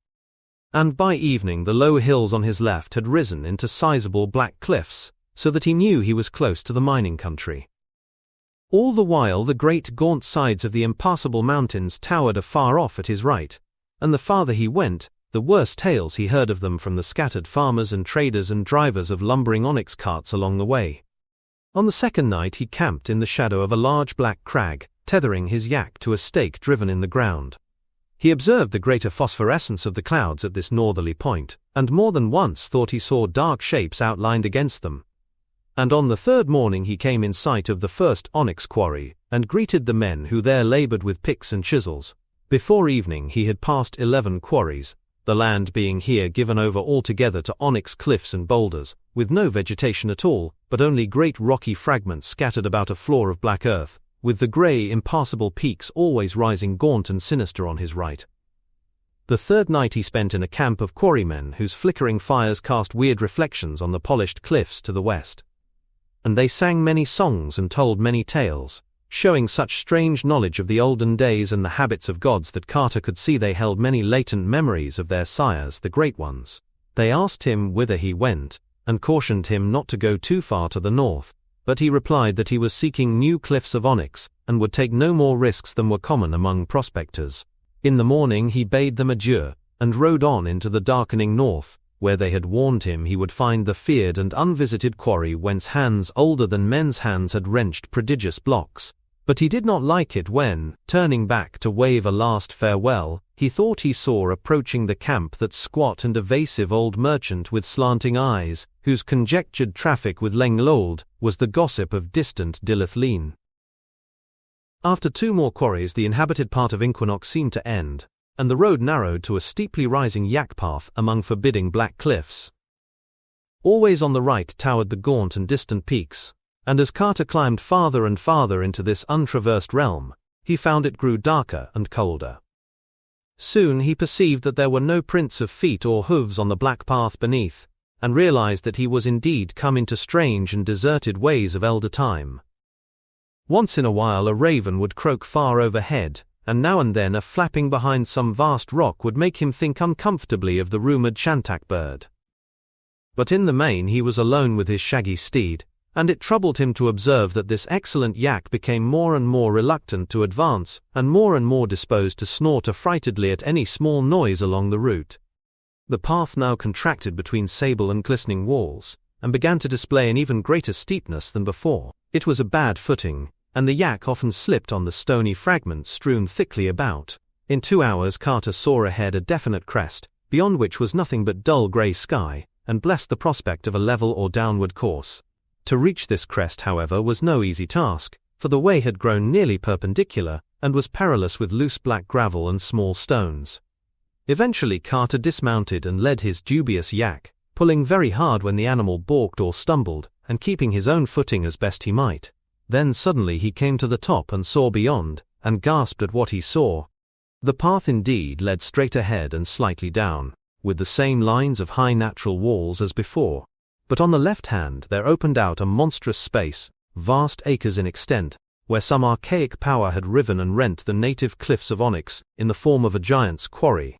And by evening the low hills on his left had risen into sizable black cliffs, so that he knew he was close to the mining country. All the while the great gaunt sides of the impassable mountains towered afar off at his right, and the farther he went, the worse tales he heard of them from the scattered farmers and traders and drivers of lumbering onyx carts along the way. On the second night he camped in the shadow of a large black crag, tethering his yak to a stake driven in the ground. He observed the greater phosphorescence of the clouds at this northerly point, and more than once thought he saw dark shapes outlined against them. And on the third morning he came in sight of the first onyx quarry, and greeted the men who there labored with picks and chisels. Before evening he had passed 11 quarries, the land being here given over altogether to onyx cliffs and boulders, with no vegetation at all, but only great rocky fragments scattered about a floor of black earth, with the grey impassable peaks always rising gaunt and sinister on his right. The third night he spent in a camp of quarrymen whose flickering fires cast weird reflections on the polished cliffs to the west. And they sang many songs and told many tales, showing such strange knowledge of the olden days and the habits of gods that Carter could see they held many latent memories of their sires, the great ones. They asked him whither he went, and cautioned him not to go too far to the north, but he replied that he was seeking new cliffs of onyx, and would take no more risks than were common among prospectors. In the morning he bade them adieu, and rode on into the darkening north, where they had warned him he would find the feared and unvisited quarry whence hands older than men's hands had wrenched prodigious blocks. But he did not like it when, turning back to wave a last farewell, he thought he saw approaching the camp that squat and evasive old merchant with slanting eyes, whose conjectured traffic with Lenglold was the gossip of distant Dilithleen. After 2 more quarries the inhabited part of Inquinox seemed to end, and the road narrowed to a steeply rising yak path among forbidding black cliffs. Always on the right towered the gaunt and distant peaks, and as Carter climbed farther and farther into this untraversed realm, he found it grew darker and colder. Soon he perceived that there were no prints of feet or hooves on the black path beneath, and realized that he was indeed come into strange and deserted ways of elder time. Once in a while a raven would croak far overhead, and now and then a flapping behind some vast rock would make him think uncomfortably of the rumored shantak bird. But in the main he was alone with his shaggy steed, and it troubled him to observe that this excellent yak became more and more reluctant to advance, and more disposed to snort affrightedly at any small noise along the route. The path now contracted between sable and glistening walls, and began to display an even greater steepness than before. It was a bad footing, and the yak often slipped on the stony fragments strewn thickly about. In 2 hours Carter saw ahead a definite crest, beyond which was nothing but dull grey sky, and blessed the prospect of a level or downward course. To reach this crest, however, was no easy task, for the way had grown nearly perpendicular, and was perilous with loose black gravel and small stones. Eventually Carter dismounted and led his dubious yak, pulling very hard when the animal balked or stumbled, and keeping his own footing as best he might. Then suddenly he came to the top and saw beyond, and gasped at what he saw. The path indeed led straight ahead and slightly down, with the same lines of high natural walls as before. But on the left hand there opened out a monstrous space, vast acres in extent, where some archaic power had riven and rent the native cliffs of onyx in the form of a giant's quarry.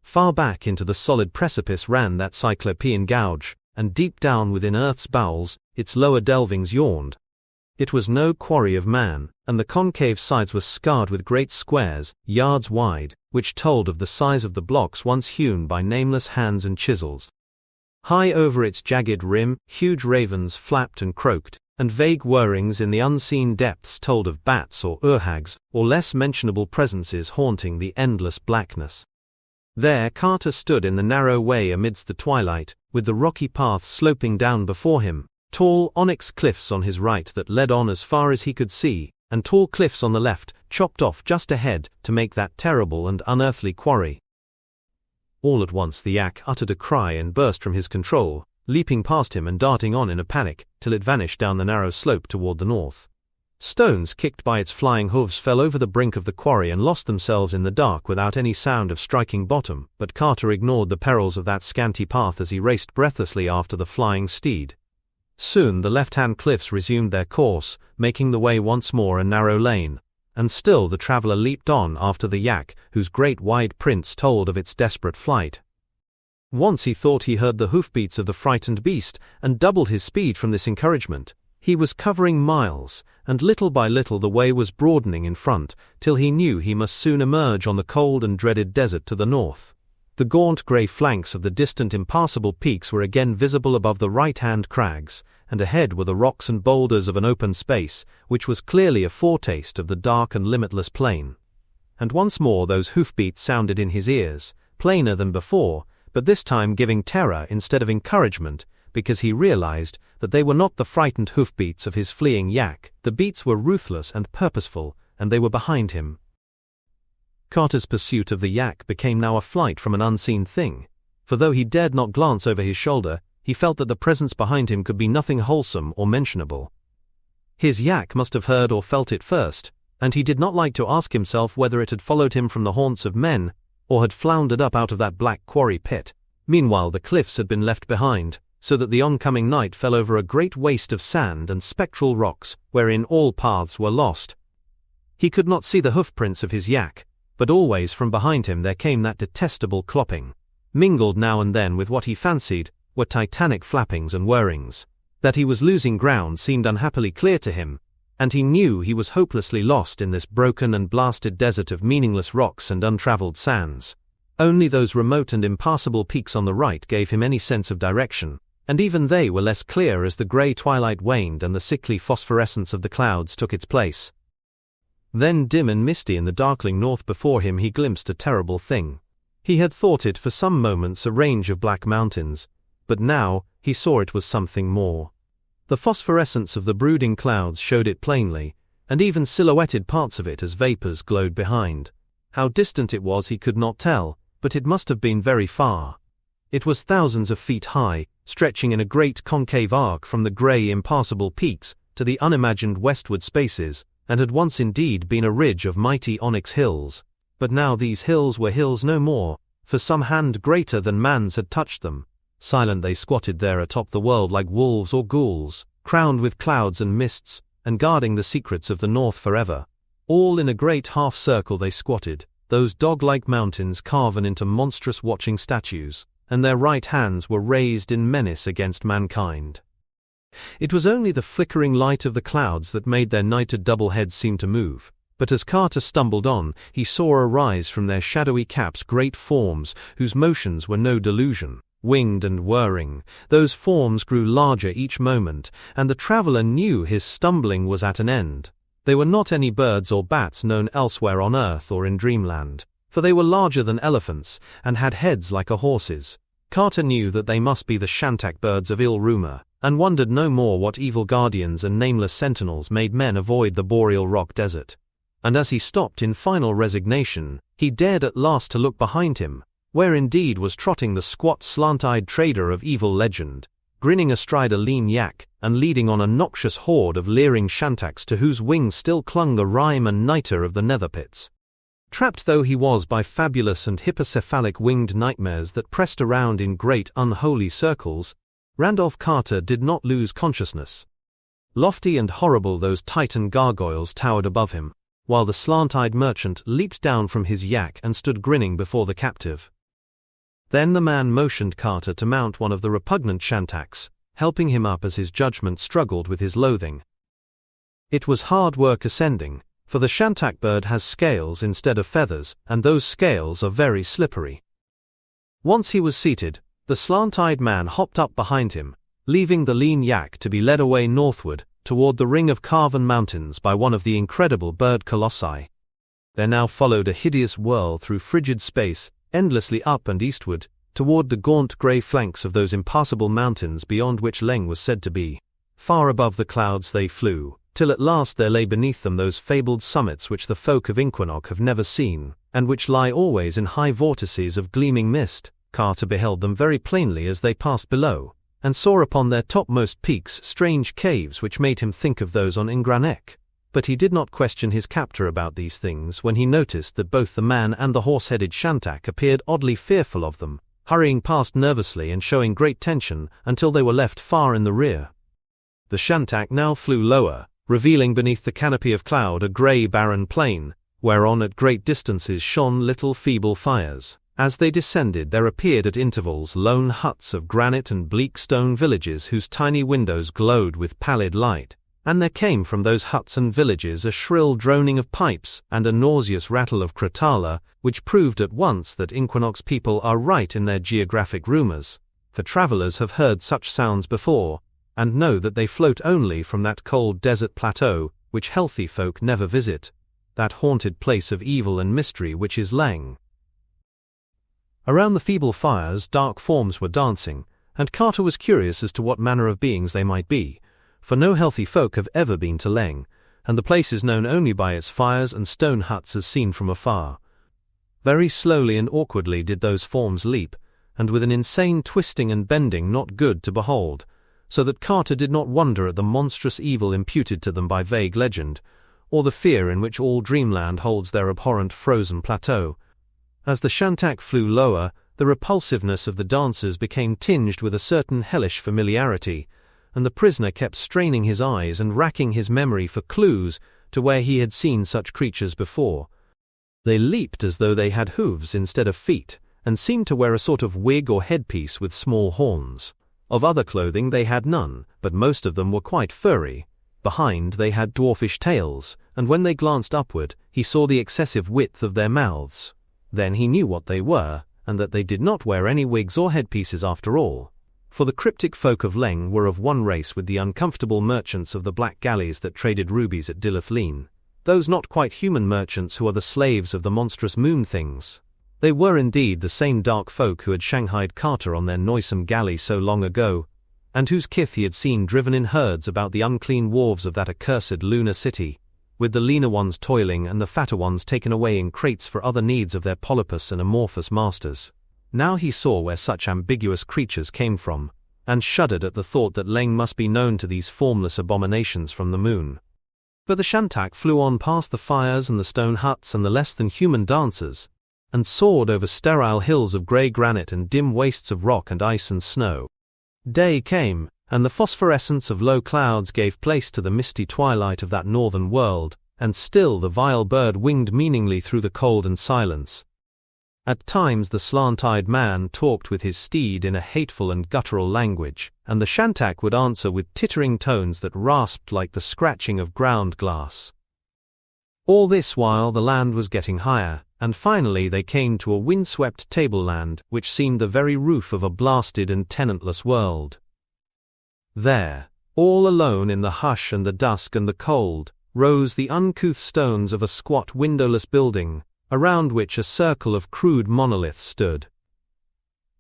Far back into the solid precipice ran that cyclopean gouge, and deep down within earth's bowels its lower delvings yawned. It was no quarry of man, and the concave sides were scarred with great squares, yards wide, which told of the size of the blocks once hewn by nameless hands and chisels. High over its jagged rim, huge ravens flapped and croaked, and vague whirrings in the unseen depths told of bats or urhags, or less mentionable presences haunting the endless blackness. There Carter stood in the narrow way amidst the twilight, with the rocky path sloping down before him, tall onyx cliffs on his right that led on as far as he could see, and tall cliffs on the left, chopped off just ahead to make that terrible and unearthly quarry. All at once the yak uttered a cry and burst from his control, leaping past him and darting on in a panic, till it vanished down the narrow slope toward the north. Stones kicked by its flying hooves fell over the brink of the quarry and lost themselves in the dark without any sound of striking bottom, but Carter ignored the perils of that scanty path as he raced breathlessly after the flying steed. Soon the left-hand cliffs resumed their course, making the way once more a narrow lane, and still the traveler leaped on after the yak, whose great wide prints told of its desperate flight. Once he thought he heard the hoofbeats of the frightened beast, and doubled his speed from this encouragement. He was covering miles, and little by little the way was broadening in front, till he knew he must soon emerge on the cold and dreaded desert to the north. The gaunt grey flanks of the distant impassable peaks were again visible above the right-hand crags, and ahead were the rocks and boulders of an open space, which was clearly a foretaste of the dark and limitless plain. And once more those hoofbeats sounded in his ears, plainer than before, but this time giving terror instead of encouragement, because he realized that they were not the frightened hoofbeats of his fleeing yak. The beats were ruthless and purposeful, and they were behind him. Carter's pursuit of the yak became now a flight from an unseen thing, for though he dared not glance over his shoulder, he felt that the presence behind him could be nothing wholesome or mentionable. His yak must have heard or felt it first, and he did not like to ask himself whether it had followed him from the haunts of men, or had floundered up out of that black quarry pit. Meanwhile the cliffs had been left behind, so that the oncoming night fell over a great waste of sand and spectral rocks, wherein all paths were lost. He could not see the hoofprints of his yak, but always from behind him there came that detestable clopping. Mingled now and then with what he fancied were titanic flappings and whirrings. That he was losing ground seemed unhappily clear to him, and he knew he was hopelessly lost in this broken and blasted desert of meaningless rocks and untravelled sands. Only those remote and impassable peaks on the right gave him any sense of direction, and even they were less clear as the grey twilight waned and the sickly phosphorescence of the clouds took its place. Then dim and misty in the darkling north before him he glimpsed a terrible thing. He had thought it for some moments a range of black mountains, but now he saw it was something more. The phosphorescence of the brooding clouds showed it plainly, and even silhouetted parts of it as vapors glowed behind. How distant it was he could not tell, but it must have been very far. It was thousands of feet high, stretching in a great concave arc from the grey impassable peaks to the unimagined westward spaces, and had once indeed been a ridge of mighty onyx hills. But now these hills were hills no more, for some hand greater than man's had touched them. Silent they squatted there atop the world like wolves or ghouls, crowned with clouds and mists, and guarding the secrets of the north forever. All in a great half-circle they squatted, those dog-like mountains carven into monstrous watching statues, and their right hands were raised in menace against mankind. It was only the flickering light of the clouds that made their knitted double heads seem to move, but as Carter stumbled on, he saw arise from their shadowy caps great forms whose motions were no delusion. Winged and whirring, those forms grew larger each moment, and the traveler knew his stumbling was at an end. They were not any birds or bats known elsewhere on earth or in dreamland, for they were larger than elephants, and had heads like a horse's. Carter knew that they must be the shantak birds of ill rumor, and wondered no more what evil guardians and nameless sentinels made men avoid the boreal rock desert. And as he stopped in final resignation, he dared at last to look behind him, where indeed was trotting the squat slant-eyed trader of evil legend, grinning astride a lean yak, and leading on a noxious horde of leering shantaks to whose wings still clung the rime and nitre of the nether pits. Trapped though he was by fabulous and hippocephalic winged nightmares that pressed around in great unholy circles, Randolph Carter did not lose consciousness. Lofty and horrible those Titan gargoyles towered above him, while the slant-eyed merchant leaped down from his yak and stood grinning before the captive. Then the man motioned Carter to mount one of the repugnant shantaks, helping him up as his judgment struggled with his loathing. It was hard work ascending, for the shantak bird has scales instead of feathers, and those scales are very slippery. Once he was seated, the slant-eyed man hopped up behind him, leaving the lean yak to be led away northward, toward the ring of carven mountains by one of the incredible bird colossi. There now followed a hideous whirl through frigid space, endlessly up and eastward, toward the gaunt grey flanks of those impassable mountains beyond which Leng was said to be. Far above the clouds they flew, till at last there lay beneath them those fabled summits which the folk of Inquinoc have never seen, and which lie always in high vortices of gleaming mist. Carter beheld them very plainly as they passed below, and saw upon their topmost peaks strange caves which made him think of those on Ingranek. But he did not question his captor about these things when he noticed that both the man and the horse-headed Shantak appeared oddly fearful of them, hurrying past nervously and showing great tension until they were left far in the rear. The Shantak now flew lower, revealing beneath the canopy of cloud a grey barren plain, whereon at great distances shone little feeble fires. As they descended there appeared at intervals lone huts of granite and bleak stone villages whose tiny windows glowed with pallid light, and there came from those huts and villages a shrill droning of pipes and a nauseous rattle of kratala, which proved at once that Inquinoc's people are right in their geographic rumors, for travelers have heard such sounds before, and know that they float only from that cold desert plateau which healthy folk never visit, that haunted place of evil and mystery which is Leng. Around the feeble fires dark forms were dancing, and Carter was curious as to what manner of beings they might be, for no healthy folk have ever been to Leng, and the place is known only by its fires and stone huts as seen from afar. Very slowly and awkwardly did those forms leap, and with an insane twisting and bending not good to behold, so that Carter did not wonder at the monstrous evil imputed to them by vague legend, or the fear in which all dreamland holds their abhorrent frozen plateau. As the Shantak flew lower, the repulsiveness of the dancers became tinged with a certain hellish familiarity, and the prisoner kept straining his eyes and racking his memory for clues to where he had seen such creatures before. They leaped as though they had hooves instead of feet, and seemed to wear a sort of wig or headpiece with small horns. Of other clothing they had none, but most of them were quite furry. Behind they had dwarfish tails, and when they glanced upward, he saw the excessive width of their mouths. Then he knew what they were, and that they did not wear any wigs or headpieces after all. For the cryptic folk of Leng were of one race with the uncomfortable merchants of the black galleys that traded rubies at Dilithleen, those not quite human merchants who are the slaves of the monstrous moon things. They were indeed the same dark folk who had shanghaied Carter on their noisome galley so long ago, and whose kith he had seen driven in herds about the unclean wharves of that accursed lunar city, with the leaner ones toiling and the fatter ones taken away in crates for other needs of their polypus and amorphous masters. Now he saw where such ambiguous creatures came from, and shuddered at the thought that Leng must be known to these formless abominations from the moon. But the Shantak flew on past the fires and the stone huts and the less-than-human dancers, and soared over sterile hills of grey granite and dim wastes of rock and ice and snow. Day came, and the phosphorescence of low clouds gave place to the misty twilight of that northern world, and still the vile bird winged meaningly through the cold and silence. At times the slant-eyed man talked with his steed in a hateful and guttural language, and the Shantak would answer with tittering tones that rasped like the scratching of ground glass. All this while the land was getting higher, and finally they came to a wind-swept tableland which seemed the very roof of a blasted and tenantless world. There, all alone in the hush and the dusk and the cold, rose the uncouth stones of a squat windowless building, around which a circle of crude monoliths stood.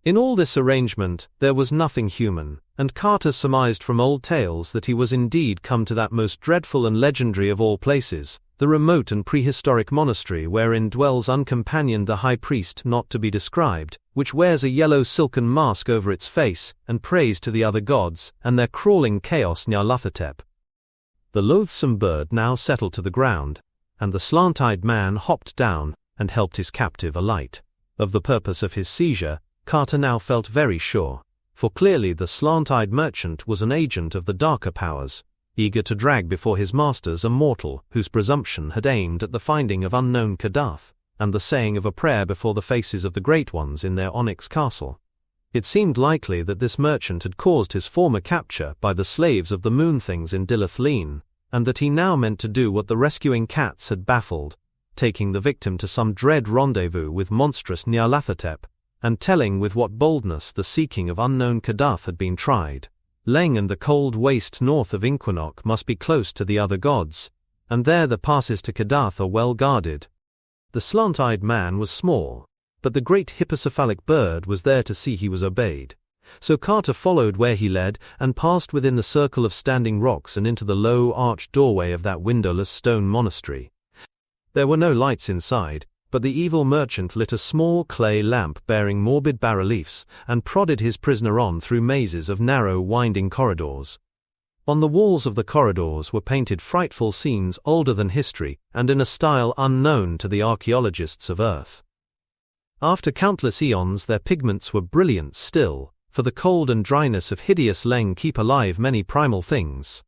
In all this arrangement there was nothing human, and Carter surmised from old tales that he was indeed come to that most dreadful and legendary of all places, the remote and prehistoric monastery wherein dwells uncompanioned the high priest not to be described, which wears a yellow silken mask over its face, and prays to the other gods, and their crawling chaos Nyarlathotep. The loathsome bird now settled to the ground, and the slant-eyed man hopped down, and helped his captive alight. Of the purpose of his seizure, Carter now felt very sure, for clearly the slant-eyed merchant was an agent of the darker powers, eager to drag before his masters a mortal whose presumption had aimed at the finding of unknown Kadath, and the saying of a prayer before the faces of the great ones in their onyx castle. It seemed likely that this merchant had caused his former capture by the slaves of the moon things in Dilithleen, and that he now meant to do what the rescuing cats had baffled, taking the victim to some dread rendezvous with monstrous Nyarlathotep, and telling with what boldness the seeking of unknown Kadath had been tried. Leng and the cold waste north of Inquinoc must be close to the other gods, and there the passes to Kadath are well guarded. The slant-eyed man was small, but the great hippocephalic bird was there to see he was obeyed, So Carter followed where he led, and passed within the circle of standing rocks and into the low arched doorway of that windowless stone monastery. There were no lights inside, but the evil merchant lit a small clay lamp bearing morbid bas-reliefs, and prodded his prisoner on through mazes of narrow winding corridors. On the walls of the corridors were painted frightful scenes older than history, and in a style unknown to the archaeologists of Earth. After countless eons their pigments were brilliant still, for the cold and dryness of hideous Leng keep alive many primal things.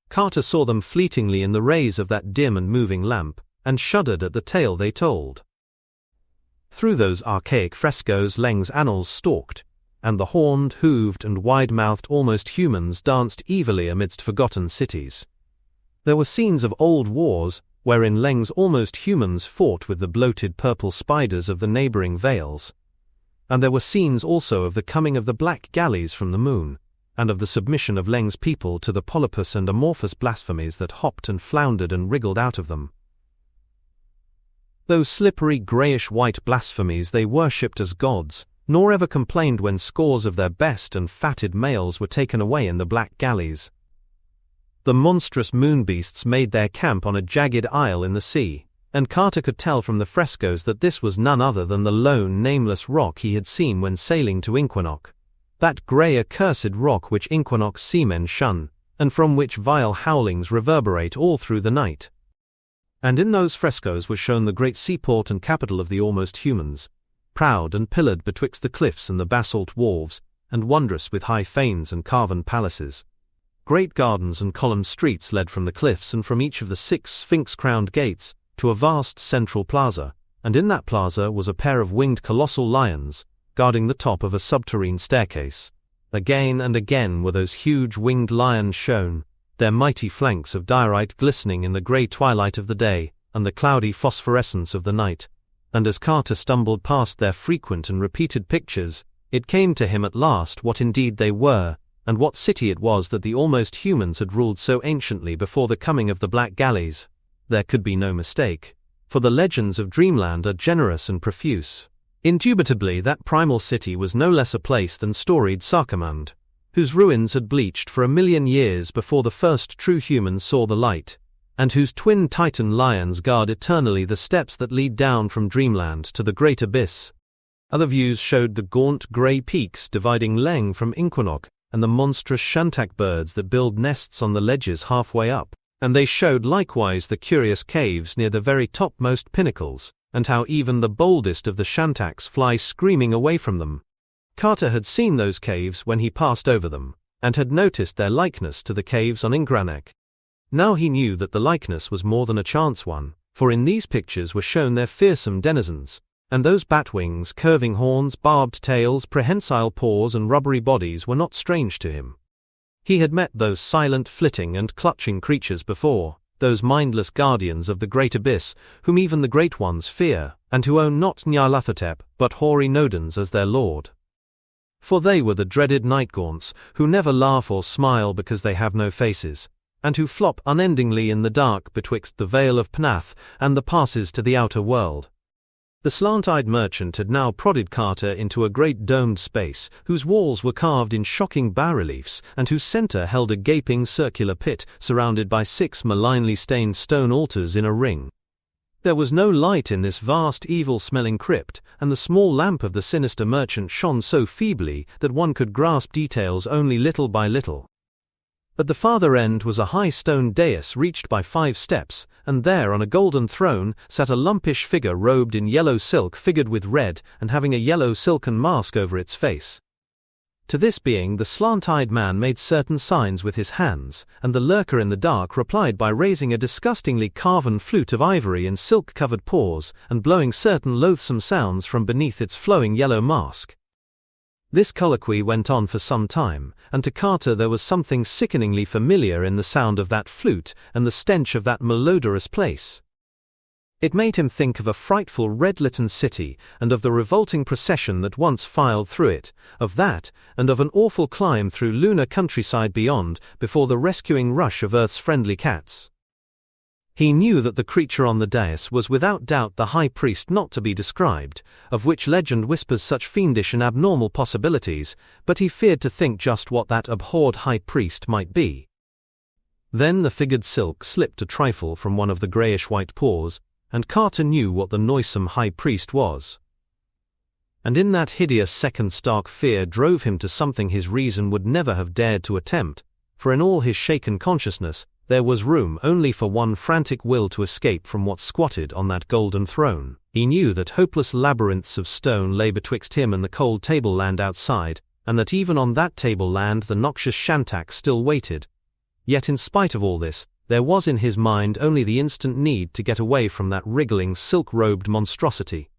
Carter saw them fleetingly in the rays of that dim and moving lamp, and shuddered at the tale they told. Through those archaic frescoes Leng's annals stalked, and the horned, hooved, and wide-mouthed almost humans danced evilly amidst forgotten cities. There were scenes of old wars, wherein Leng's almost humans fought with the bloated purple spiders of the neighboring vales. And there were scenes also of the coming of the black galleys from the moon, and of the submission of Leng's people to the polypus and amorphous blasphemies that hopped and floundered and wriggled out of them. Those slippery greyish-white blasphemies they worshipped as gods, nor ever complained when scores of their best and fatted males were taken away in the black galleys. The monstrous moon-beasts made their camp on a jagged isle in the sea, and Carter could tell from the frescoes that this was none other than the lone, nameless rock he had seen when sailing to Inquinoc, that grey accursed rock which Inquinoc's seamen shun, and from which vile howlings reverberate all through the night. And in those frescoes was shown the great seaport and capital of the almost humans, proud and pillared betwixt the cliffs and the basalt wharves, and wondrous with high fanes and carven palaces. Great gardens and columned streets led from the cliffs and from each of the 6 sphinx-crowned gates to a vast central plaza, and in that plaza was a pair of winged colossal lions, guarding the top of a subterrane staircase. Again and again were those huge winged lions shown, their mighty flanks of diorite glistening in the grey twilight of the day and the cloudy phosphorescence of the night, and as Carter stumbled past their frequent and repeated pictures, it came to him at last what indeed they were, and what city it was that the almost humans had ruled so anciently before the coming of the black galleys. There could be no mistake, for the legends of Dreamland are generous and profuse. Indubitably that primal city was no less a place than storied Sarkamand, whose ruins had bleached for 1,000,000 years before the first true humans saw the light, and whose twin titan lions guard eternally the steps that lead down from Dreamland to the great abyss. Other views showed the gaunt grey peaks dividing Leng from Inquinoc, and the monstrous shantak birds that build nests on the ledges halfway up, and they showed likewise the curious caves near the very topmost pinnacles, and how even the boldest of the shantaks fly screaming away from them. Carter had seen those caves when he passed over them, and had noticed their likeness to the caves on Ingranek. Now he knew that the likeness was more than a chance one, for in these pictures were shown their fearsome denizens, and those bat wings, curving horns, barbed tails, prehensile paws and rubbery bodies were not strange to him. He had met those silent, flitting and clutching creatures before, those mindless guardians of the great abyss, whom even the great ones fear, and who own not Nyarlathotep, but hoary Nodens as their lord. For they were the dreaded night-gaunts, who never laugh or smile because they have no faces, and who flop unendingly in the dark betwixt the Vale of Pnath and the passes to the outer world. The slant-eyed merchant had now prodded Carter into a great domed space, whose walls were carved in shocking bas-reliefs, and whose center held a gaping circular pit surrounded by 6 malignly stained stone altars in a ring. There was no light in this vast evil-smelling crypt, and the small lamp of the sinister merchant shone so feebly that one could grasp details only little by little. At the farther end was a high stone dais reached by 5 steps, and there on a golden throne sat a lumpish figure robed in yellow silk figured with red and having a yellow silken mask over its face. To this being the slant-eyed man made certain signs with his hands, and the lurker in the dark replied by raising a disgustingly carven flute of ivory in silk-covered paws and blowing certain loathsome sounds from beneath its flowing yellow mask. This colloquy went on for some time, and to Carter there was something sickeningly familiar in the sound of that flute and the stench of that malodorous place. It made him think of a frightful red-litten city, and of the revolting procession that once filed through it, of that, and of an awful climb through lunar countryside beyond, before the rescuing rush of Earth's friendly cats. He knew that the creature on the dais was without doubt the high priest not to be described, of which legend whispers such fiendish and abnormal possibilities, but he feared to think just what that abhorred high priest might be. Then the figured silk slipped a trifle from one of the greyish-white paws, and Carter knew what the noisome high priest was. And in that hideous second stark fear drove him to something his reason would never have dared to attempt, for in all his shaken consciousness there was room only for one frantic will to escape from what squatted on that golden throne. He knew that hopeless labyrinths of stone lay betwixt him and the cold tableland outside, and that even on that tableland the noxious Shantak still waited. Yet in spite of all this, there was in his mind only the instant need to get away from that wriggling, silk-robed monstrosity.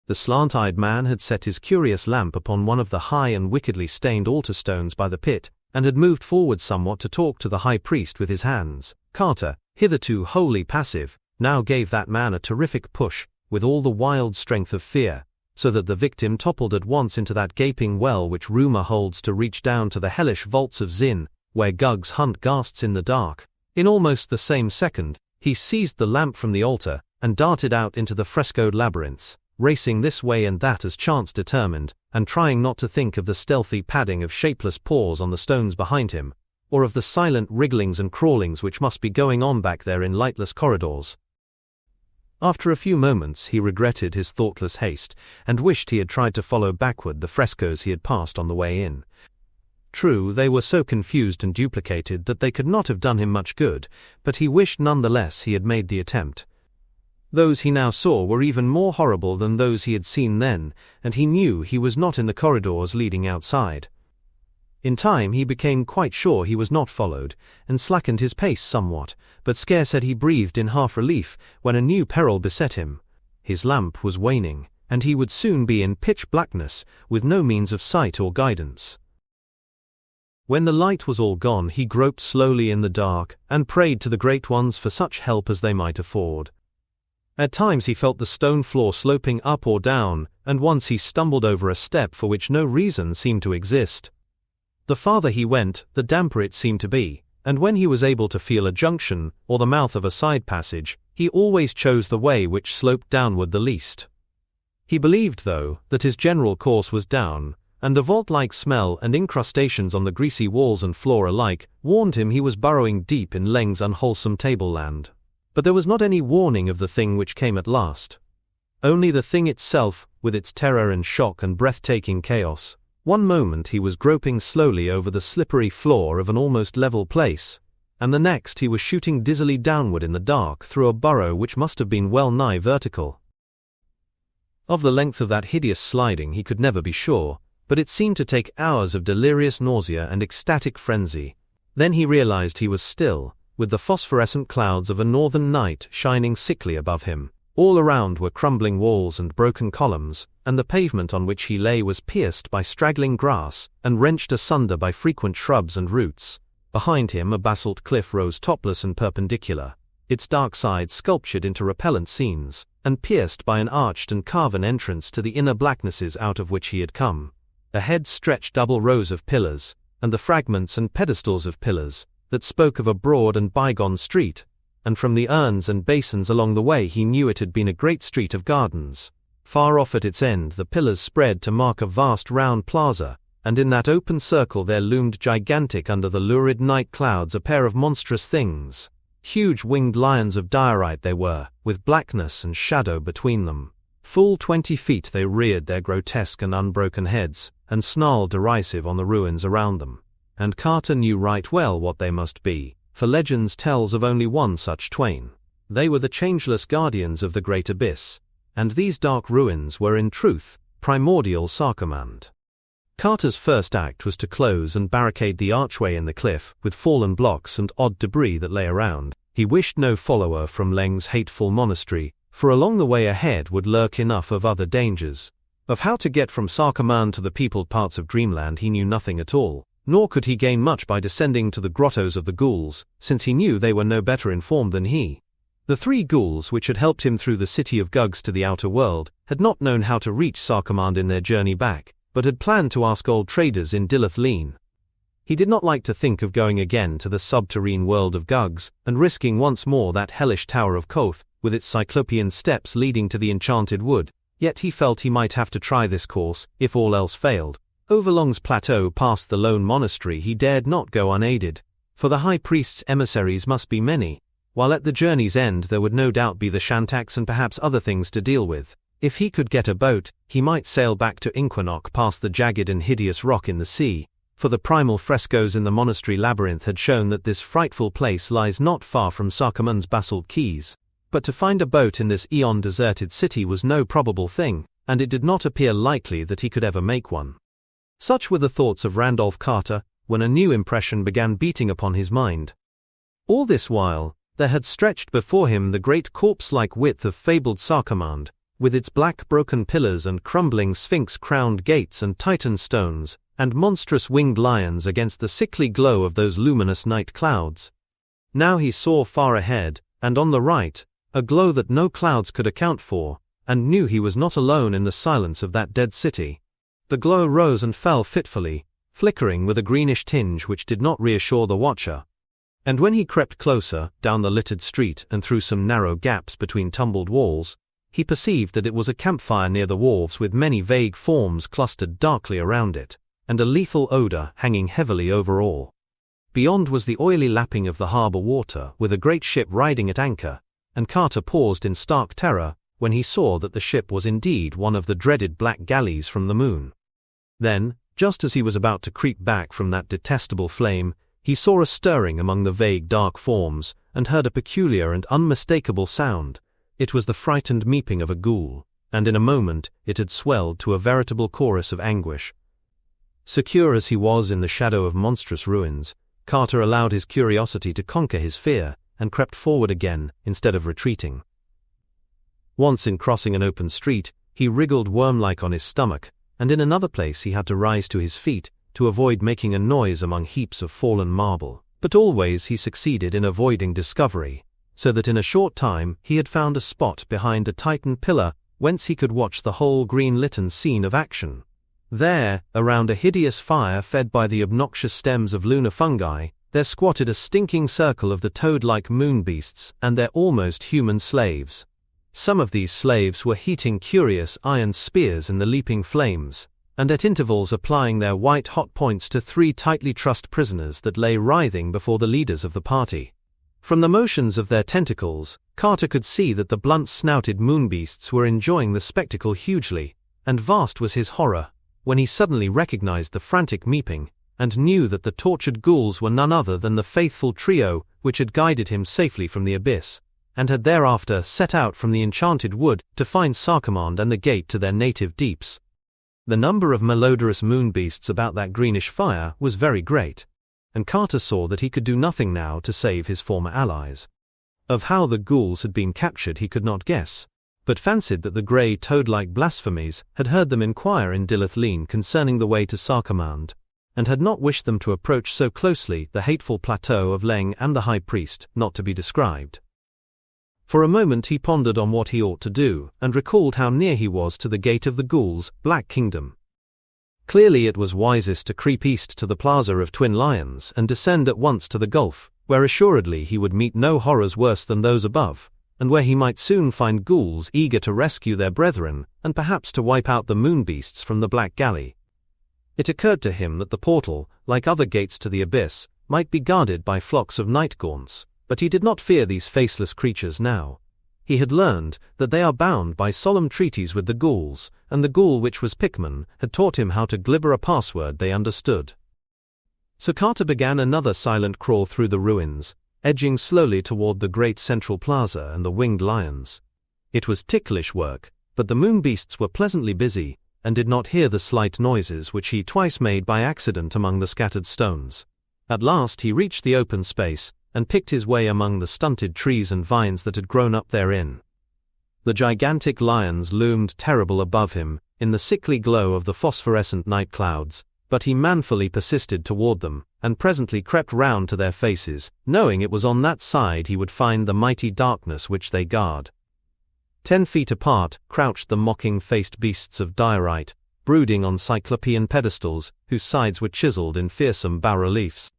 The slant-eyed man had set his curious lamp upon one of the high and wickedly stained altar stones by the pit, and had moved forward somewhat to talk to the high priest with his hands. Carter, hitherto wholly passive, now gave that man a terrific push, with all the wild strength of fear, so that the victim toppled at once into that gaping well which rumor holds to reach down to the hellish vaults of Zin, where Gugs hunt ghasts in the dark. In almost the same second, he seized the lamp from the altar, and darted out into the frescoed labyrinths, racing this way and that as chance determined, and trying not to think of the stealthy padding of shapeless paws on the stones behind him, or of the silent wrigglings and crawlings which must be going on back there in lightless corridors. After a few moments he regretted his thoughtless haste, and wished he had tried to follow backward the frescoes he had passed on the way in. True, they were so confused and duplicated that they could not have done him much good, but he wished nonetheless he had made the attempt. Those he now saw were even more horrible than those he had seen then, and he knew he was not in the corridors leading outside. In time he became quite sure he was not followed, and slackened his pace somewhat, but scarce had he breathed in half-relief when a new peril beset him. His lamp was waning, and he would soon be in pitch blackness, with no means of sight or guidance. When the light was all gone he groped slowly in the dark, and prayed to the Great Ones for such help as they might afford. At times he felt the stone floor sloping up or down, and once he stumbled over a step for which no reason seemed to exist. The farther he went, the damper it seemed to be, and when he was able to feel a junction, or the mouth of a side passage, he always chose the way which sloped downward the least. He believed, though, that his general course was down, and the vault-like smell and incrustations on the greasy walls and floor alike warned him he was burrowing deep in Leng's unwholesome tableland. But there was not any warning of the thing which came at last. Only the thing itself, with its terror and shock and breathtaking chaos. One moment he was groping slowly over the slippery floor of an almost level place, and the next he was shooting dizzily downward in the dark through a burrow which must have been well nigh vertical. Of the length of that hideous sliding he could never be sure, but it seemed to take hours of delirious nausea and ecstatic frenzy. Then he realized he was still, with the phosphorescent clouds of a northern night shining sickly above him. All around were crumbling walls and broken columns, and the pavement on which he lay was pierced by straggling grass, and wrenched asunder by frequent shrubs and roots. Behind him a basalt cliff rose topless and perpendicular, its dark side sculptured into repellent scenes, and pierced by an arched and carven entrance to the inner blacknesses out of which he had come. Ahead stretched double rows of pillars, and the fragments and pedestals of pillars, that spoke of a broad and bygone street, and from the urns and basins along the way he knew it had been a great street of gardens. Far off at its end the pillars spread to mark a vast round plaza, and in that open circle there loomed gigantic under the lurid night clouds a pair of monstrous things. Huge winged lions of diorite they were, with blackness and shadow between them. Full 20 feet they reared their grotesque and unbroken heads, and snarled derisive on the ruins around them. And Carter knew right well what they must be, for legends tells of only one such twain. They were the changeless guardians of the great abyss, and these dark ruins were in truth primordial Sarkomand. Carter's first act was to close and barricade the archway in the cliff with fallen blocks and odd debris that lay around. He wished no follower from Leng's hateful monastery, for along the way ahead would lurk enough of other dangers. Of how to get from Sarkomand to the peopled parts of Dreamland he knew nothing at all. Nor could he gain much by descending to the grottos of the ghouls, since he knew they were no better informed than he. The 3 ghouls which had helped him through the city of Gugs to the outer world had not known how to reach Sarkomand in their journey back, but had planned to ask old traders in Dilith Leen. He did not like to think of going again to the subterrene world of Gugs, and risking once more that hellish Tower of Koth, with its cyclopean steps leading to the enchanted wood, yet he felt he might have to try this course, if all else failed. Over Long's plateau past the lone monastery he dared not go unaided, for the high priest's emissaries must be many, while at the journey's end there would no doubt be the Shantaks and perhaps other things to deal with. If he could get a boat, he might sail back to Inquinoc past the jagged and hideous rock in the sea, for the primal frescoes in the monastery labyrinth had shown that this frightful place lies not far from Sarkamun's basalt quays. But to find a boat in this eon-deserted city was no probable thing, and it did not appear likely that he could ever make one. Such were the thoughts of Randolph Carter, when a new impression began beating upon his mind. All this while, there had stretched before him the great corpse-like width of fabled Sarkamand, with its black broken pillars and crumbling sphinx-crowned gates and titan stones, and monstrous winged lions against the sickly glow of those luminous night clouds. Now he saw far ahead, and on the right, a glow that no clouds could account for, and knew he was not alone in the silence of that dead city. The glow rose and fell fitfully, flickering with a greenish tinge which did not reassure the watcher. And when he crept closer, down the littered street and through some narrow gaps between tumbled walls, he perceived that it was a campfire near the wharves with many vague forms clustered darkly around it, and a lethal odor hanging heavily over all. Beyond was the oily lapping of the harbor water, with a great ship riding at anchor, and Carter paused in stark terror when he saw that the ship was indeed one of the dreaded black galleys from the moon. Then, just as he was about to creep back from that detestable flame, he saw a stirring among the vague dark forms, and heard a peculiar and unmistakable sound. It was the frightened meeping of a ghoul, and in a moment it had swelled to a veritable chorus of anguish. Secure as he was in the shadow of monstrous ruins, Carter allowed his curiosity to conquer his fear, and crept forward again, instead of retreating. Once in crossing an open street, he wriggled worm-like on his stomach, and in another place he had to rise to his feet, to avoid making a noise among heaps of fallen marble. But always he succeeded in avoiding discovery, so that in a short time he had found a spot behind a Titan pillar whence he could watch the whole green-litten scene of action. There, around a hideous fire fed by the obnoxious stems of lunar fungi, there squatted a stinking circle of the toad-like moon beasts and their almost human slaves. Some of these slaves were heating curious iron spears in the leaping flames, and at intervals applying their white-hot points to 3 tightly trussed prisoners that lay writhing before the leaders of the party. From the motions of their tentacles, Carter could see that the blunt-snouted moonbeasts were enjoying the spectacle hugely, and vast was his horror when he suddenly recognized the frantic meeping, and knew that the tortured ghouls were none other than the faithful trio which had guided him safely from the abyss, and had thereafter set out from the enchanted wood to find Sarkamand and the gate to their native deeps. The number of malodorous moonbeasts about that greenish fire was very great, and Carter saw that he could do nothing now to save his former allies. Of how the ghouls had been captured he could not guess, but fancied that the grey toad-like blasphemies had heard them inquire in Dilith Leen concerning the way to Sarkamand, and had not wished them to approach so closely the hateful plateau of Leng and the high priest, not to be described. For a moment he pondered on what he ought to do, and recalled how near he was to the gate of the ghouls' Black Kingdom. Clearly it was wisest to creep east to the Plaza of Twin Lions and descend at once to the Gulf, where assuredly he would meet no horrors worse than those above, and where he might soon find ghouls eager to rescue their brethren, and perhaps to wipe out the moonbeasts from the Black Galley. It occurred to him that the portal, like other gates to the abyss, might be guarded by flocks of night gaunts, but he did not fear these faceless creatures now. He had learned that they are bound by solemn treaties with the ghouls, and the ghoul which was Pickman had taught him how to glibber a password they understood. So Carter began another silent crawl through the ruins, edging slowly toward the great central plaza and the winged lions. It was ticklish work, but the moonbeasts were pleasantly busy, and did not hear the slight noises which he twice made by accident among the scattered stones. At last he reached the open space, and picked his way among the stunted trees and vines that had grown up therein. The gigantic lions loomed terrible above him, in the sickly glow of the phosphorescent night clouds, but he manfully persisted toward them, and presently crept round to their faces, knowing it was on that side he would find the mighty darkness which they guard. 10 feet apart crouched the mocking-faced beasts of diorite, brooding on cyclopean pedestals, whose sides were chiseled in fearsome bas-reliefs.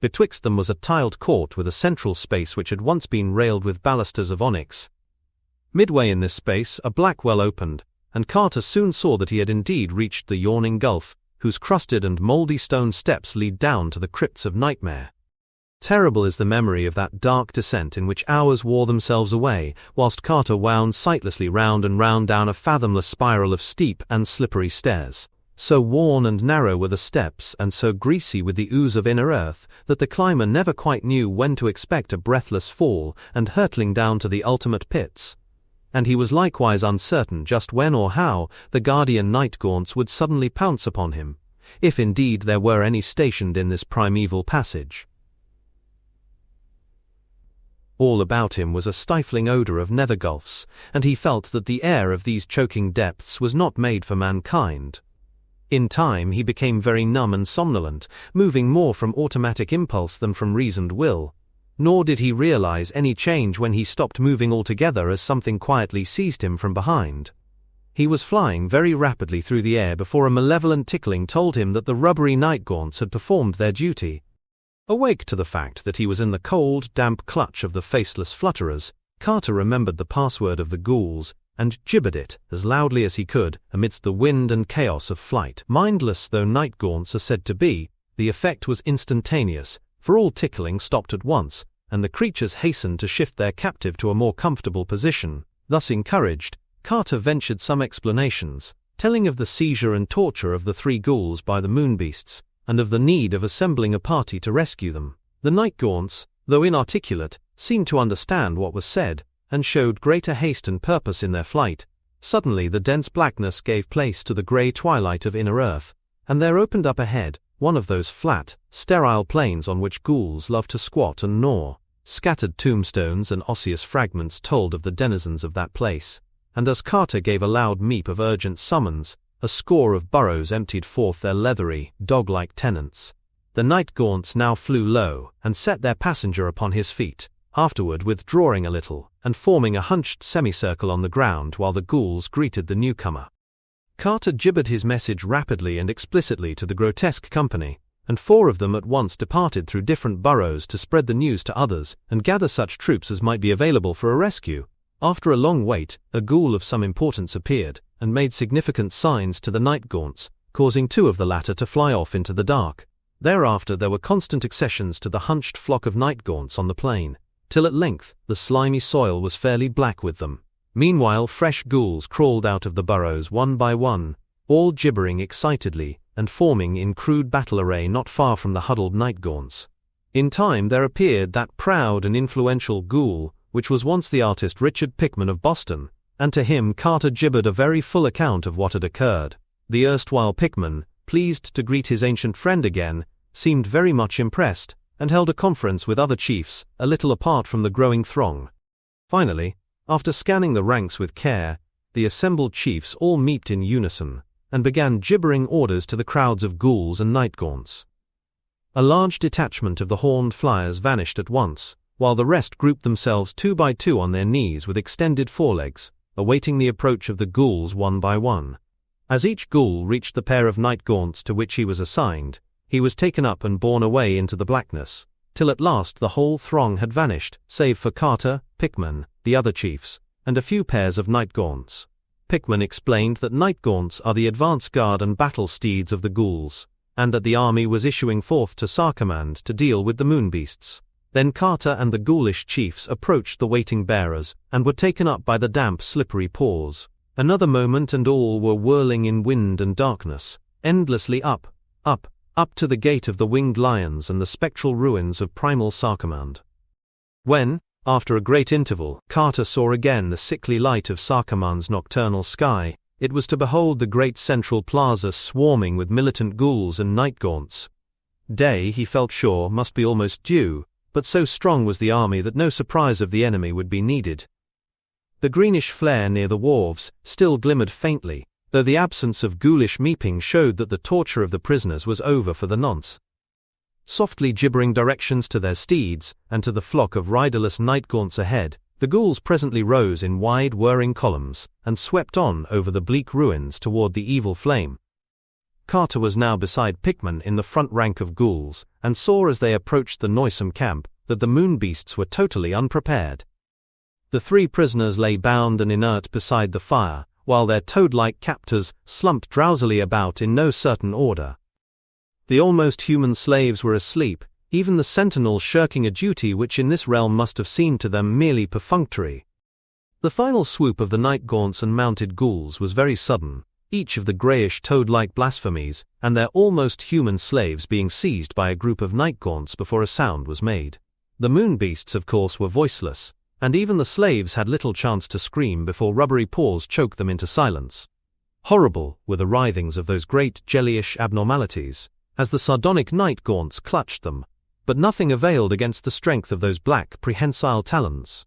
Betwixt them was a tiled court with a central space which had once been railed with balusters of onyx. Midway in this space a black well opened, and Carter soon saw that he had indeed reached the yawning gulf, whose crusted and mouldy stone steps lead down to the crypts of nightmare. Terrible is the memory of that dark descent in which hours wore themselves away, whilst Carter wound sightlessly round and round down a fathomless spiral of steep and slippery stairs. So worn and narrow were the steps, and so greasy with the ooze of inner earth, that the climber never quite knew when to expect a breathless fall and hurtling down to the ultimate pits. And he was likewise uncertain just when or how the guardian night-gaunts would suddenly pounce upon him, if indeed there were any stationed in this primeval passage. All about him was a stifling odour of nether gulfs, and he felt that the air of these choking depths was not made for mankind. In time he became very numb and somnolent, moving more from automatic impulse than from reasoned will. Nor did he realize any change when he stopped moving altogether as something quietly seized him from behind. He was flying very rapidly through the air before a malevolent tickling told him that the rubbery night-gaunts had performed their duty. Awake to the fact that he was in the cold, damp clutch of the faceless flutterers, Carter remembered the password of the ghouls, and gibbered it as loudly as he could amidst the wind and chaos of flight. Mindless though night-gaunts are said to be, the effect was instantaneous, for all tickling stopped at once, and the creatures hastened to shift their captive to a more comfortable position. Thus encouraged, Carter ventured some explanations, telling of the seizure and torture of the 3 ghouls by the moonbeasts, and of the need of assembling a party to rescue them. The night-gaunts, though inarticulate, seemed to understand what was said, and showed greater haste and purpose in their flight. Suddenly the dense blackness gave place to the grey twilight of inner earth, and there opened up ahead one of those flat, sterile plains on which ghouls love to squat and gnaw. Scattered tombstones and osseous fragments told of the denizens of that place, and as Carter gave a loud meep of urgent summons, a score of burrows emptied forth their leathery, dog-like tenants. The night-gaunts now flew low, and set their passenger upon his feet, afterward withdrawing a little, and forming a hunched semicircle on the ground while the ghouls greeted the newcomer. Carter gibbered his message rapidly and explicitly to the grotesque company, and 4 of them at once departed through different burrows to spread the news to others and gather such troops as might be available for a rescue. After a long wait, a ghoul of some importance appeared, and made significant signs to the night-gaunts, causing 2 of the latter to fly off into the dark. Thereafter there were constant accessions to the hunched flock of night-gaunts on the plain, till at length the slimy soil was fairly black with them. Meanwhile fresh ghouls crawled out of the burrows one by one, all gibbering excitedly, and forming in crude battle array not far from the huddled night-gaunts. In time there appeared that proud and influential ghoul, which was once the artist Richard Pickman of Boston, and to him Carter gibbered a very full account of what had occurred. The erstwhile Pickman, pleased to greet his ancient friend again, seemed very much impressed, and held a conference with other chiefs, a little apart from the growing throng. Finally, after scanning the ranks with care, the assembled chiefs all meeped in unison, and began gibbering orders to the crowds of ghouls and night-gaunts. A large detachment of the horned flyers vanished at once, while the rest grouped themselves 2 by 2 on their knees with extended forelegs, awaiting the approach of the ghouls one by one. As each ghoul reached the pair of night-gaunts to which he was assigned, he was taken up and borne away into the blackness, till at last the whole throng had vanished, save for Carter, Pickman, the other chiefs, and a few pairs of night-gaunts. Pickman explained that night-gaunts are the advance guard and battle steeds of the ghouls, and that the army was issuing forth to Sarcommand to deal with the moonbeasts. Then Carter and the ghoulish chiefs approached the waiting bearers, and were taken up by the damp, slippery paws. Another moment and all were whirling in wind and darkness, endlessly up, up, up to the gate of the winged lions and the spectral ruins of primal Sarcommand. When, after a great interval, Carter saw again the sickly light of Sarcommand's nocturnal sky, it was to behold the great central plaza swarming with militant ghouls and night-gaunts. Day, he felt sure, must be almost due, but so strong was the army that no surprise of the enemy would be needed. The greenish flare near the wharves still glimmered faintly, though the absence of ghoulish meeping showed that the torture of the prisoners was over for the nonce. Softly gibbering directions to their steeds, and to the flock of riderless night-gaunts ahead, The ghouls presently rose in wide whirring columns, and swept on over the bleak ruins toward the evil flame. Carter was now beside Pickman in the front rank of ghouls, and saw as they approached the noisome camp, that the moon beasts were totally unprepared. The three prisoners lay bound and inert beside the fire, while their toad-like captors slumped drowsily about in no certain order. The almost human slaves were asleep, even the sentinels shirking a duty which in this realm must have seemed to them merely perfunctory. The final swoop of the night gaunts and mounted ghouls was very sudden, each of the greyish toad-like blasphemies, and their almost human slaves being seized by a group of night gaunts before a sound was made. The moon beasts, of course, were voiceless, and even the slaves had little chance to scream before rubbery paws choked them into silence. Horrible were the writhings of those great jellyish abnormalities, as the sardonic night gaunts clutched them, but nothing availed against the strength of those black prehensile talons.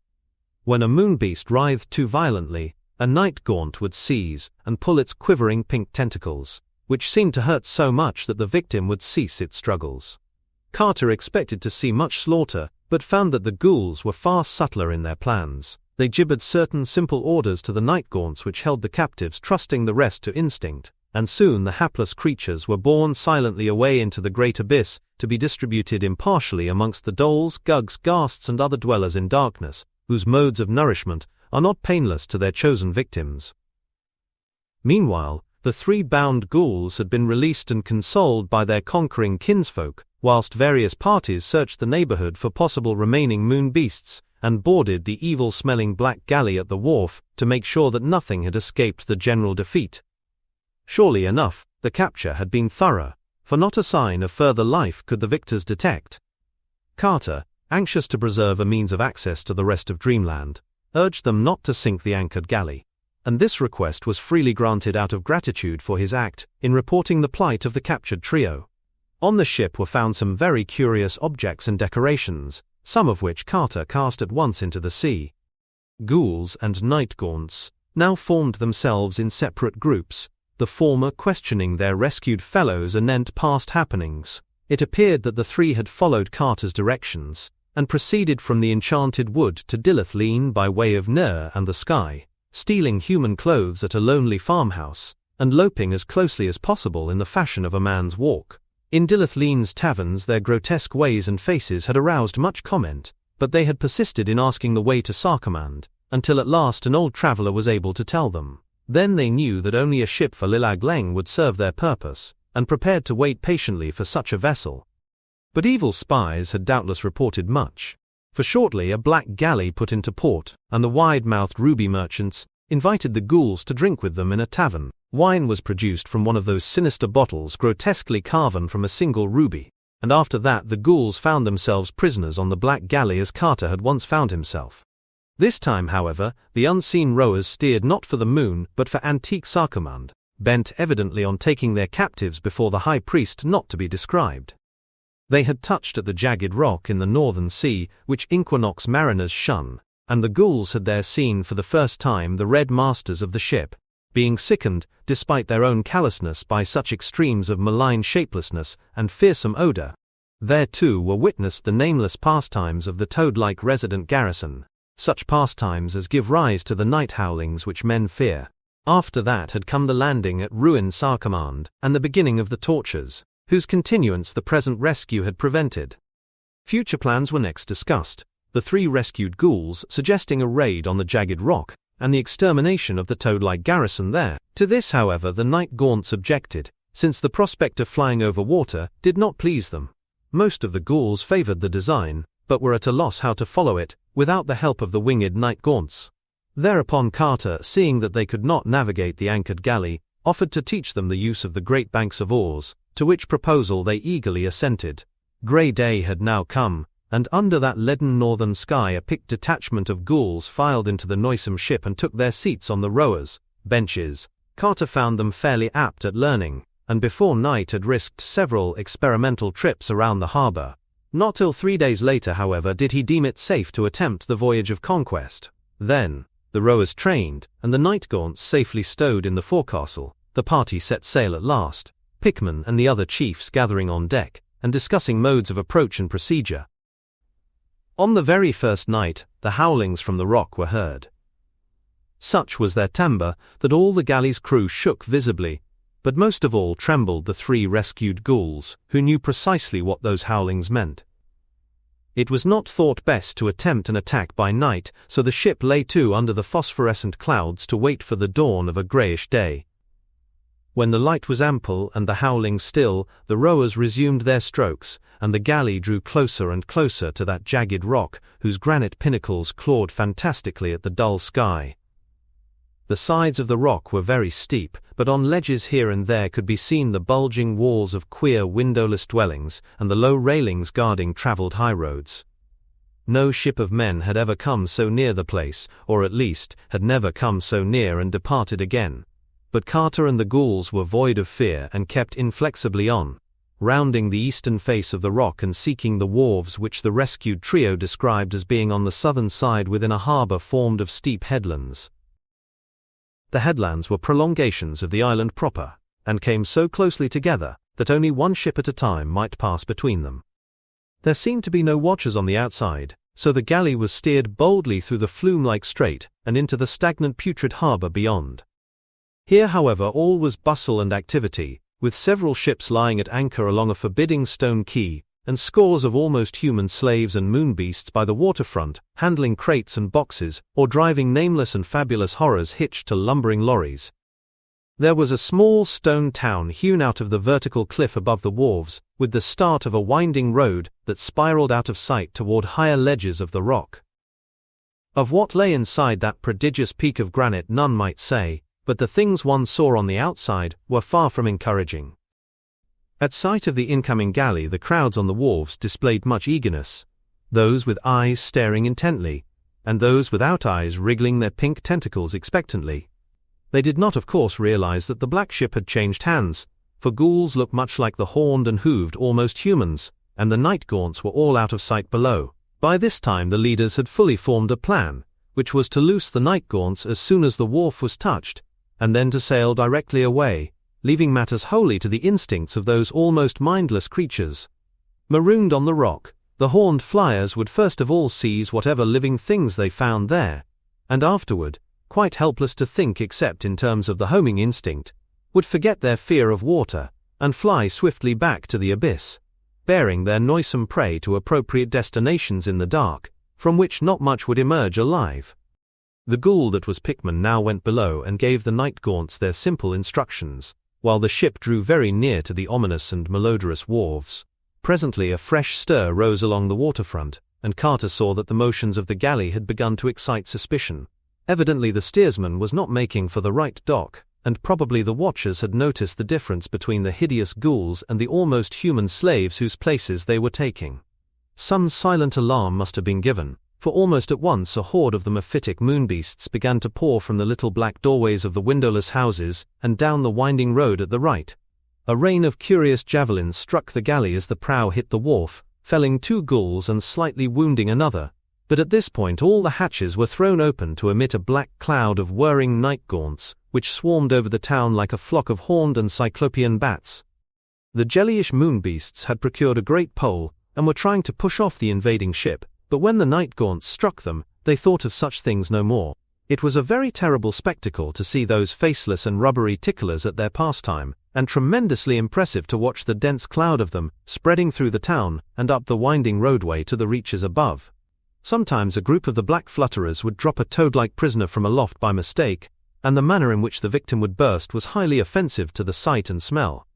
When a moon beast writhed too violently, a night gaunt would seize and pull its quivering pink tentacles, which seemed to hurt so much that the victim would cease its struggles. Carter expected to see much slaughter, but found that the ghouls were far subtler in their plans. They gibbered certain simple orders to the night gaunts which held the captives, trusting the rest to instinct, and soon the hapless creatures were borne silently away into the great abyss, to be distributed impartially amongst the doles, gugs, ghasts, and other dwellers in darkness, whose modes of nourishment are not painless to their chosen victims. Meanwhile, the three bound ghouls had been released and consoled by their conquering kinsfolk, whilst various parties searched the neighborhood for possible remaining moon beasts, and boarded the evil-smelling black galley at the wharf to make sure that nothing had escaped the general defeat. Surely enough, the capture had been thorough, for not a sign of further life could the victors detect. Carter, anxious to preserve a means of access to the rest of Dreamland, urged them not to sink the anchored galley, and this request was freely granted out of gratitude for his act in reporting the plight of the captured trio. On the ship were found some very curious objects and decorations, some of which Carter cast at once into the sea. Ghouls and night gaunts now formed themselves in separate groups, the former questioning their rescued fellows anent past happenings. It appeared that the three had followed Carter's directions, and proceeded from the enchanted wood to Dilithleen by way of Ner and the sky, stealing human clothes at a lonely farmhouse, and loping as closely as possible in the fashion of a man's walk. In Dilithleen's taverns their grotesque ways and faces had aroused much comment, but they had persisted in asking the way to Sarkomand, until at last an old traveller was able to tell them. Then they knew that only a ship for Lilag Leng would serve their purpose, and prepared to wait patiently for such a vessel. But evil spies had doubtless reported much, for shortly a black galley put into port, and the wide-mouthed ruby merchants invited the ghouls to drink with them in a tavern. Wine was produced from one of those sinister bottles grotesquely carven from a single ruby, and after that the ghouls found themselves prisoners on the black galley as Carter had once found himself. This time, however, the unseen rowers steered not for the moon but for antique Sarkomand, bent evidently on taking their captives before the high priest not to be described. They had touched at the jagged rock in the northern sea which equinox mariners shun, and the ghouls had there seen for the first time the red masters of the ship, being sickened, despite their own callousness, by such extremes of malign shapelessness and fearsome odor. There too were witnessed the nameless pastimes of the toad-like resident garrison, such pastimes as give rise to the night howlings which men fear. After that had come the landing at ruined Sarkomand, and the beginning of the tortures, whose continuance the present rescue had prevented. Future plans were next discussed, the three rescued ghouls suggesting a raid on the jagged rock, and the extermination of the toad-like garrison there. To this, however, the night gaunts objected, since the prospect of flying over water did not please them. Most of the ghouls favored the design, but were at a loss how to follow it, without the help of the winged night gaunts. Thereupon Carter, seeing that they could not navigate the anchored galley, offered to teach them the use of the great banks of oars, to which proposal they eagerly assented. Grey day had now come, and under that leaden northern sky a picked detachment of ghouls filed into the noisome ship and took their seats on the rowers' benches. Carter found them fairly apt at learning, and before night had risked several experimental trips around the harbour. Not till 3 days later, however, did he deem it safe to attempt the voyage of conquest. Then, the rowers trained, and the night gaunts safely stowed in the forecastle, the party set sail at last, Pickman and the other chiefs gathering on deck, and discussing modes of approach and procedure. On the very first night, the howlings from the rock were heard. Such was their timbre that all the galley's crew shook visibly, but most of all trembled the 3 rescued ghouls, who knew precisely what those howlings meant. It was not thought best to attempt an attack by night, so the ship lay to under the phosphorescent clouds to wait for the dawn of a greyish day. When the light was ample and the howling still, the rowers resumed their strokes, and the galley drew closer and closer to that jagged rock, whose granite pinnacles clawed fantastically at the dull sky. The sides of the rock were very steep, but on ledges here and there could be seen the bulging walls of queer windowless dwellings and the low railings guarding travelled highroads. No ship of men had ever come so near the place, or at least, had never come so near and departed again. But Carter and the ghouls were void of fear and kept inflexibly on, rounding the eastern face of the rock and seeking the wharves which the rescued trio described as being on the southern side within a harbour formed of steep headlands. The headlands were prolongations of the island proper, and came so closely together that only one ship at a time might pass between them. There seemed to be no watchers on the outside, so the galley was steered boldly through the flume-like strait and into the stagnant putrid harbour beyond. Here, however, all was bustle and activity, with several ships lying at anchor along a forbidding stone quay, and scores of almost human slaves and moonbeasts by the waterfront, handling crates and boxes, or driving nameless and fabulous horrors hitched to lumbering lorries. There was a small stone town hewn out of the vertical cliff above the wharves, with the start of a winding road that spiraled out of sight toward higher ledges of the rock. Of what lay inside that prodigious peak of granite none might say, but the things one saw on the outside were far from encouraging. At sight of the incoming galley, the crowds on the wharves displayed much eagerness, those with eyes staring intently, and those without eyes wriggling their pink tentacles expectantly. They did not, of course, realize that the black ship had changed hands, for ghouls look much like the horned and hooved almost humans, and the night gaunts were all out of sight below. By this time the leaders had fully formed a plan, which was to loose the night gaunts as soon as the wharf was touched, and then to sail directly away, leaving matters wholly to the instincts of those almost mindless creatures. Marooned on the rock, the horned flyers would first of all seize whatever living things they found there, and afterward, quite helpless to think except in terms of the homing instinct, would forget their fear of water, and fly swiftly back to the abyss, bearing their noisome prey to appropriate destinations in the dark, from which not much would emerge alive. The ghoul that was Pickman now went below and gave the night gaunts their simple instructions, while the ship drew very near to the ominous and malodorous wharves. Presently a fresh stir rose along the waterfront, and Carter saw that the motions of the galley had begun to excite suspicion. Evidently the steersman was not making for the right dock, and probably the watchers had noticed the difference between the hideous ghouls and the almost human slaves whose places they were taking. Some silent alarm must have been given, for almost at once a horde of the mephitic moonbeasts began to pour from the little black doorways of the windowless houses and down the winding road at the right. A rain of curious javelins struck the galley as the prow hit the wharf, felling 2 ghouls and slightly wounding another, but at this point all the hatches were thrown open to emit a black cloud of whirring night gaunts, which swarmed over the town like a flock of horned and cyclopean bats. The jellyish moonbeasts had procured a great pole, and were trying to push off the invading ship, but when the night gaunts struck them, they thought of such things no more. It was a very terrible spectacle to see those faceless and rubbery ticklers at their pastime, and tremendously impressive to watch the dense cloud of them spreading through the town and up the winding roadway to the reaches above. Sometimes a group of the black flutterers would drop a toad-like prisoner from aloft by mistake, and the manner in which the victim would burst was highly offensive to the sight and smell.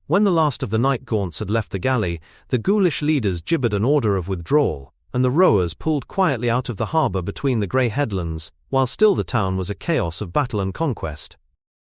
When the last of the night gaunts had left the galley, the ghoulish leaders gibbered an order of withdrawal, and the rowers pulled quietly out of the harbour between the grey headlands, while still the town was a chaos of battle and conquest.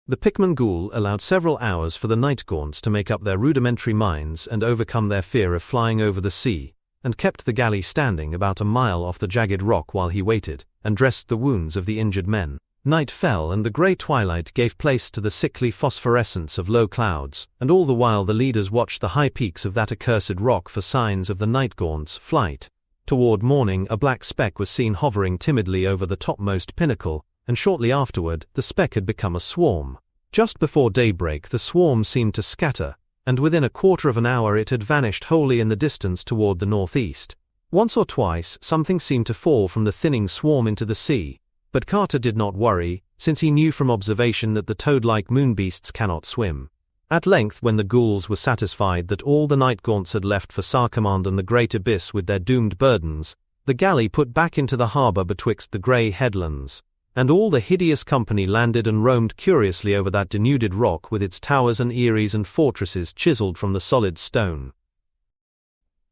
The Pickman ghoul allowed several hours for the night gaunts to make up their rudimentary minds and overcome their fear of flying over the sea, and kept the galley standing about a mile off the jagged rock while he waited, and dressed the wounds of the injured men. Night fell and the grey twilight gave place to the sickly phosphorescence of low clouds, and all the while the leaders watched the high peaks of that accursed rock for signs of the night gaunts' flight. Toward morning a black speck was seen hovering timidly over the topmost pinnacle, and shortly afterward the speck had become a swarm. Just before daybreak the swarm seemed to scatter, and within a quarter of an hour it had vanished wholly in the distance toward the northeast. Once or twice, something seemed to fall from the thinning swarm into the sea, but Carter did not worry, since he knew from observation that the toad-like moon beasts cannot swim. At length, when the ghouls were satisfied that all the night gaunts had left for Sarkemand and the great abyss with their doomed burdens, the galley put back into the harbour betwixt the grey headlands, and all the hideous company landed and roamed curiously over that denuded rock with its towers and eyries and fortresses chiselled from the solid stone.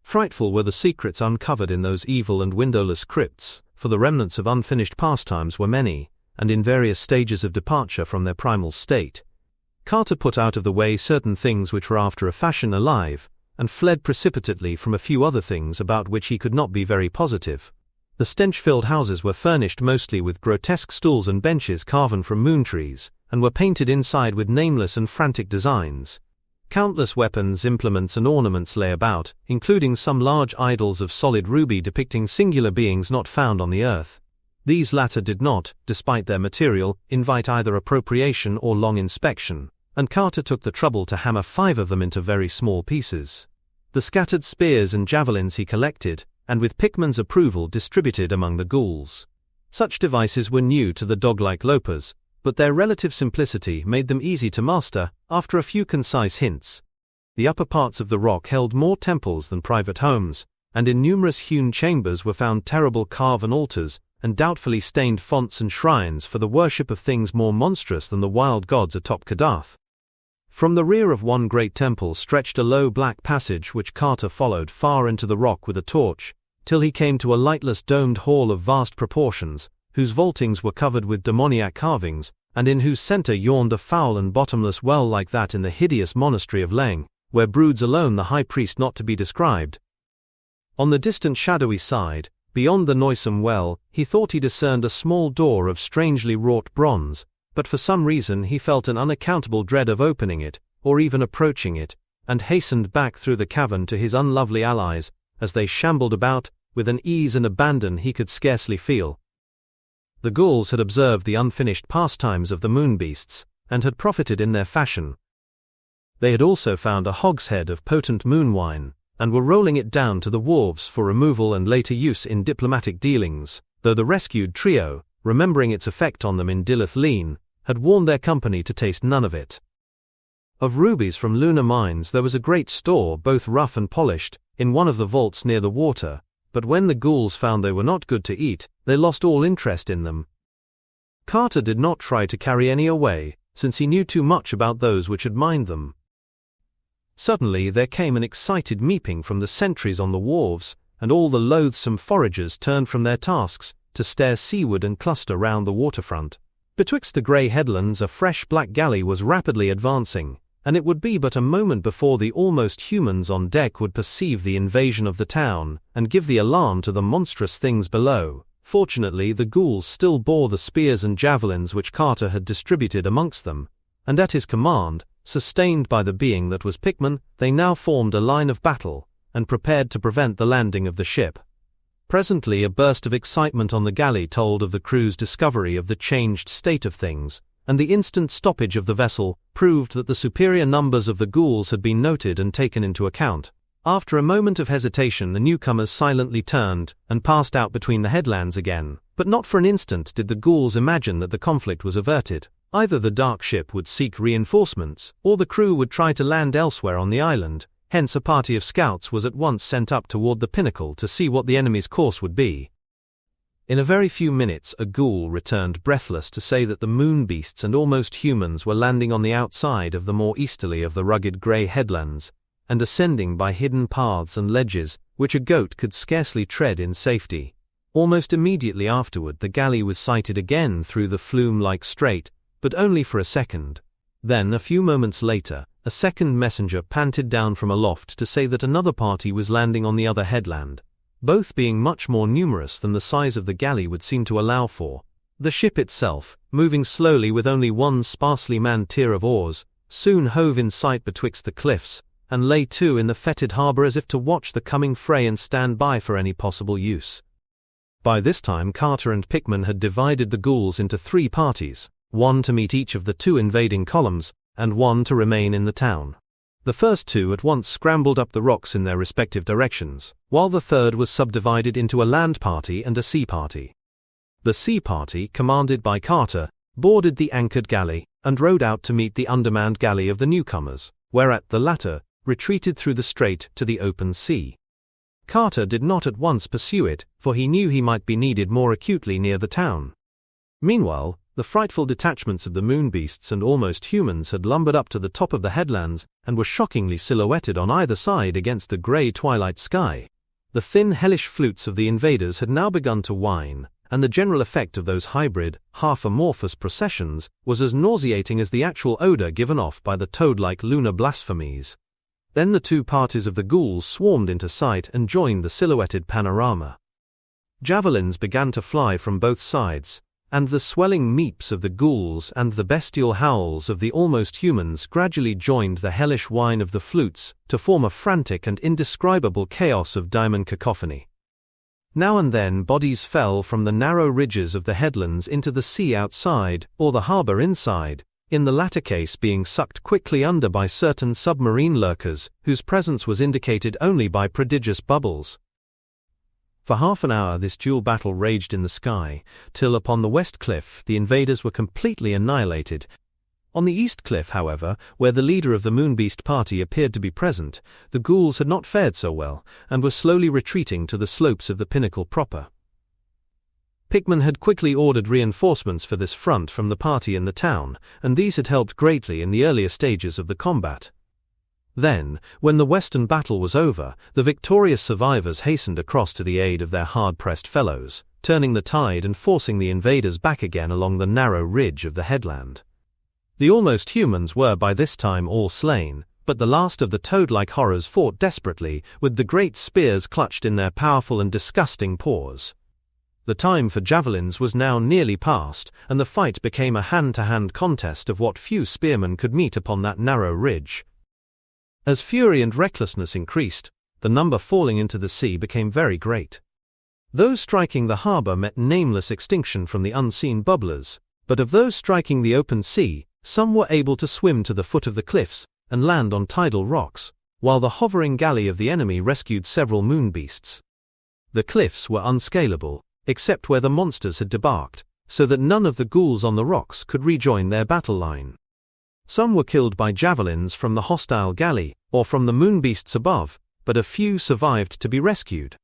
Frightful were the secrets uncovered in those evil and windowless crypts, for the remnants of unfinished pastimes were many, and in various stages of departure from their primal state. Carter put out of the way certain things which were after a fashion alive, and fled precipitately from a few other things about which he could not be very positive. The stench-filled houses were furnished mostly with grotesque stools and benches carven from moon trees, and were painted inside with nameless and frantic designs. Countless weapons, implements and ornaments lay about, including some large idols of solid ruby depicting singular beings not found on the earth. These latter did not, despite their material, invite either appropriation or long inspection, and Carter took the trouble to hammer 5 of them into very small pieces. The scattered spears and javelins he collected, and with Pickman's approval distributed among the ghouls. Such devices were new to the dog-like lopers, but their relative simplicity made them easy to master, after a few concise hints. The upper parts of the rock held more temples than private homes, and in numerous hewn chambers were found terrible carven altars, and doubtfully stained fonts and shrines for the worship of things more monstrous than the wild gods atop Kadath. From the rear of one great temple stretched a low black passage which Carter followed far into the rock with a torch, till he came to a lightless domed hall of vast proportions, whose vaultings were covered with demoniac carvings, and in whose centre yawned a foul and bottomless well like that in the hideous monastery of Leng, where broods alone the high priest not to be described. On the distant shadowy side, beyond the noisome well, he thought he discerned a small door of strangely wrought bronze, but for some reason he felt an unaccountable dread of opening it, or even approaching it, and hastened back through the cavern to his unlovely allies, as they shambled about, with an ease and abandon he could scarcely feel. The ghouls had observed the unfinished pastimes of the moon beasts, and had profited in their fashion. They had also found a hogshead of potent moon wine, and were rolling it down to the wharves for removal and later use in diplomatic dealings, though the rescued trio, remembering its effect on them in Dilith Leen, had warned their company to taste none of it. Of rubies from lunar mines there was a great store, both rough and polished, in one of the vaults near the water, but when the ghouls found they were not good to eat, they lost all interest in them. Carter did not try to carry any away, since he knew too much about those which had mined them. Suddenly there came an excited meeping from the sentries on the wharves, and all the loathsome foragers turned from their tasks, to stare seaward and cluster round the waterfront. Betwixt the grey headlands a fresh black galley was rapidly advancing, and it would be but a moment before the almost humans on deck would perceive the invasion of the town, and give the alarm to the monstrous things below. Fortunately the ghouls still bore the spears and javelins which Carter had distributed amongst them, and at his command, sustained by the being that was Pickman, they now formed a line of battle, and prepared to prevent the landing of the ship. Presently a burst of excitement on the galley told of the crew's discovery of the changed state of things, and the instant stoppage of the vessel proved that the superior numbers of the ghouls had been noted and taken into account. After a moment of hesitation the newcomers silently turned, and passed out between the headlands again, but not for an instant did the ghouls imagine that the conflict was averted. Either the dark ship would seek reinforcements, or the crew would try to land elsewhere on the island. Hence a party of scouts was at once sent up toward the pinnacle to see what the enemy's course would be. In a very few minutes a ghoul returned breathless to say that the moon beasts and almost humans were landing on the outside of the more easterly of the rugged grey headlands, and ascending by hidden paths and ledges, which a goat could scarcely tread in safety. Almost immediately afterward the galley was sighted again through the flume-like strait, but only for a second. Then, a few moments later, a second messenger panted down from aloft to say that another party was landing on the other headland, both being much more numerous than the size of the galley would seem to allow for. The ship itself, moving slowly with only one sparsely manned tier of oars, soon hove in sight betwixt the cliffs, and lay to in the fetid harbour as if to watch the coming fray and stand by for any possible use. By this time Carter and Pickman had divided the ghouls into 3 parties, one to meet each of the 2 invading columns, and one to remain in the town. The first two at once scrambled up the rocks in their respective directions, while the third was subdivided into a land party and a sea party. The sea party, commanded by Carter, boarded the anchored galley and rowed out to meet the undermanned galley of the newcomers, whereat the latter retreated through the strait to the open sea. Carter did not at once pursue it, for he knew he might be needed more acutely near the town. Meanwhile, the frightful detachments of the moon beasts and almost humans had lumbered up to the top of the headlands and were shockingly silhouetted on either side against the grey twilight sky. The thin hellish flutes of the invaders had now begun to whine, and the general effect of those hybrid, half-amorphous processions was as nauseating as the actual odour given off by the toad-like lunar blasphemies. Then the two parties of the ghouls swarmed into sight and joined the silhouetted panorama. Javelins began to fly from both sides, and the swelling meeps of the ghouls and the bestial howls of the almost humans gradually joined the hellish whine of the flutes to form a frantic and indescribable chaos of diamond cacophony. Now and then bodies fell from the narrow ridges of the headlands into the sea outside, or the harbour inside, in the latter case being sucked quickly under by certain submarine lurkers whose presence was indicated only by prodigious bubbles. For half an hour this dual battle raged in the sky, till upon the west cliff the invaders were completely annihilated. On the east cliff, however, where the leader of the moonbeast party appeared to be present, the ghouls had not fared so well, and were slowly retreating to the slopes of the pinnacle proper. Pickman had quickly ordered reinforcements for this front from the party in the town, and these had helped greatly in the earlier stages of the combat. Then, when the western battle was over, the victorious survivors hastened across to the aid of their hard-pressed fellows, turning the tide and forcing the invaders back again along the narrow ridge of the headland. The almost humans were by this time all slain, but the last of the toad-like horrors fought desperately, with the great spears clutched in their powerful and disgusting paws. The time for javelins was now nearly past, and the fight became a hand-to-hand contest of what few spearmen could meet upon that narrow ridge. As fury and recklessness increased, the number falling into the sea became very great. Those striking the harbour met nameless extinction from the unseen bubblers, but of those striking the open sea, some were able to swim to the foot of the cliffs and land on tidal rocks, while the hovering galley of the enemy rescued several moon beasts. The cliffs were unscalable, except where the monsters had debarked, so that none of the ghouls on the rocks could rejoin their battle line. Some were killed by javelins from the hostile galley, or from the moonbeasts above, but a few survived to be rescued.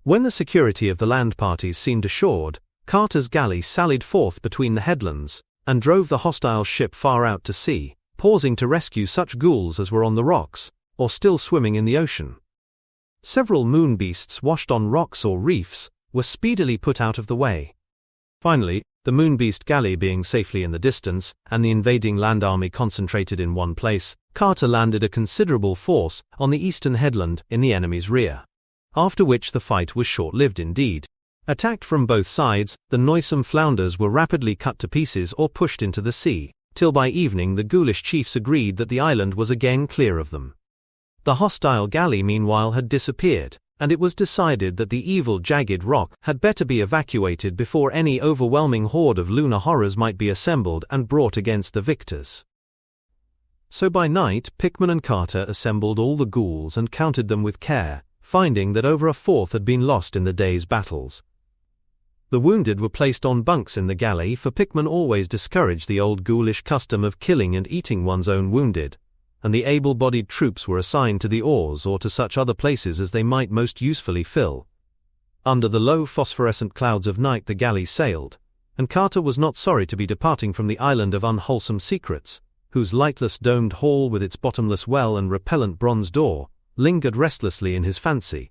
When the security of the land parties seemed assured, Carter's galley sallied forth between the headlands, and drove the hostile ship far out to sea, pausing to rescue such ghouls as were on the rocks, or still swimming in the ocean. Several moonbeasts washed on rocks or reefs were speedily put out of the way. Finally, the moonbeast galley being safely in the distance, and the invading land army concentrated in one place, Carter landed a considerable force on the eastern headland in the enemy's rear. After which the fight was short-lived indeed. Attacked from both sides, the noisome flounders were rapidly cut to pieces or pushed into the sea, till by evening the ghoulish chiefs agreed that the island was again clear of them. The hostile galley meanwhile had disappeared, and it was decided that the evil jagged rock had better be evacuated before any overwhelming horde of lunar horrors might be assembled and brought against the victors. So by night Pickman and Carter assembled all the ghouls and counted them with care, finding that over a fourth had been lost in the day's battles. The wounded were placed on bunks in the galley, for Pickman always discouraged the old ghoulish custom of killing and eating one's own wounded, and the able-bodied troops were assigned to the oars or to such other places as they might most usefully fill. Under the low phosphorescent clouds of night the galley sailed, and Carter was not sorry to be departing from the island of unwholesome secrets, whose lightless domed hall with its bottomless well and repellent bronze door lingered restlessly in his fancy.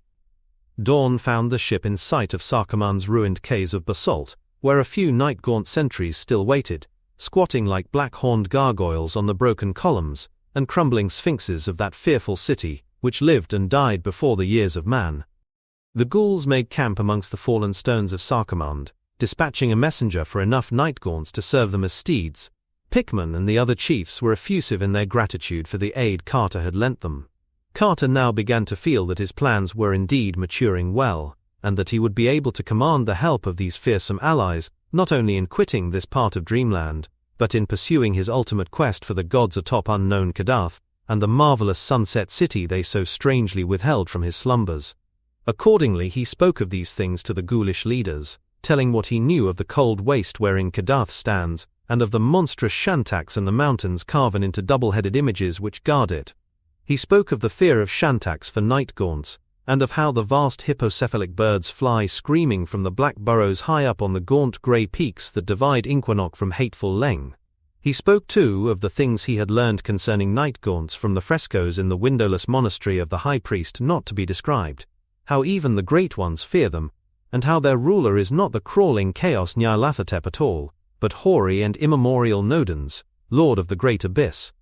Dawn found the ship in sight of Sarkaman's ruined quays of basalt, where a few night-gaunt sentries still waited, squatting like black-horned gargoyles on the broken columns and crumbling sphinxes of that fearful city, which lived and died before the years of man. The ghouls made camp amongst the fallen stones of Sarkamand, dispatching a messenger for enough night-gaunts to serve them as steeds. Pickman and the other chiefs were effusive in their gratitude for the aid Carter had lent them. Carter now began to feel that his plans were indeed maturing well, and that he would be able to command the help of these fearsome allies, not only in quitting this part of dreamland, but in pursuing his ultimate quest for the gods atop unknown Kadath, and the marvelous sunset city they so strangely withheld from his slumbers. Accordingly he spoke of these things to the ghoulish leaders, telling what he knew of the cold waste wherein Kadath stands, and of the monstrous Shantax and the mountains carven into double-headed images which guard it. He spoke of the fear of Shantax for night gaunts, and of how the vast hippocephalic birds fly screaming from the black burrows high up on the gaunt grey peaks that divide Inquinoc from hateful Leng. He spoke too of the things he had learned concerning night gaunts from the frescoes in the windowless monastery of the high priest not to be described, how even the great ones fear them, and how their ruler is not the crawling chaos Nyarlathotep at all, but hoary and immemorial Nodens, lord of the great abyss.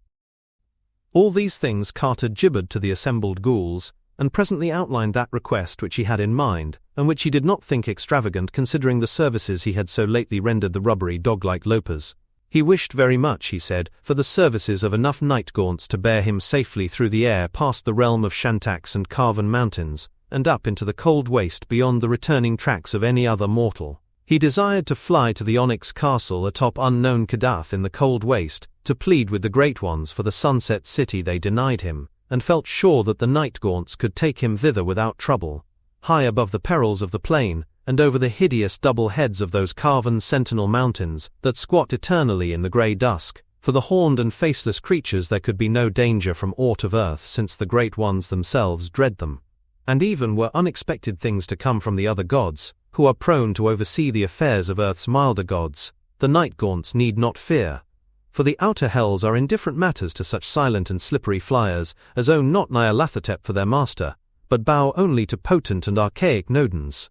All these things Carter gibbered to the assembled ghouls, and presently outlined that request which he had in mind, and which he did not think extravagant considering the services he had so lately rendered the rubbery dog-like lopers. He wished very much, he said, for the services of enough night gaunts to bear him safely through the air past the realm of Shantax and carven mountains, and up into the cold waste beyond the returning tracks of any other mortal. He desired to fly to the onyx castle atop unknown Kadath in the cold waste, to plead with the great ones for the sunset city they denied him, and felt sure that the night gaunts could take him thither without trouble, high above the perils of the plain, and over the hideous double heads of those carven sentinel mountains that squat eternally in the grey dusk. For the horned and faceless creatures there could be no danger from aught of earth, since the great ones themselves dread them. And even were unexpected things to come from the other gods, who are prone to oversee the affairs of earth's milder gods, the night gaunts need not fear. For the outer hells are indifferent matters to such silent and slippery flyers as own not Nyarlathotep for their master, but bow only to potent and archaic Nodens.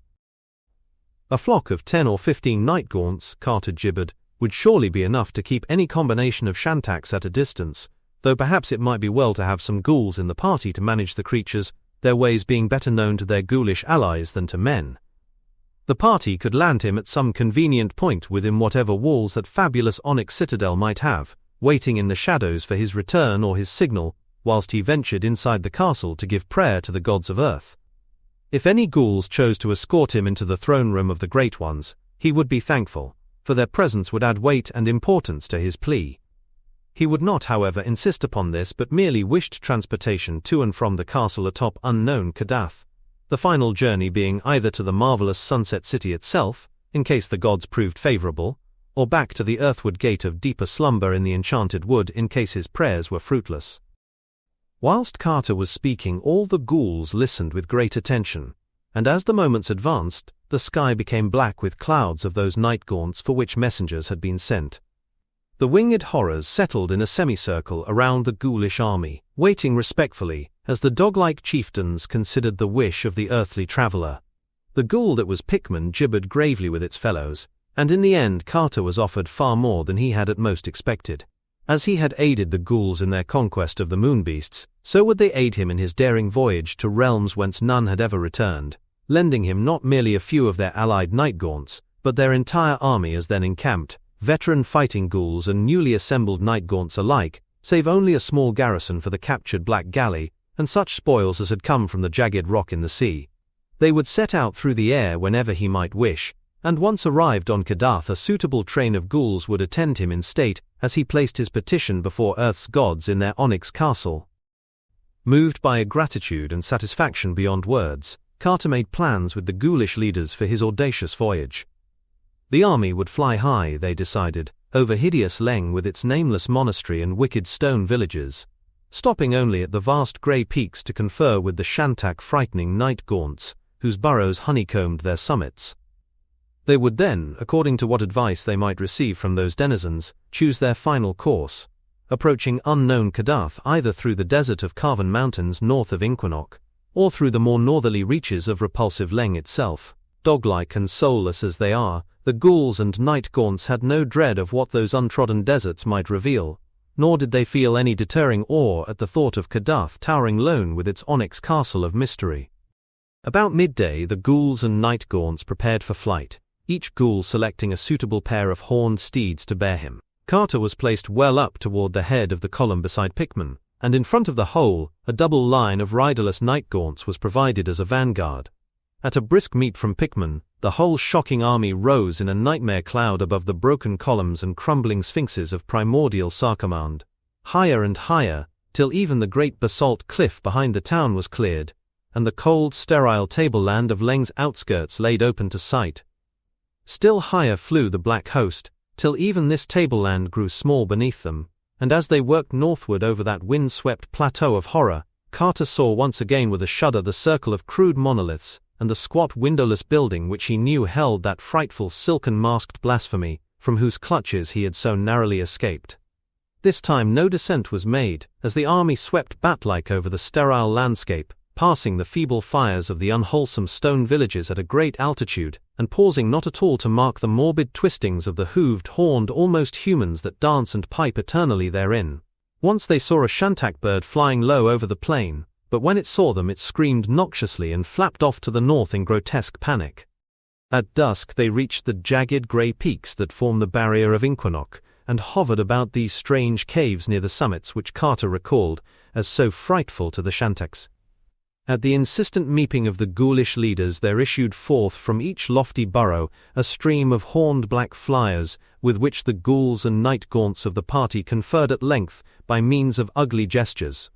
A flock of 10 or 15 night gaunts, Carter gibbered, would surely be enough to keep any combination of Shantax at a distance, though perhaps it might be well to have some ghouls in the party to manage the creatures, their ways being better known to their ghoulish allies than to men. The party could land him at some convenient point within whatever walls that fabulous onyx citadel might have, waiting in the shadows for his return or his signal, whilst he ventured inside the castle to give prayer to the gods of earth. If any ghouls chose to escort him into the throne room of the Great Ones, he would be thankful, for their presence would add weight and importance to his plea. He would not, however, insist upon this, but merely wished transportation to and from the castle atop unknown Kadath, the final journey being either to the marvelous sunset city itself, in case the gods proved favorable, or back to the earthward gate of deeper slumber in the enchanted wood in case his prayers were fruitless. Whilst Carter was speaking, all the ghouls listened with great attention, and as the moments advanced, the sky became black with clouds of those night gaunts for which messengers had been sent. The winged horrors settled in a semicircle around the ghoulish army, waiting respectfully, as the dog-like chieftains considered the wish of the earthly traveller. The ghoul that was Pickman gibbered gravely with its fellows, and in the end Carter was offered far more than he had at most expected. As he had aided the ghouls in their conquest of the moonbeasts, so would they aid him in his daring voyage to realms whence none had ever returned, lending him not merely a few of their allied night gaunts, but their entire army as then encamped, veteran fighting ghouls and newly assembled night gaunts alike, save only a small garrison for the captured Black Galley, and such spoils as had come from the jagged rock in the sea. They would set out through the air whenever he might wish, and once arrived on Kadath a suitable train of ghouls would attend him in state as he placed his petition before Earth's gods in their onyx castle. Moved by a gratitude and satisfaction beyond words, Carter made plans with the ghoulish leaders for his audacious voyage. The army would fly high, they decided, over hideous Leng with its nameless monastery and wicked stone villages, stopping only at the vast grey peaks to confer with the Shantak frightening night gaunts, whose burrows honeycombed their summits. They would then, according to what advice they might receive from those denizens, choose their final course, approaching unknown Kadath either through the desert of carven mountains north of Inquinoc, or through the more northerly reaches of repulsive Leng itself. Dog-like and soulless as they are, the ghouls and night gaunts had no dread of what those untrodden deserts might reveal, nor did they feel any deterring awe at the thought of Kadath towering lone with its onyx castle of mystery. About midday the ghouls and night gaunts prepared for flight, each ghoul selecting a suitable pair of horned steeds to bear him. Carter was placed well up toward the head of the column beside Pickman, and in front of the whole, a double line of riderless night gaunts was provided as a vanguard. At a brisk meet from Pickman, the whole shocking army rose in a nightmare cloud above the broken columns and crumbling sphinxes of primordial Sarkamand. Higher and higher, till even the great basalt cliff behind the town was cleared, and the cold, sterile tableland of Leng's outskirts laid open to sight. Still higher flew the black host, till even this tableland grew small beneath them, and as they worked northward over that wind-swept plateau of horror, Carter saw once again with a shudder the circle of crude monoliths, and the squat windowless building which he knew held that frightful silken-masked blasphemy, from whose clutches he had so narrowly escaped. This time no descent was made, as the army swept bat-like over the sterile landscape, passing the feeble fires of the unwholesome stone villages at a great altitude, and pausing not at all to mark the morbid twistings of the hooved, horned, almost humans that dance and pipe eternally therein. Once they saw a shantak bird flying low over the plain, but when it saw them it screamed noxiously and flapped off to the north in grotesque panic. At dusk they reached the jagged grey peaks that form the barrier of Inquinoc, and hovered about these strange caves near the summits which Carter recalled as so frightful to the shantaks. At the insistent meeping of the ghoulish leaders there issued forth from each lofty burrow a stream of horned black flyers, with which the ghouls and night-gaunts of the party conferred at length by means of ugly gestures.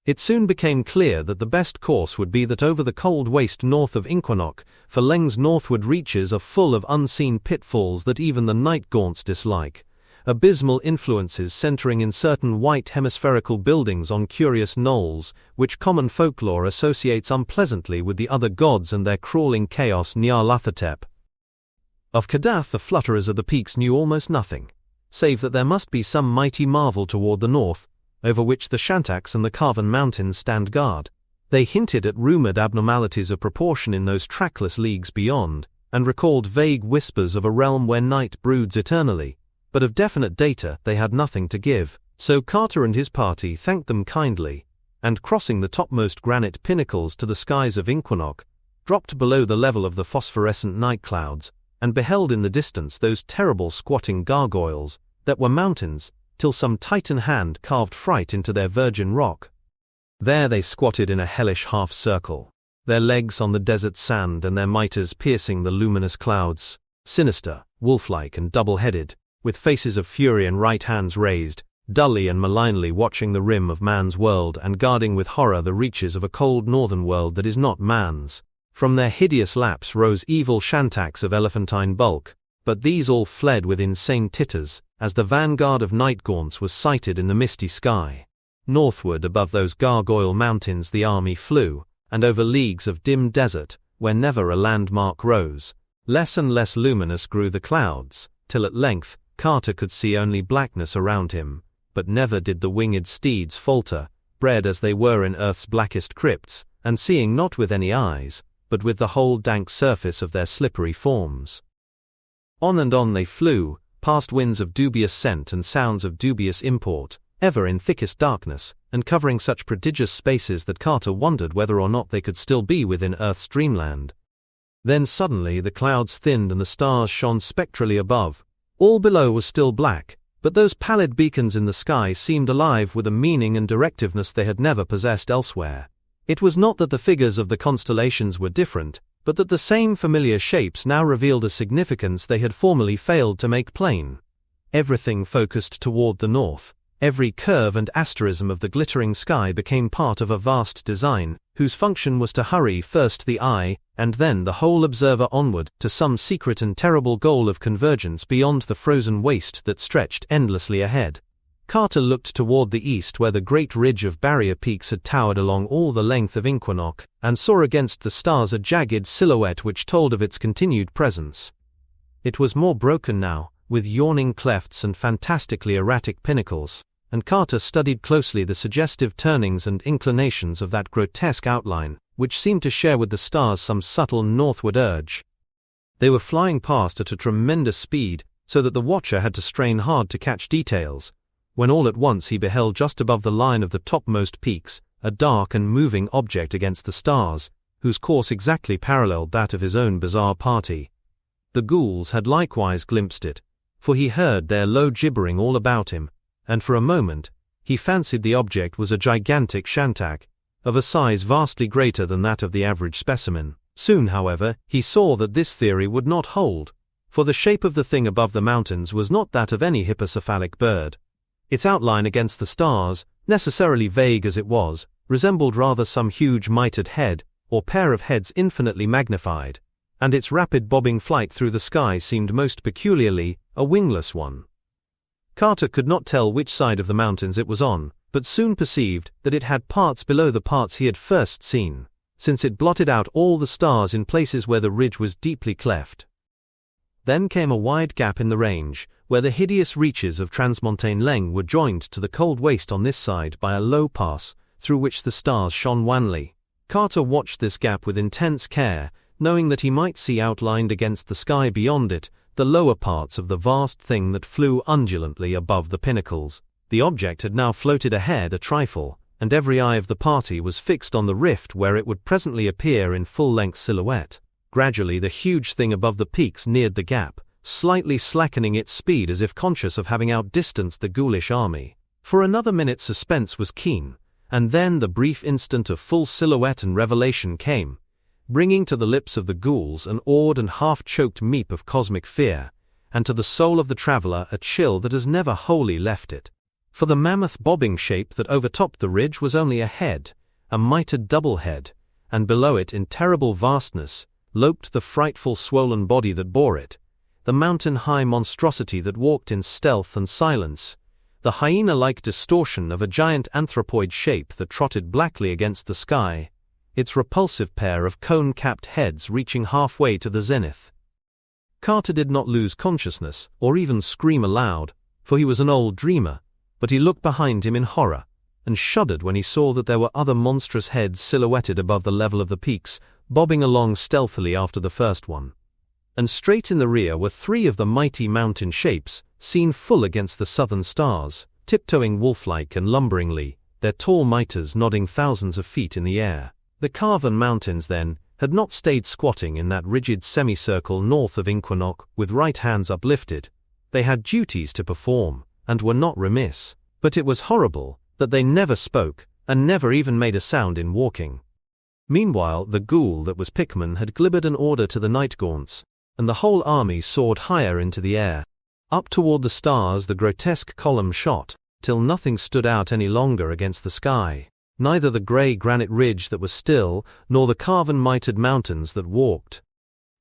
It soon became clear that the best course would be that over the cold waste north of Inquinoc, for Leng's northward reaches are full of unseen pitfalls that even the night-gaunts dislike, abysmal influences centering in certain white hemispherical buildings on curious knolls, which common folklore associates unpleasantly with the other gods and their crawling chaos Nyarlathotep. Of Kadath the flutterers of the peaks knew almost nothing, save that there must be some mighty marvel toward the north, over which the Shantaks and the Carven Mountains stand guard. They hinted at rumored abnormalities of proportion in those trackless leagues beyond, and recalled vague whispers of a realm where night broods eternally, but of definite data they had nothing to give, so Carter and his party thanked them kindly, and crossing the topmost granite pinnacles to the skies of Inquinoc, dropped below the level of the phosphorescent night clouds, and beheld in the distance those terrible squatting gargoyles, that were mountains, till some titan hand carved fright into their virgin rock. There they squatted in a hellish half-circle, their legs on the desert sand and their mitres piercing the luminous clouds, sinister, wolf-like and double-headed, with faces of fury and right hands raised, dully and malignly watching the rim of man's world and guarding with horror the reaches of a cold northern world that is not man's. From their hideous laps rose evil shantaks of elephantine bulk, but these all fled with insane titters, as the vanguard of night-gaunts was sighted in the misty sky. Northward above those gargoyle mountains the army flew, and over leagues of dim desert, where never a landmark rose, less and less luminous grew the clouds, till at length Carter could see only blackness around him, but never did the winged steeds falter, bred as they were in earth's blackest crypts, and seeing not with any eyes, but with the whole dank surface of their slippery forms. On and on they flew, past winds of dubious scent and sounds of dubious import, ever in thickest darkness, and covering such prodigious spaces that Carter wondered whether or not they could still be within Earth's dreamland. Then suddenly the clouds thinned and the stars shone spectrally above. All below was still black, but those pallid beacons in the sky seemed alive with a meaning and directiveness they had never possessed elsewhere. It was not that the figures of the constellations were different, but that the same familiar shapes now revealed a significance they had formerly failed to make plain. Everything focused toward the north. Every curve and asterism of the glittering sky became part of a vast design, whose function was to hurry first the eye, and then the whole observer onward to some secret and terrible goal of convergence beyond the frozen waste that stretched endlessly ahead. Carter looked toward the east where the great ridge of barrier peaks had towered along all the length of Inquinoc, and saw against the stars a jagged silhouette which told of its continued presence. It was more broken now, with yawning clefts and fantastically erratic pinnacles, and Carter studied closely the suggestive turnings and inclinations of that grotesque outline, which seemed to share with the stars some subtle northward urge. They were flying past at a tremendous speed, so that the watcher had to strain hard to catch details, when all at once he beheld just above the line of the topmost peaks, a dark and moving object against the stars, whose course exactly paralleled that of his own bizarre party. The ghouls had likewise glimpsed it, for he heard their low gibbering all about him, and for a moment he fancied the object was a gigantic shantak, of a size vastly greater than that of the average specimen. Soon, however, he saw that this theory would not hold, for the shape of the thing above the mountains was not that of any hippocephalic bird. Its outline against the stars, necessarily vague as it was, resembled rather some huge mitred head, or pair of heads infinitely magnified, and its rapid bobbing flight through the sky seemed most peculiarly a wingless one. Carter could not tell which side of the mountains it was on, but soon perceived that it had parts below the parts he had first seen, since it blotted out all the stars in places where the ridge was deeply cleft. Then came a wide gap in the range, where the hideous reaches of transmontane Leng were joined to the cold waste on this side by a low pass, through which the stars shone wanly. Carter watched this gap with intense care, knowing that he might see outlined against the sky beyond it the lower parts of the vast thing that flew undulantly above the pinnacles. The object had now floated ahead a trifle, and every eye of the party was fixed on the rift where it would presently appear in full-length silhouette. Gradually the huge thing above the peaks neared the gap, slightly slackening its speed as if conscious of having outdistanced the ghoulish army. For another minute suspense was keen, and then the brief instant of full silhouette and revelation came, bringing to the lips of the ghouls an awed and half-choked meep of cosmic fear, and to the soul of the traveler a chill that has never wholly left it. For the mammoth bobbing shape that overtopped the ridge was only a head, a mitred double head, and below it in terrible vastness loped the frightful swollen body that bore it, the mountain-high monstrosity that walked in stealth and silence, the hyena-like distortion of a giant anthropoid shape that trotted blackly against the sky, its repulsive pair of cone-capped heads reaching halfway to the zenith. Carter did not lose consciousness, or even scream aloud, for he was an old dreamer, but he looked behind him in horror, and shuddered when he saw that there were other monstrous heads silhouetted above the level of the peaks, bobbing along stealthily after the first one. And straight in the rear were three of the mighty mountain shapes, seen full against the southern stars, tiptoeing wolf-like and lumberingly, their tall mitres nodding thousands of feet in the air. The carven mountains, then, had not stayed squatting in that rigid semicircle north of Inquinoc with right hands uplifted. They had duties to perform, and were not remiss, but it was horrible that they never spoke, and never even made a sound in walking. Meanwhile the ghoul that was Pickman had glibbered an order to the night gaunts, and the whole army soared higher into the air. Up toward the stars the grotesque column shot, till nothing stood out any longer against the sky, neither the grey granite ridge that was still, nor the carven mitred mountains that walked.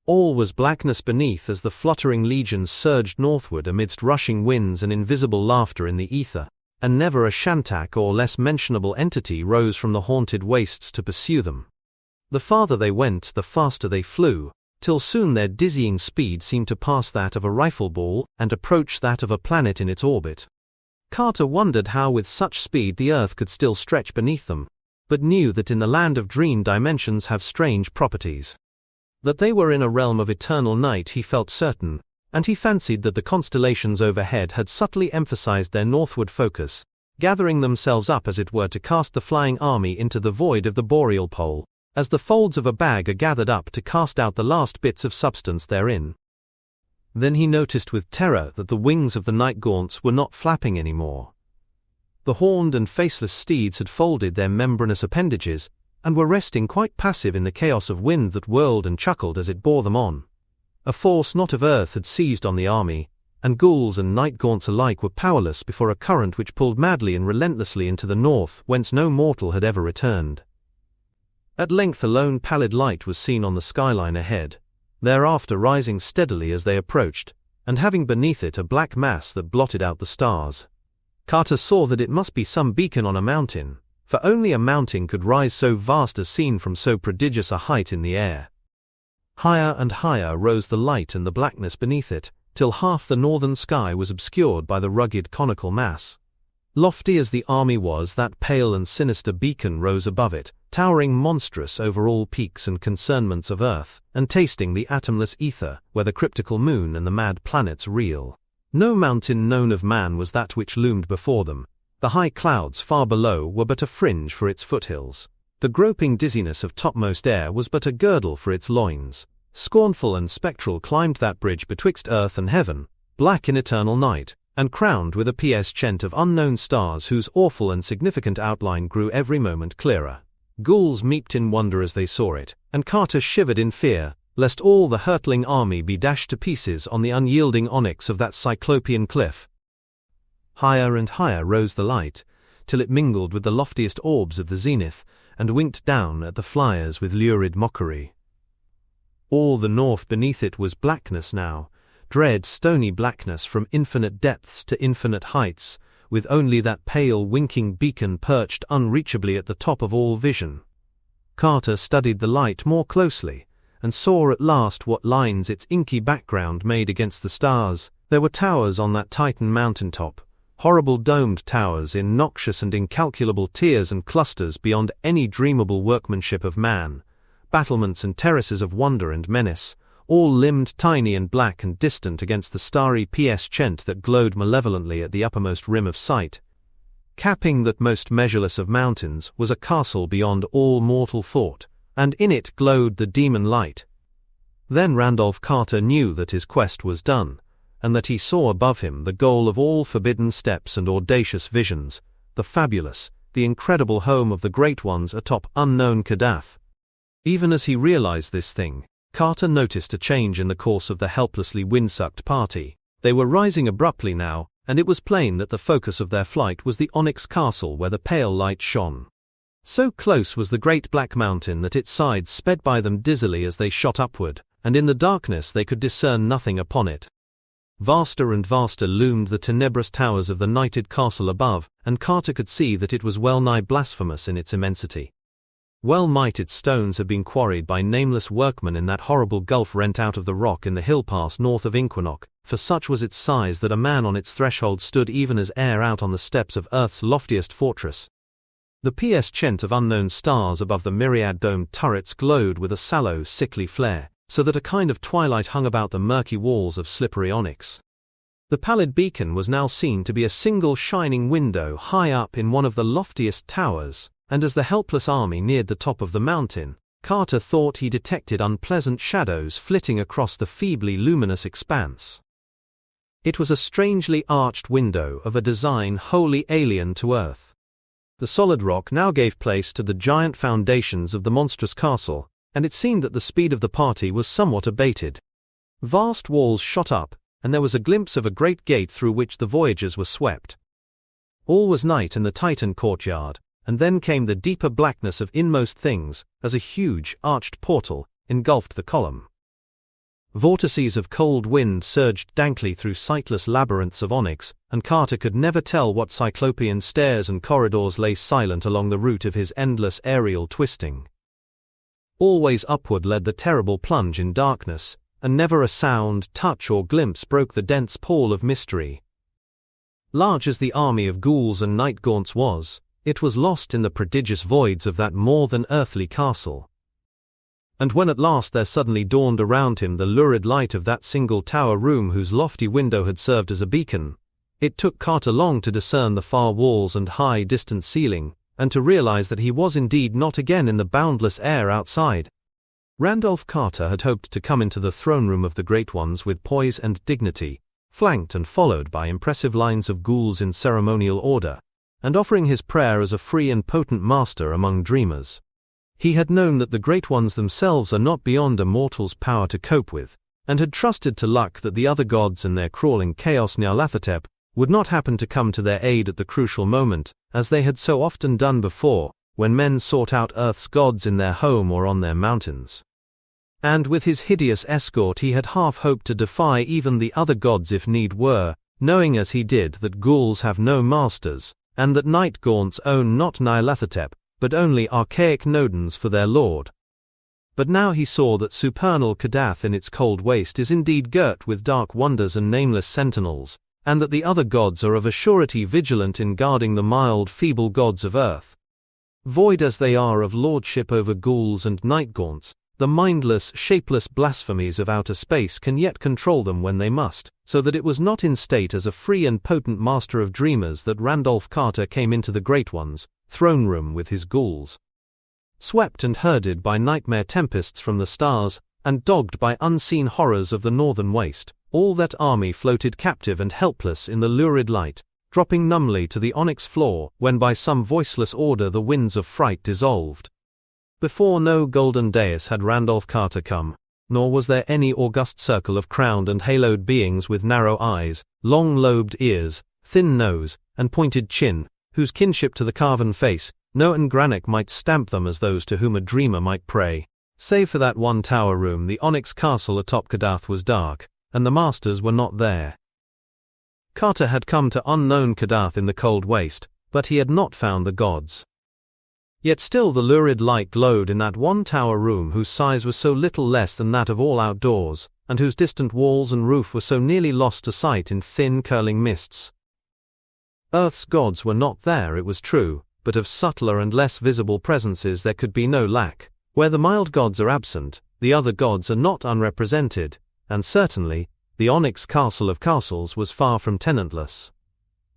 All was blackness beneath as the fluttering legions surged northward amidst rushing winds and invisible laughter in the ether, and never a shantak or less mentionable entity rose from the haunted wastes to pursue them. The farther they went, the faster they flew, till soon their dizzying speed seemed to pass that of a rifle ball and approach that of a planet in its orbit. Carter wondered how with such speed the earth could still stretch beneath them, but knew that in the land of dream dimensions have strange properties. That they were in a realm of eternal night he felt certain, and he fancied that the constellations overhead had subtly emphasized their northward focus, gathering themselves up as it were to cast the flying army into the void of the boreal pole, as the folds of a bag are gathered up to cast out the last bits of substance therein. Then he noticed with terror that the wings of the night gaunts were not flapping any more. The horned and faceless steeds had folded their membranous appendages, and were resting quite passive in the chaos of wind that whirled and chuckled as it bore them on. A force not of earth had seized on the army, and ghouls and night gaunts alike were powerless before a current which pulled madly and relentlessly into the north whence no mortal had ever returned. At length a lone pallid light was seen on the skyline ahead, thereafter rising steadily as they approached, and having beneath it a black mass that blotted out the stars. Carter saw that it must be some beacon on a mountain, for only a mountain could rise so vast as seen from so prodigious a height in the air. Higher and higher rose the light and the blackness beneath it, till half the northern sky was obscured by the rugged conical mass. Lofty as the army was, that pale and sinister beacon rose above it, towering monstrous over all peaks and concernments of earth, and tasting the atomless ether where the cryptical moon and the mad planets reel. No mountain known of man was that which loomed before them. The high clouds far below were but a fringe for its foothills. The groping dizziness of topmost air was but a girdle for its loins. Scornful and spectral climbed that bridge betwixt earth and heaven, black in eternal night, and crowned with a pescent of unknown stars whose awful and significant outline grew every moment clearer. Ghouls meeped in wonder as they saw it, and Carter shivered in fear, lest all the hurtling army be dashed to pieces on the unyielding onyx of that cyclopean cliff. Higher and higher rose the light, till it mingled with the loftiest orbs of the zenith, and winked down at the flyers with lurid mockery. All the north beneath it was blackness now, dread stony blackness from infinite depths to infinite heights, with only that pale winking beacon perched unreachably at the top of all vision. Carter studied the light more closely, and saw at last what lines its inky background made against the stars. There were towers on that Titan mountaintop, horrible domed towers in noxious and incalculable tiers and clusters beyond any dreamable workmanship of man, battlements and terraces of wonder and menace, all limbed tiny and black and distant against the starry Pschent that glowed malevolently at the uppermost rim of sight. Capping that most measureless of mountains was a castle beyond all mortal thought, and in it glowed the demon light. Then Randolph Carter knew that his quest was done, and that he saw above him the goal of all forbidden steps and audacious visions, the fabulous, the incredible home of the great ones atop unknown Kadath. Even as he realized this thing, Carter noticed a change in the course of the helplessly wind-sucked party. They were rising abruptly now, and it was plain that the focus of their flight was the onyx castle where the pale light shone. So close was the great black mountain that its sides sped by them dizzily as they shot upward, and in the darkness they could discern nothing upon it. Vaster and vaster loomed the tenebrous towers of the nighted castle above, and Carter could see that it was well-nigh blasphemous in its immensity. Well might its stones have been quarried by nameless workmen in that horrible gulf rent out of the rock in the hill pass north of Inquinoc, for such was its size that a man on its threshold stood even as air out on the steps of Earth's loftiest fortress. The Pschent of unknown stars above the myriad-domed turrets glowed with a sallow, sickly flare, so that a kind of twilight hung about the murky walls of slippery onyx. The pallid beacon was now seen to be a single shining window high up in one of the loftiest towers, and as the helpless army neared the top of the mountain, Carter thought he detected unpleasant shadows flitting across the feebly luminous expanse. It was a strangely arched window of a design wholly alien to Earth. The solid rock now gave place to the giant foundations of the monstrous castle, and it seemed that the speed of the party was somewhat abated. Vast walls shot up, and there was a glimpse of a great gate through which the voyagers were swept. All was night in the Titan courtyard, and then came the deeper blackness of inmost things, as a huge, arched portal engulfed the column. Vortices of cold wind surged dankly through sightless labyrinths of onyx, and Carter could never tell what cyclopean stairs and corridors lay silent along the route of his endless aerial twisting. Always upward led the terrible plunge in darkness, and never a sound, touch, or glimpse broke the dense pall of mystery. Large as the army of ghouls and night-gaunts was, it was lost in the prodigious voids of that more than earthly castle. And when at last there suddenly dawned around him the lurid light of that single tower room whose lofty window had served as a beacon, it took Carter long to discern the far walls and high distant ceiling, and to realize that he was indeed not again in the boundless air outside. Randolph Carter had hoped to come into the throne room of the Great Ones with poise and dignity, flanked and followed by impressive lines of ghouls in ceremonial order, and offering his prayer as a free and potent master among dreamers. He had known that the Great Ones themselves are not beyond a mortal's power to cope with, and had trusted to luck that the other gods and their crawling chaos Nyarlathotep would not happen to come to their aid at the crucial moment, as they had so often done before, when men sought out Earth's gods in their home or on their mountains. And with his hideous escort he had half hoped to defy even the other gods if need were, knowing as he did that ghouls have no masters, and that night-gaunts own not Nyarlathotep, but only archaic Nodens for their lord. But now he saw that supernal Kadath in its cold waste is indeed girt with dark wonders and nameless sentinels, and that the other gods are of a surety vigilant in guarding the mild, feeble gods of earth. Void as they are of lordship over ghouls and night-gaunts, the mindless, shapeless blasphemies of outer space can yet control them when they must, so that it was not in state as a free and potent master of dreamers that Randolph Carter came into the Great Ones' throne room with his ghouls. Swept and herded by nightmare tempests from the stars, and dogged by unseen horrors of the northern waste, all that army floated captive and helpless in the lurid light, dropping numbly to the onyx floor when by some voiceless order the winds of fright dissolved. Before no golden dais had Randolph Carter come, nor was there any august circle of crowned and haloed beings with narrow eyes, long-lobed ears, thin nose, and pointed chin, whose kinship to the carven face, no and Granach might stamp them as those to whom a dreamer might pray. Save for that one tower room, the onyx castle atop Kadath was dark, and the masters were not there. Carter had come to unknown Kadath in the cold waste, but he had not found the gods. Yet still the lurid light glowed in that one tower room whose size was so little less than that of all outdoors, and whose distant walls and roof were so nearly lost to sight in thin curling mists. Earth's gods were not there, it was true, but of subtler and less visible presences there could be no lack. Where the mild gods are absent, the other gods are not unrepresented, and certainly, the onyx castle of castles was far from tenantless.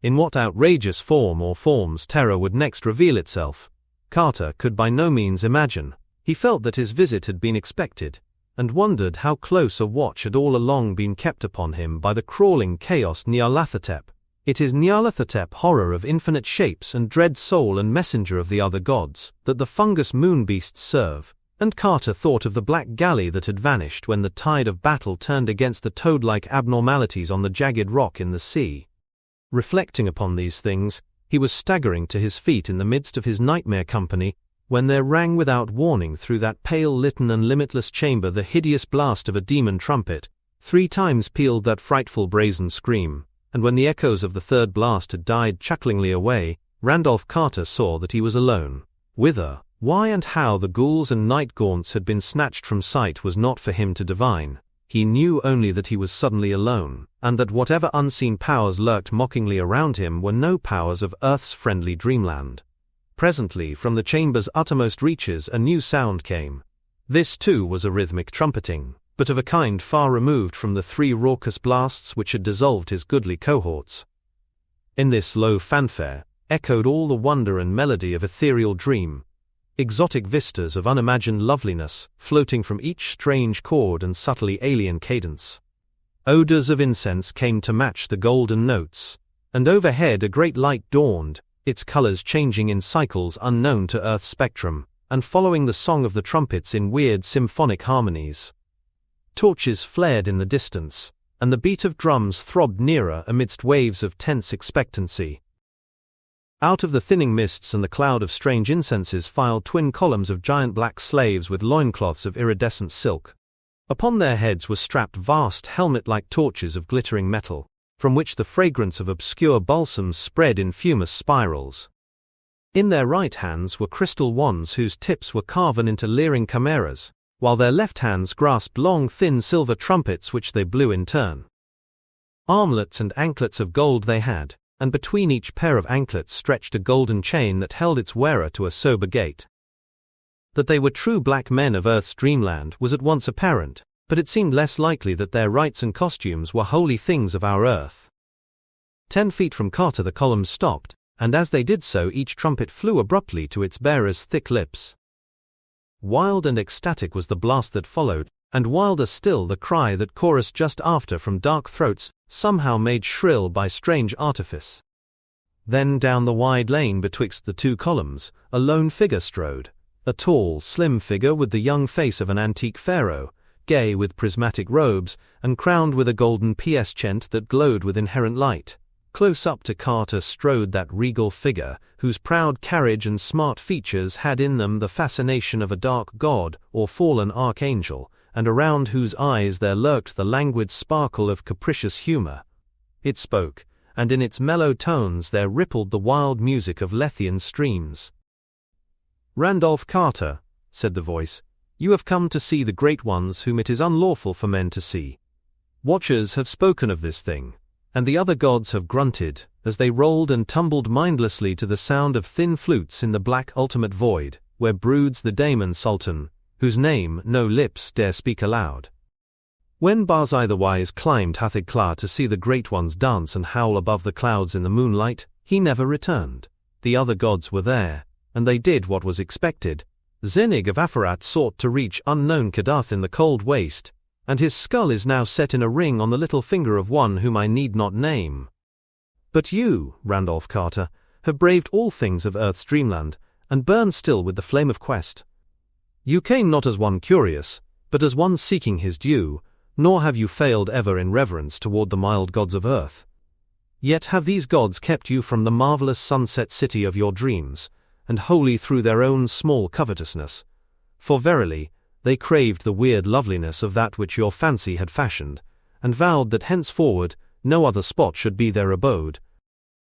In what outrageous form or forms terror would next reveal itself, Carter could by no means imagine. He felt that his visit had been expected, and wondered how close a watch had all along been kept upon him by the crawling chaos Nyarlathotep. It is Nyarlathotep, horror of infinite shapes and dread soul and messenger of the other gods, that the fungus moon beasts serve, and Carter thought of the black galley that had vanished when the tide of battle turned against the toad-like abnormalities on the jagged rock in the sea. Reflecting upon these things, he was staggering to his feet in the midst of his nightmare company, when there rang without warning through that pale litten and limitless chamber the hideous blast of a demon trumpet. 3 times pealed that frightful brazen scream, and when the echoes of the third blast had died chucklingly away, Randolph Carter saw that he was alone. Whither, why and how the ghouls and night gaunts had been snatched from sight was not for him to divine. He knew only that he was suddenly alone, and that whatever unseen powers lurked mockingly around him were no powers of Earth's friendly dreamland. Presently, from the chamber's uttermost reaches, a new sound came. This too was a rhythmic trumpeting, but of a kind far removed from the 3 raucous blasts which had dissolved his goodly cohorts. In this low fanfare echoed all the wonder and melody of ethereal dream, exotic vistas of unimagined loveliness floating from each strange chord and subtly alien cadence. Odors of incense came to match the golden notes, and overhead a great light dawned, its colors changing in cycles unknown to Earth's spectrum, and following the song of the trumpets in weird symphonic harmonies. Torches flared in the distance, and the beat of drums throbbed nearer amidst waves of tense expectancy. Out of the thinning mists and the cloud of strange incenses filed twin columns of giant black slaves with loincloths of iridescent silk. Upon their heads were strapped vast helmet-like torches of glittering metal, from which the fragrance of obscure balsams spread in fumous spirals. In their right hands were crystal wands whose tips were carven into leering chimeras, while their left hands grasped long thin silver trumpets which they blew in turn. Armlets and anklets of gold they had, and between each pair of anklets stretched a golden chain that held its wearer to a sober gait. That they were true black men of Earth's dreamland was at once apparent, but it seemed less likely that their rites and costumes were holy things of our Earth. 10 feet from Carter the columns stopped, and as they did so each trumpet flew abruptly to its bearer's thick lips. Wild and ecstatic was the blast that followed, and wilder still the cry that chorused just after from dark throats, somehow made shrill by strange artifice. Then down the wide lane betwixt the 2 columns, a lone figure strode, a tall, slim figure with the young face of an antique pharaoh, gay with prismatic robes, and crowned with a golden pschent that glowed with inherent light. Close up to Carter strode that regal figure, whose proud carriage and smart features had in them the fascination of a dark god or fallen archangel, and around whose eyes there lurked the languid sparkle of capricious humor. It spoke, and in its mellow tones there rippled the wild music of Lethian streams. "Randolph Carter," said the voice, "you have come to see the great ones whom it is unlawful for men to see. Watchers have spoken of this thing, and the other gods have grunted, as they rolled and tumbled mindlessly to the sound of thin flutes in the black ultimate void, where broods the daemon sultan, whose name no lips dare speak aloud. When Barzai the Wise climbed Hathig-Kla to see the great ones dance and howl above the clouds in the moonlight, he never returned. The other gods were there, and they did what was expected. Zenig of Afarat sought to reach unknown Kadath in the cold waste, and his skull is now set in a ring on the little finger of one whom I need not name. But you, Randolph Carter, have braved all things of Earth's dreamland, and burn still with the flame of quest. You came not as one curious, but as one seeking his due, nor have you failed ever in reverence toward the mild gods of Earth. Yet have these gods kept you from the marvelous sunset city of your dreams, and wholly through their own small covetousness. For verily, they craved the weird loveliness of that which your fancy had fashioned, and vowed that henceforward no other spot should be their abode.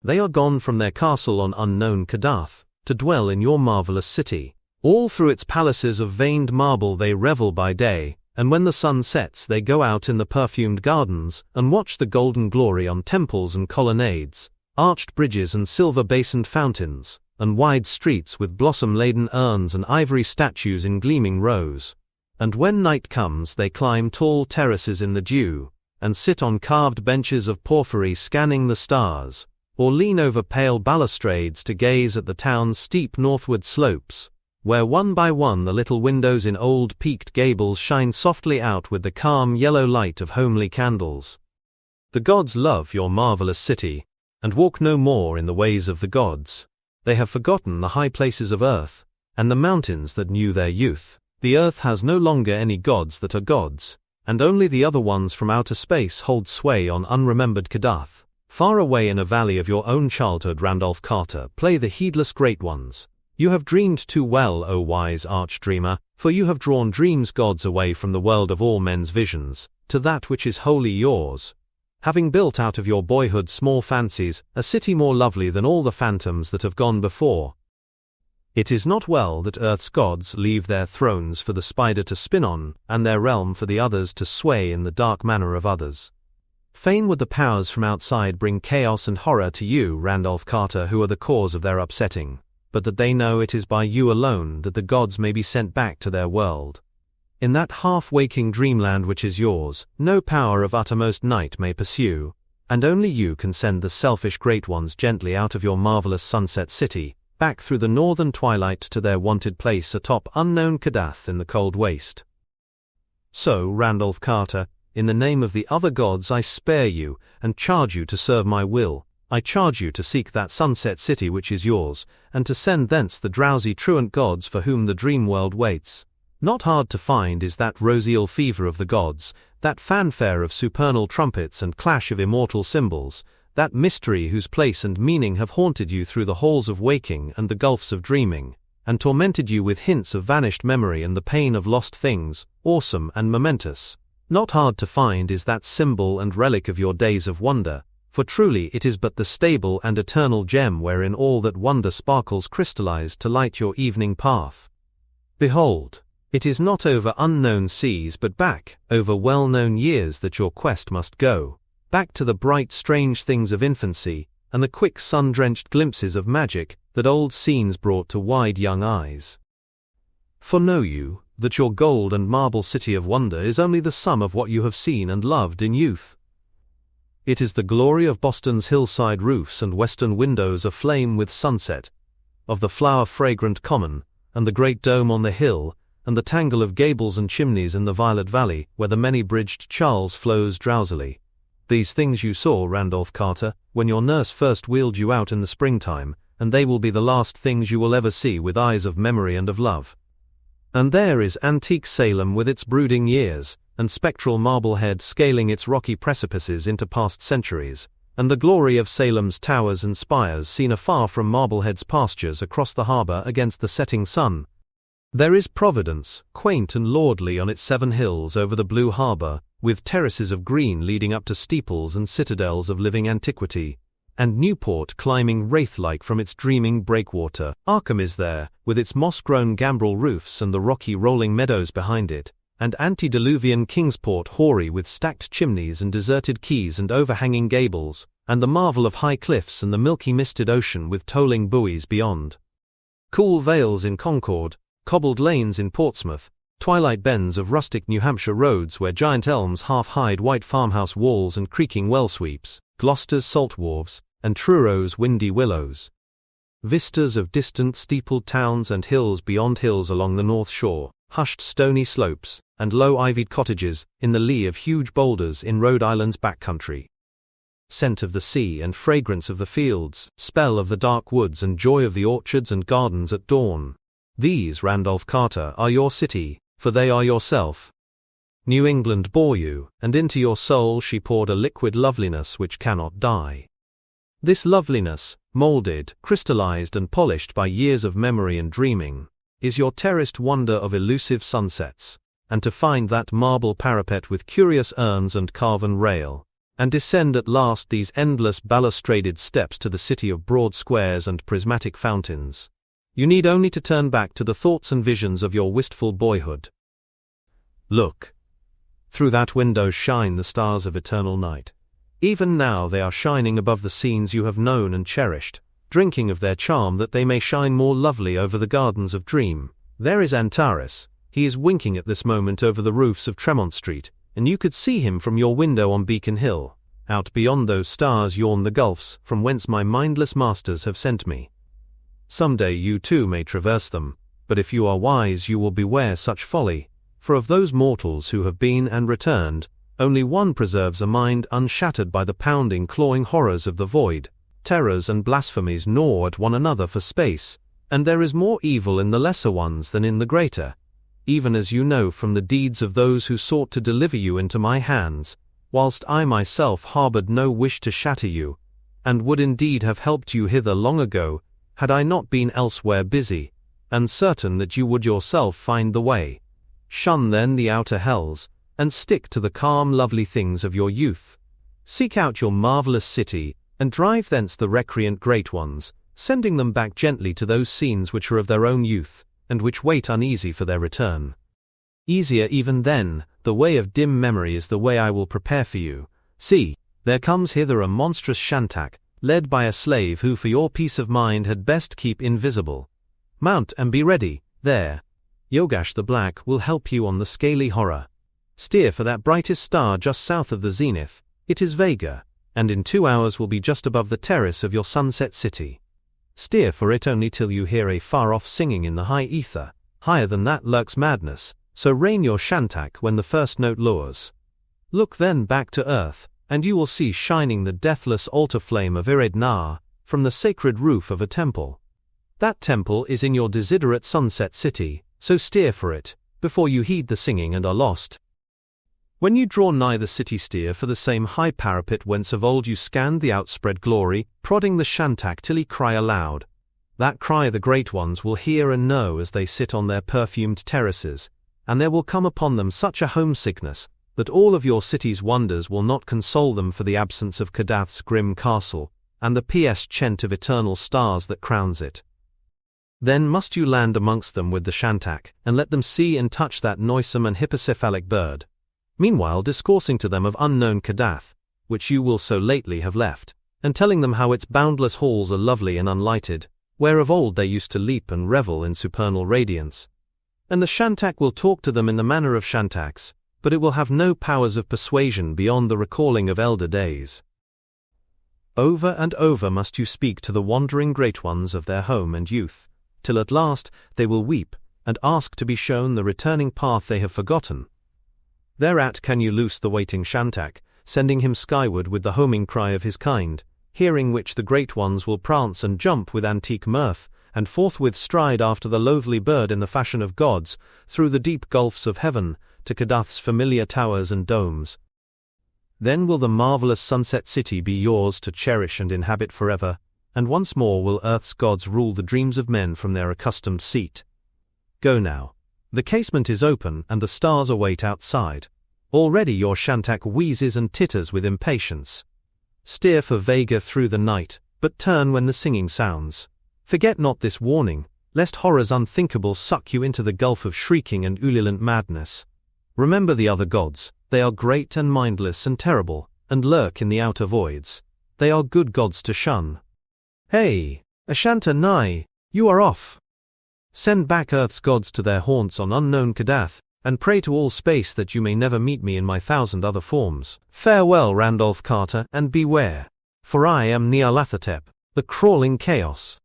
They are gone from their castle on unknown Kadath, to dwell in your marvelous city. All through its palaces of veined marble they revel by day, and when the sun sets they go out in the perfumed gardens, and watch the golden glory on temples and colonnades, arched bridges and silver-basined fountains, and wide streets with blossom-laden urns and ivory statues in gleaming rows. And when night comes they climb tall terraces in the dew, and sit on carved benches of porphyry scanning the stars, or lean over pale balustrades to gaze at the town's steep northward slopes, where one by one the little windows in old peaked gables shine softly out with the calm yellow light of homely candles. The gods love your marvelous city, and walk no more in the ways of the gods. They have forgotten the high places of earth, and the mountains that knew their youth. The earth has no longer any gods that are gods, and only the other ones from outer space hold sway on unremembered Kadath. Far away in a valley of your own childhood, Randolph Carter, play the heedless great ones. You have dreamed too well, O wise arch-dreamer, for you have drawn dreams' gods away from the world of all men's visions, to that which is wholly yours. Having built out of your boyhood small fancies, a city more lovely than all the phantoms that have gone before. It is not well that earth's gods leave their thrones for the spider to spin on, and their realm for the others to sway in the dark manner of others. Fain would the powers from outside bring chaos and horror to you, Randolph Carter, who are the cause of their upsetting, but that they know it is by you alone that the gods may be sent back to their world. In that half-waking dreamland which is yours, no power of uttermost night may pursue, and only you can send the selfish great ones gently out of your marvelous sunset city, back through the northern twilight to their wonted place atop unknown Kadath in the cold waste. So, Randolph Carter, in the name of the other gods I spare you, and charge you to serve my will. I charge you to seek that sunset city which is yours, and to send thence the drowsy truant gods for whom the dream world waits. Not hard to find is that roseal fever of the gods, that fanfare of supernal trumpets and clash of immortal cymbals, that mystery whose place and meaning have haunted you through the halls of waking and the gulfs of dreaming, and tormented you with hints of vanished memory and the pain of lost things, awesome and momentous. Not hard to find is that symbol and relic of your days of wonder, for truly it is but the stable and eternal gem wherein all that wonder sparkles crystallized to light your evening path. Behold, it is not over unknown seas but back, over well-known years that your quest must go. Back to the bright strange things of infancy, and the quick sun-drenched glimpses of magic that old scenes brought to wide young eyes. For know you, that your gold and marble city of wonder is only the sum of what you have seen and loved in youth. It is the glory of Boston's hillside roofs and western windows aflame with sunset, of the flower-fragrant common, and the great dome on the hill, and the tangle of gables and chimneys in the violet valley where the many-bridged Charles flows drowsily. These things you saw, Randolph Carter, when your nurse first wheeled you out in the springtime, and they will be the last things you will ever see with eyes of memory and of love. And there is antique Salem with its brooding years, and spectral Marblehead scaling its rocky precipices into past centuries, and the glory of Salem's towers and spires seen afar from Marblehead's pastures across the harbor against the setting sun. There is Providence, quaint and lordly on its 7 hills over the blue harbor, with terraces of green leading up to steeples and citadels of living antiquity, and Newport climbing wraith-like from its dreaming breakwater. Arkham is there, with its moss-grown gambrel roofs and the rocky rolling meadows behind it, and antediluvian Kingsport hoary with stacked chimneys and deserted quays and overhanging gables, and the marvel of high cliffs and the milky misted ocean with tolling buoys beyond. Cool vales in Concord, cobbled lanes in Portsmouth, twilight bends of rustic New Hampshire roads where giant elms half-hide white farmhouse walls and creaking well sweeps, Gloucester's salt wharves, and Truro's windy willows. Vistas of distant steepled towns and hills beyond hills along the north shore, hushed stony slopes, and low ivied cottages in the lee of huge boulders in Rhode Island's backcountry. Scent of the sea and fragrance of the fields, spell of the dark woods and joy of the orchards and gardens at dawn. These, Randolph Carter, are your city, for they are yourself. New England bore you, and into your soul she poured a liquid loveliness which cannot die. This loveliness, molded, crystallized and polished by years of memory and dreaming, is your terraced wonder of elusive sunsets, and to find that marble parapet with curious urns and carven rail, and descend at last these endless balustraded steps to the city of broad squares and prismatic fountains, you need only to turn back to the thoughts and visions of your wistful boyhood. Look. Through that window shine the stars of eternal night. Even now they are shining above the scenes you have known and cherished, drinking of their charm that they may shine more lovely over the gardens of dream. There is Antares. He is winking at this moment over the roofs of Tremont Street, and you could see him from your window on Beacon Hill. Out beyond those stars yawn the gulfs from whence my mindless masters have sent me. Some day you too may traverse them, but if you are wise you will beware such folly, for of those mortals who have been and returned, only one preserves a mind unshattered by the pounding, clawing horrors of the void. Terrors and blasphemies gnaw at one another for space, and there is more evil in the lesser ones than in the greater, even as you know from the deeds of those who sought to deliver you into my hands, whilst I myself harbored no wish to shatter you, and would indeed have helped you hither long ago, had I not been elsewhere busy, and certain that you would yourself find the way. Shun then the outer hells, and stick to the calm lovely things of your youth. Seek out your marvelous city, and drive thence the recreant great ones, sending them back gently to those scenes which are of their own youth, and which wait uneasy for their return. Easier even then, the way of dim memory is the way I will prepare for you. See, there comes hither a monstrous shantak, led by a slave who for your peace of mind had best keep invisible. Mount and be ready, there. Yogash the Black will help you on the scaly horror. Steer for that brightest star just south of the zenith. It is Vega, and in 2 hours will be just above the terrace of your sunset city. Steer for it only till you hear a far-off singing in the high ether. Higher than that lurks madness, so rein your shantak when the first note lures. Look then back to earth, and you will see shining the deathless altar flame of Ired-Na from the sacred roof of a temple. That temple is in your desiderate sunset city, so steer for it, before you heed the singing and are lost. When you draw nigh the city, steer for the same high parapet whence of old you scanned the outspread glory, prodding the shantak till he cry aloud. That cry the great ones will hear and know as they sit on their perfumed terraces, and there will come upon them such a homesickness, that all of your city's wonders will not console them for the absence of Kadath's grim castle, and the PS chent of eternal stars that crowns it. Then must you land amongst them with the shantak, and let them see and touch that noisome and hippocephalic bird. Meanwhile discoursing to them of unknown Kadath, which you will so lately have left, and telling them how its boundless halls are lovely and unlighted, where of old they used to leap and revel in supernal radiance. And the shantak will talk to them in the manner of shantaks, but it will have no powers of persuasion beyond the recalling of elder days. Over and over must you speak to the wandering great ones of their home and youth, till at last they will weep, and ask to be shown the returning path they have forgotten. Thereat can you loose the waiting shantak, sending him skyward with the homing cry of his kind, hearing which the great ones will prance and jump with antique mirth, and forthwith stride after the loathly bird in the fashion of gods, through the deep gulfs of heaven, to Kadath's familiar towers and domes. Then will the marvelous sunset city be yours to cherish and inhabit forever, and once more will earth's gods rule the dreams of men from their accustomed seat. Go now. The casement is open and the stars await outside. Already your shantak wheezes and titters with impatience. Steer for Vega through the night, but turn when the singing sounds. Forget not this warning, lest horrors unthinkable suck you into the gulf of shrieking and ululant madness. Remember the other gods, they are great and mindless and terrible, and lurk in the outer voids. They are good gods to shun. Hey, Ashanta Nai, you are off. Send back earth's gods to their haunts on unknown Kadath, and pray to all space that you may never meet me in my 1,000 other forms. Farewell, Randolph Carter, and beware, for I am Nyarlathotep, the crawling chaos.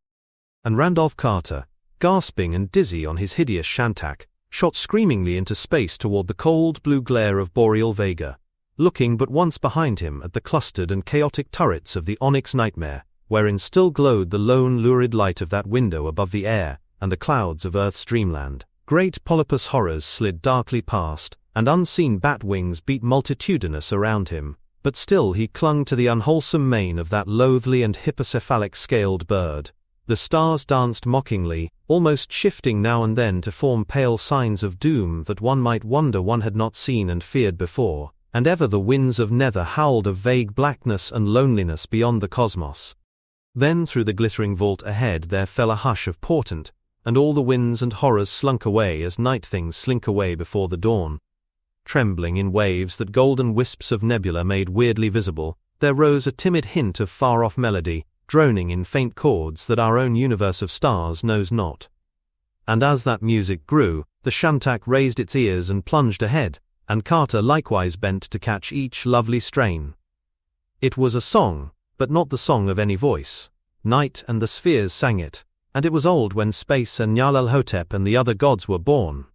And Randolph Carter, gasping and dizzy on his hideous shantak, shot screamingly into space toward the cold blue glare of boreal Vega, looking but once behind him at the clustered and chaotic turrets of the onyx nightmare, wherein still glowed the lone lurid light of that window above the air and the clouds of Earth's dreamland. Great polypus horrors slid darkly past, and unseen bat wings beat multitudinous around him, but still he clung to the unwholesome mane of that loathly and hippocephalic scaled bird. The stars danced mockingly, almost shifting now and then to form pale signs of doom that one might wonder one had not seen and feared before, and ever the winds of nether howled of vague blackness and loneliness beyond the cosmos. Then through the glittering vault ahead there fell a hush of portent, and all the winds and horrors slunk away as night things slink away before the dawn. Trembling in waves that golden wisps of nebula made weirdly visible, there rose a timid hint of far-off melody, droning in faint chords that our own universe of stars knows not. And as that music grew, the shantak raised its ears and plunged ahead, and Carter likewise bent to catch each lovely strain. It was a song, but not the song of any voice. Night and the spheres sang it, and it was old when space and Nyarlathotep and the other gods were born.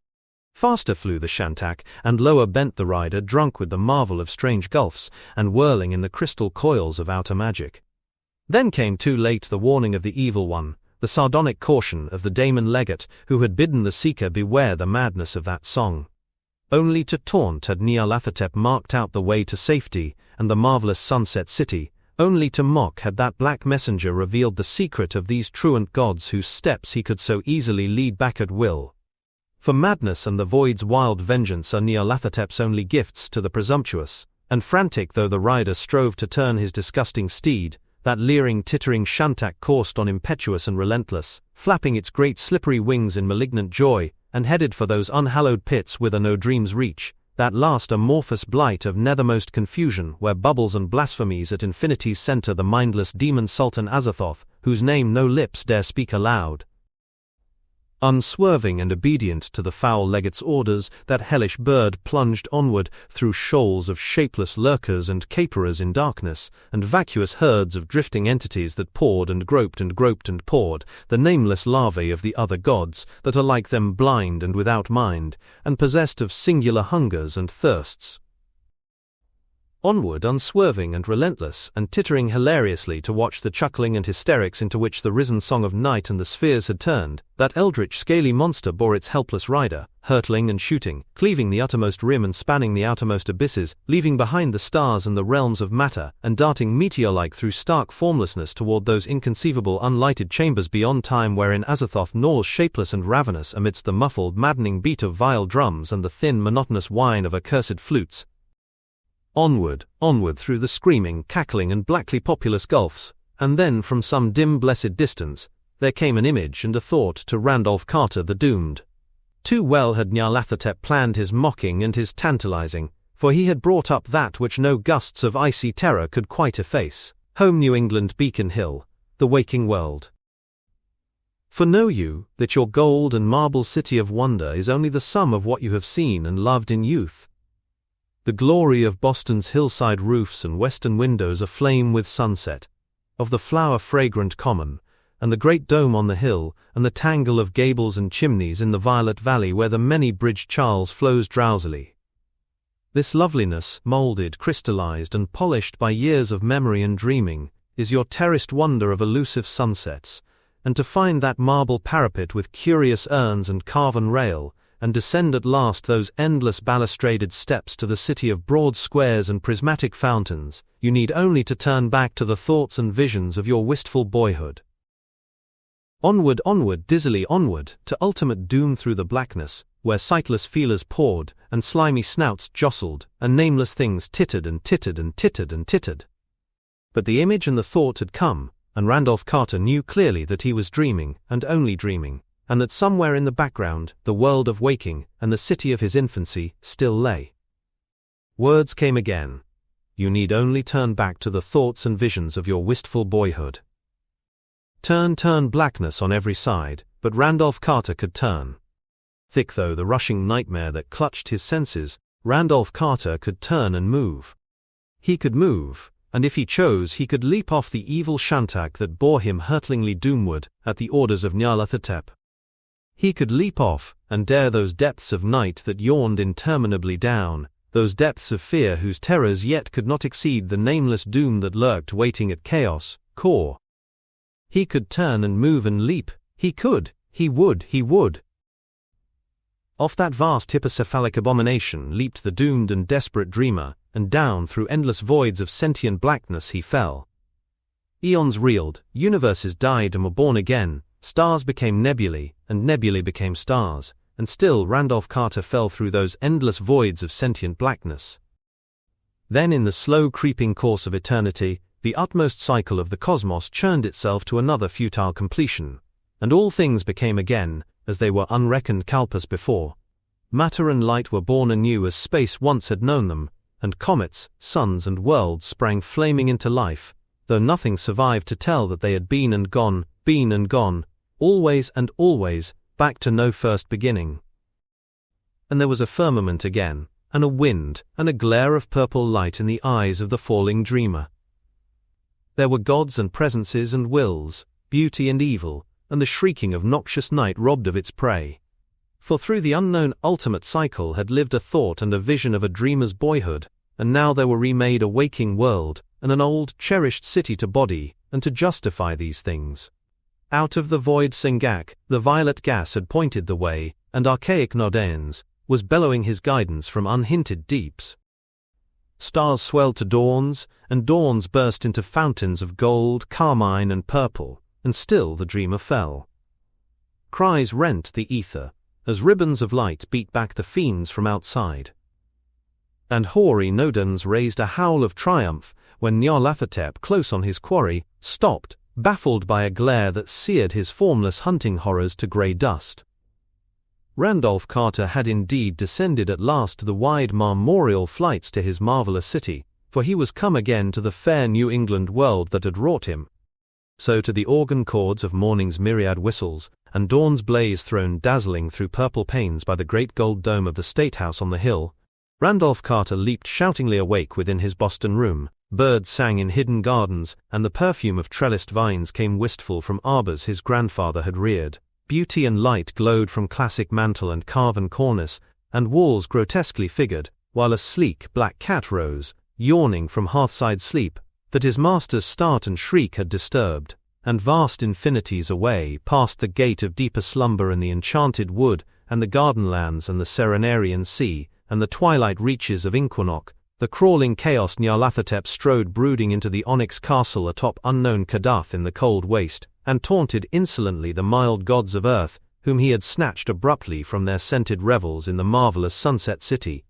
Faster flew the shantak, and lower bent the rider, drunk with the marvel of strange gulfs, and whirling in the crystal coils of outer magic. Then came too late the warning of the evil one, the sardonic caution of the daemon legate who had bidden the seeker beware the madness of that song. Only to taunt had Nyarlathotep marked out the way to safety and the marvelous sunset city, only to mock had that black messenger revealed the secret of these truant gods whose steps he could so easily lead back at will. For madness and the void's wild vengeance are Nyarlathotep's only gifts to the presumptuous, and frantic though the rider strove to turn his disgusting steed, that leering, tittering shantak coursed on impetuous and relentless, flapping its great slippery wings in malignant joy, and headed for those unhallowed pits whither no dreams reach, that last amorphous blight of nethermost confusion where bubbles and blasphemies at infinity's center the mindless demon Sultan Azathoth, whose name no lips dare speak aloud. Unswerving and obedient to the foul legate's orders, that hellish bird plunged onward through shoals of shapeless lurkers and caperers in darkness, and vacuous herds of drifting entities that poured and groped and groped and poured, the nameless larvae of the other gods, that are like them blind and without mind, and possessed of singular hungers and thirsts. Onward, unswerving and relentless, and tittering hilariously to watch the chuckling and hysterics into which the risen song of night and the spheres had turned, that eldritch scaly monster bore its helpless rider, hurtling and shooting, cleaving the uttermost rim and spanning the outermost abysses, leaving behind the stars and the realms of matter, and darting meteor-like through stark formlessness toward those inconceivable unlighted chambers beyond time wherein Azathoth gnaws shapeless and ravenous amidst the muffled, maddening beat of vile drums and the thin, monotonous whine of accursed flutes. Onward, onward through the screaming, cackling and blackly populous gulfs, and then from some dim blessed distance, there came an image and a thought to Randolph Carter the doomed. Too well had Nyarlathotep planned his mocking and his tantalizing, for he had brought up that which no gusts of icy terror could quite efface, home New England Beacon Hill, the waking world. For know you, that your gold and marble city of wonder is only the sum of what you have seen and loved in youth? The glory of Boston's hillside roofs and western windows aflame with sunset, of the flower-fragrant common, and the great dome on the hill, and the tangle of gables and chimneys in the violet valley where the many-bridged Charles flows drowsily. This loveliness, molded, crystallized, and polished by years of memory and dreaming, is your terraced wonder of elusive sunsets, and to find that marble parapet with curious urns and carven rail, and descend at last those endless balustraded steps to the city of broad squares and prismatic fountains, you need only to turn back to the thoughts and visions of your wistful boyhood. Onward, onward, dizzily onward, to ultimate doom through the blackness, where sightless feelers poured, and slimy snouts jostled, and nameless things tittered and tittered and tittered and tittered. But the image and the thought had come, and Randolph Carter knew clearly that he was dreaming, and only dreaming, and that somewhere in the background, the world of waking, and the city of his infancy, still lay. Words came again. You need only turn back to the thoughts and visions of your wistful boyhood. Turn blackness on every side, but Randolph Carter could turn. Thick though the rushing nightmare that clutched his senses, Randolph Carter could turn and move. He could move, and if he chose he could leap off the evil shantak that bore him hurtlingly doomward, at the orders of Nyarlathotep. He could leap off, and dare those depths of night that yawned interminably down, those depths of fear whose terrors yet could not exceed the nameless doom that lurked waiting at chaos' core. He could turn and move and leap, he could, he would. Off that vast hippocephalic abomination leaped the doomed and desperate dreamer, and down through endless voids of sentient blackness he fell. Eons reeled, universes died and were born again, stars became nebulae, and nebulae became stars, and still Randolph Carter fell through those endless voids of sentient blackness. Then in the slow creeping course of eternity, the utmost cycle of the cosmos churned itself to another futile completion, and all things became again, as they were unreckoned kalpas before. Matter and light were born anew as space once had known them, and comets, suns and worlds sprang flaming into life, though nothing survived to tell that they had been and gone, always and always, back to no first beginning. And there was a firmament again, and a wind, and a glare of purple light in the eyes of the falling dreamer. There were gods and presences and wills, beauty and evil, and the shrieking of noxious night robbed of its prey. For through the unknown ultimate cycle had lived a thought and a vision of a dreamer's boyhood, and now there were remade a waking world, and an old, cherished city to body, and to justify these things. Out of the void Sengak, the violet gas had pointed the way, and archaic Nodanes was bellowing his guidance from unhinted deeps. Stars swelled to dawns, and dawns burst into fountains of gold, carmine and purple, and still the dreamer fell. Cries rent the ether, as ribbons of light beat back the fiends from outside. And hoary Nodans raised a howl of triumph when Nyarlathotep, close on his quarry, stopped, baffled by a glare that seared his formless hunting horrors to grey dust. Randolph Carter had indeed descended at last to the wide marmoreal flights to his marvelous city, for he was come again to the fair New England world that had wrought him. So to the organ chords of morning's myriad whistles, and dawn's blaze thrown dazzling through purple panes by the great gold dome of the State House on the hill, Randolph Carter leaped shoutingly awake within his Boston room. Birds sang in hidden gardens, and the perfume of trellised vines came wistful from arbors his grandfather had reared. Beauty and light glowed from classic mantel and carven cornice, and walls grotesquely figured, while a sleek black cat rose, yawning from hearthside sleep, that his master's start and shriek had disturbed, and vast infinities away, past the gate of deeper slumber in the enchanted wood, and the garden lands and the Serenarian sea, and the twilight reaches of Inquinoc, the crawling chaos Nyarlathotep strode brooding into the onyx castle atop unknown Kadath in the cold waste, and taunted insolently the mild gods of earth, whom he had snatched abruptly from their scented revels in the marvelous sunset city,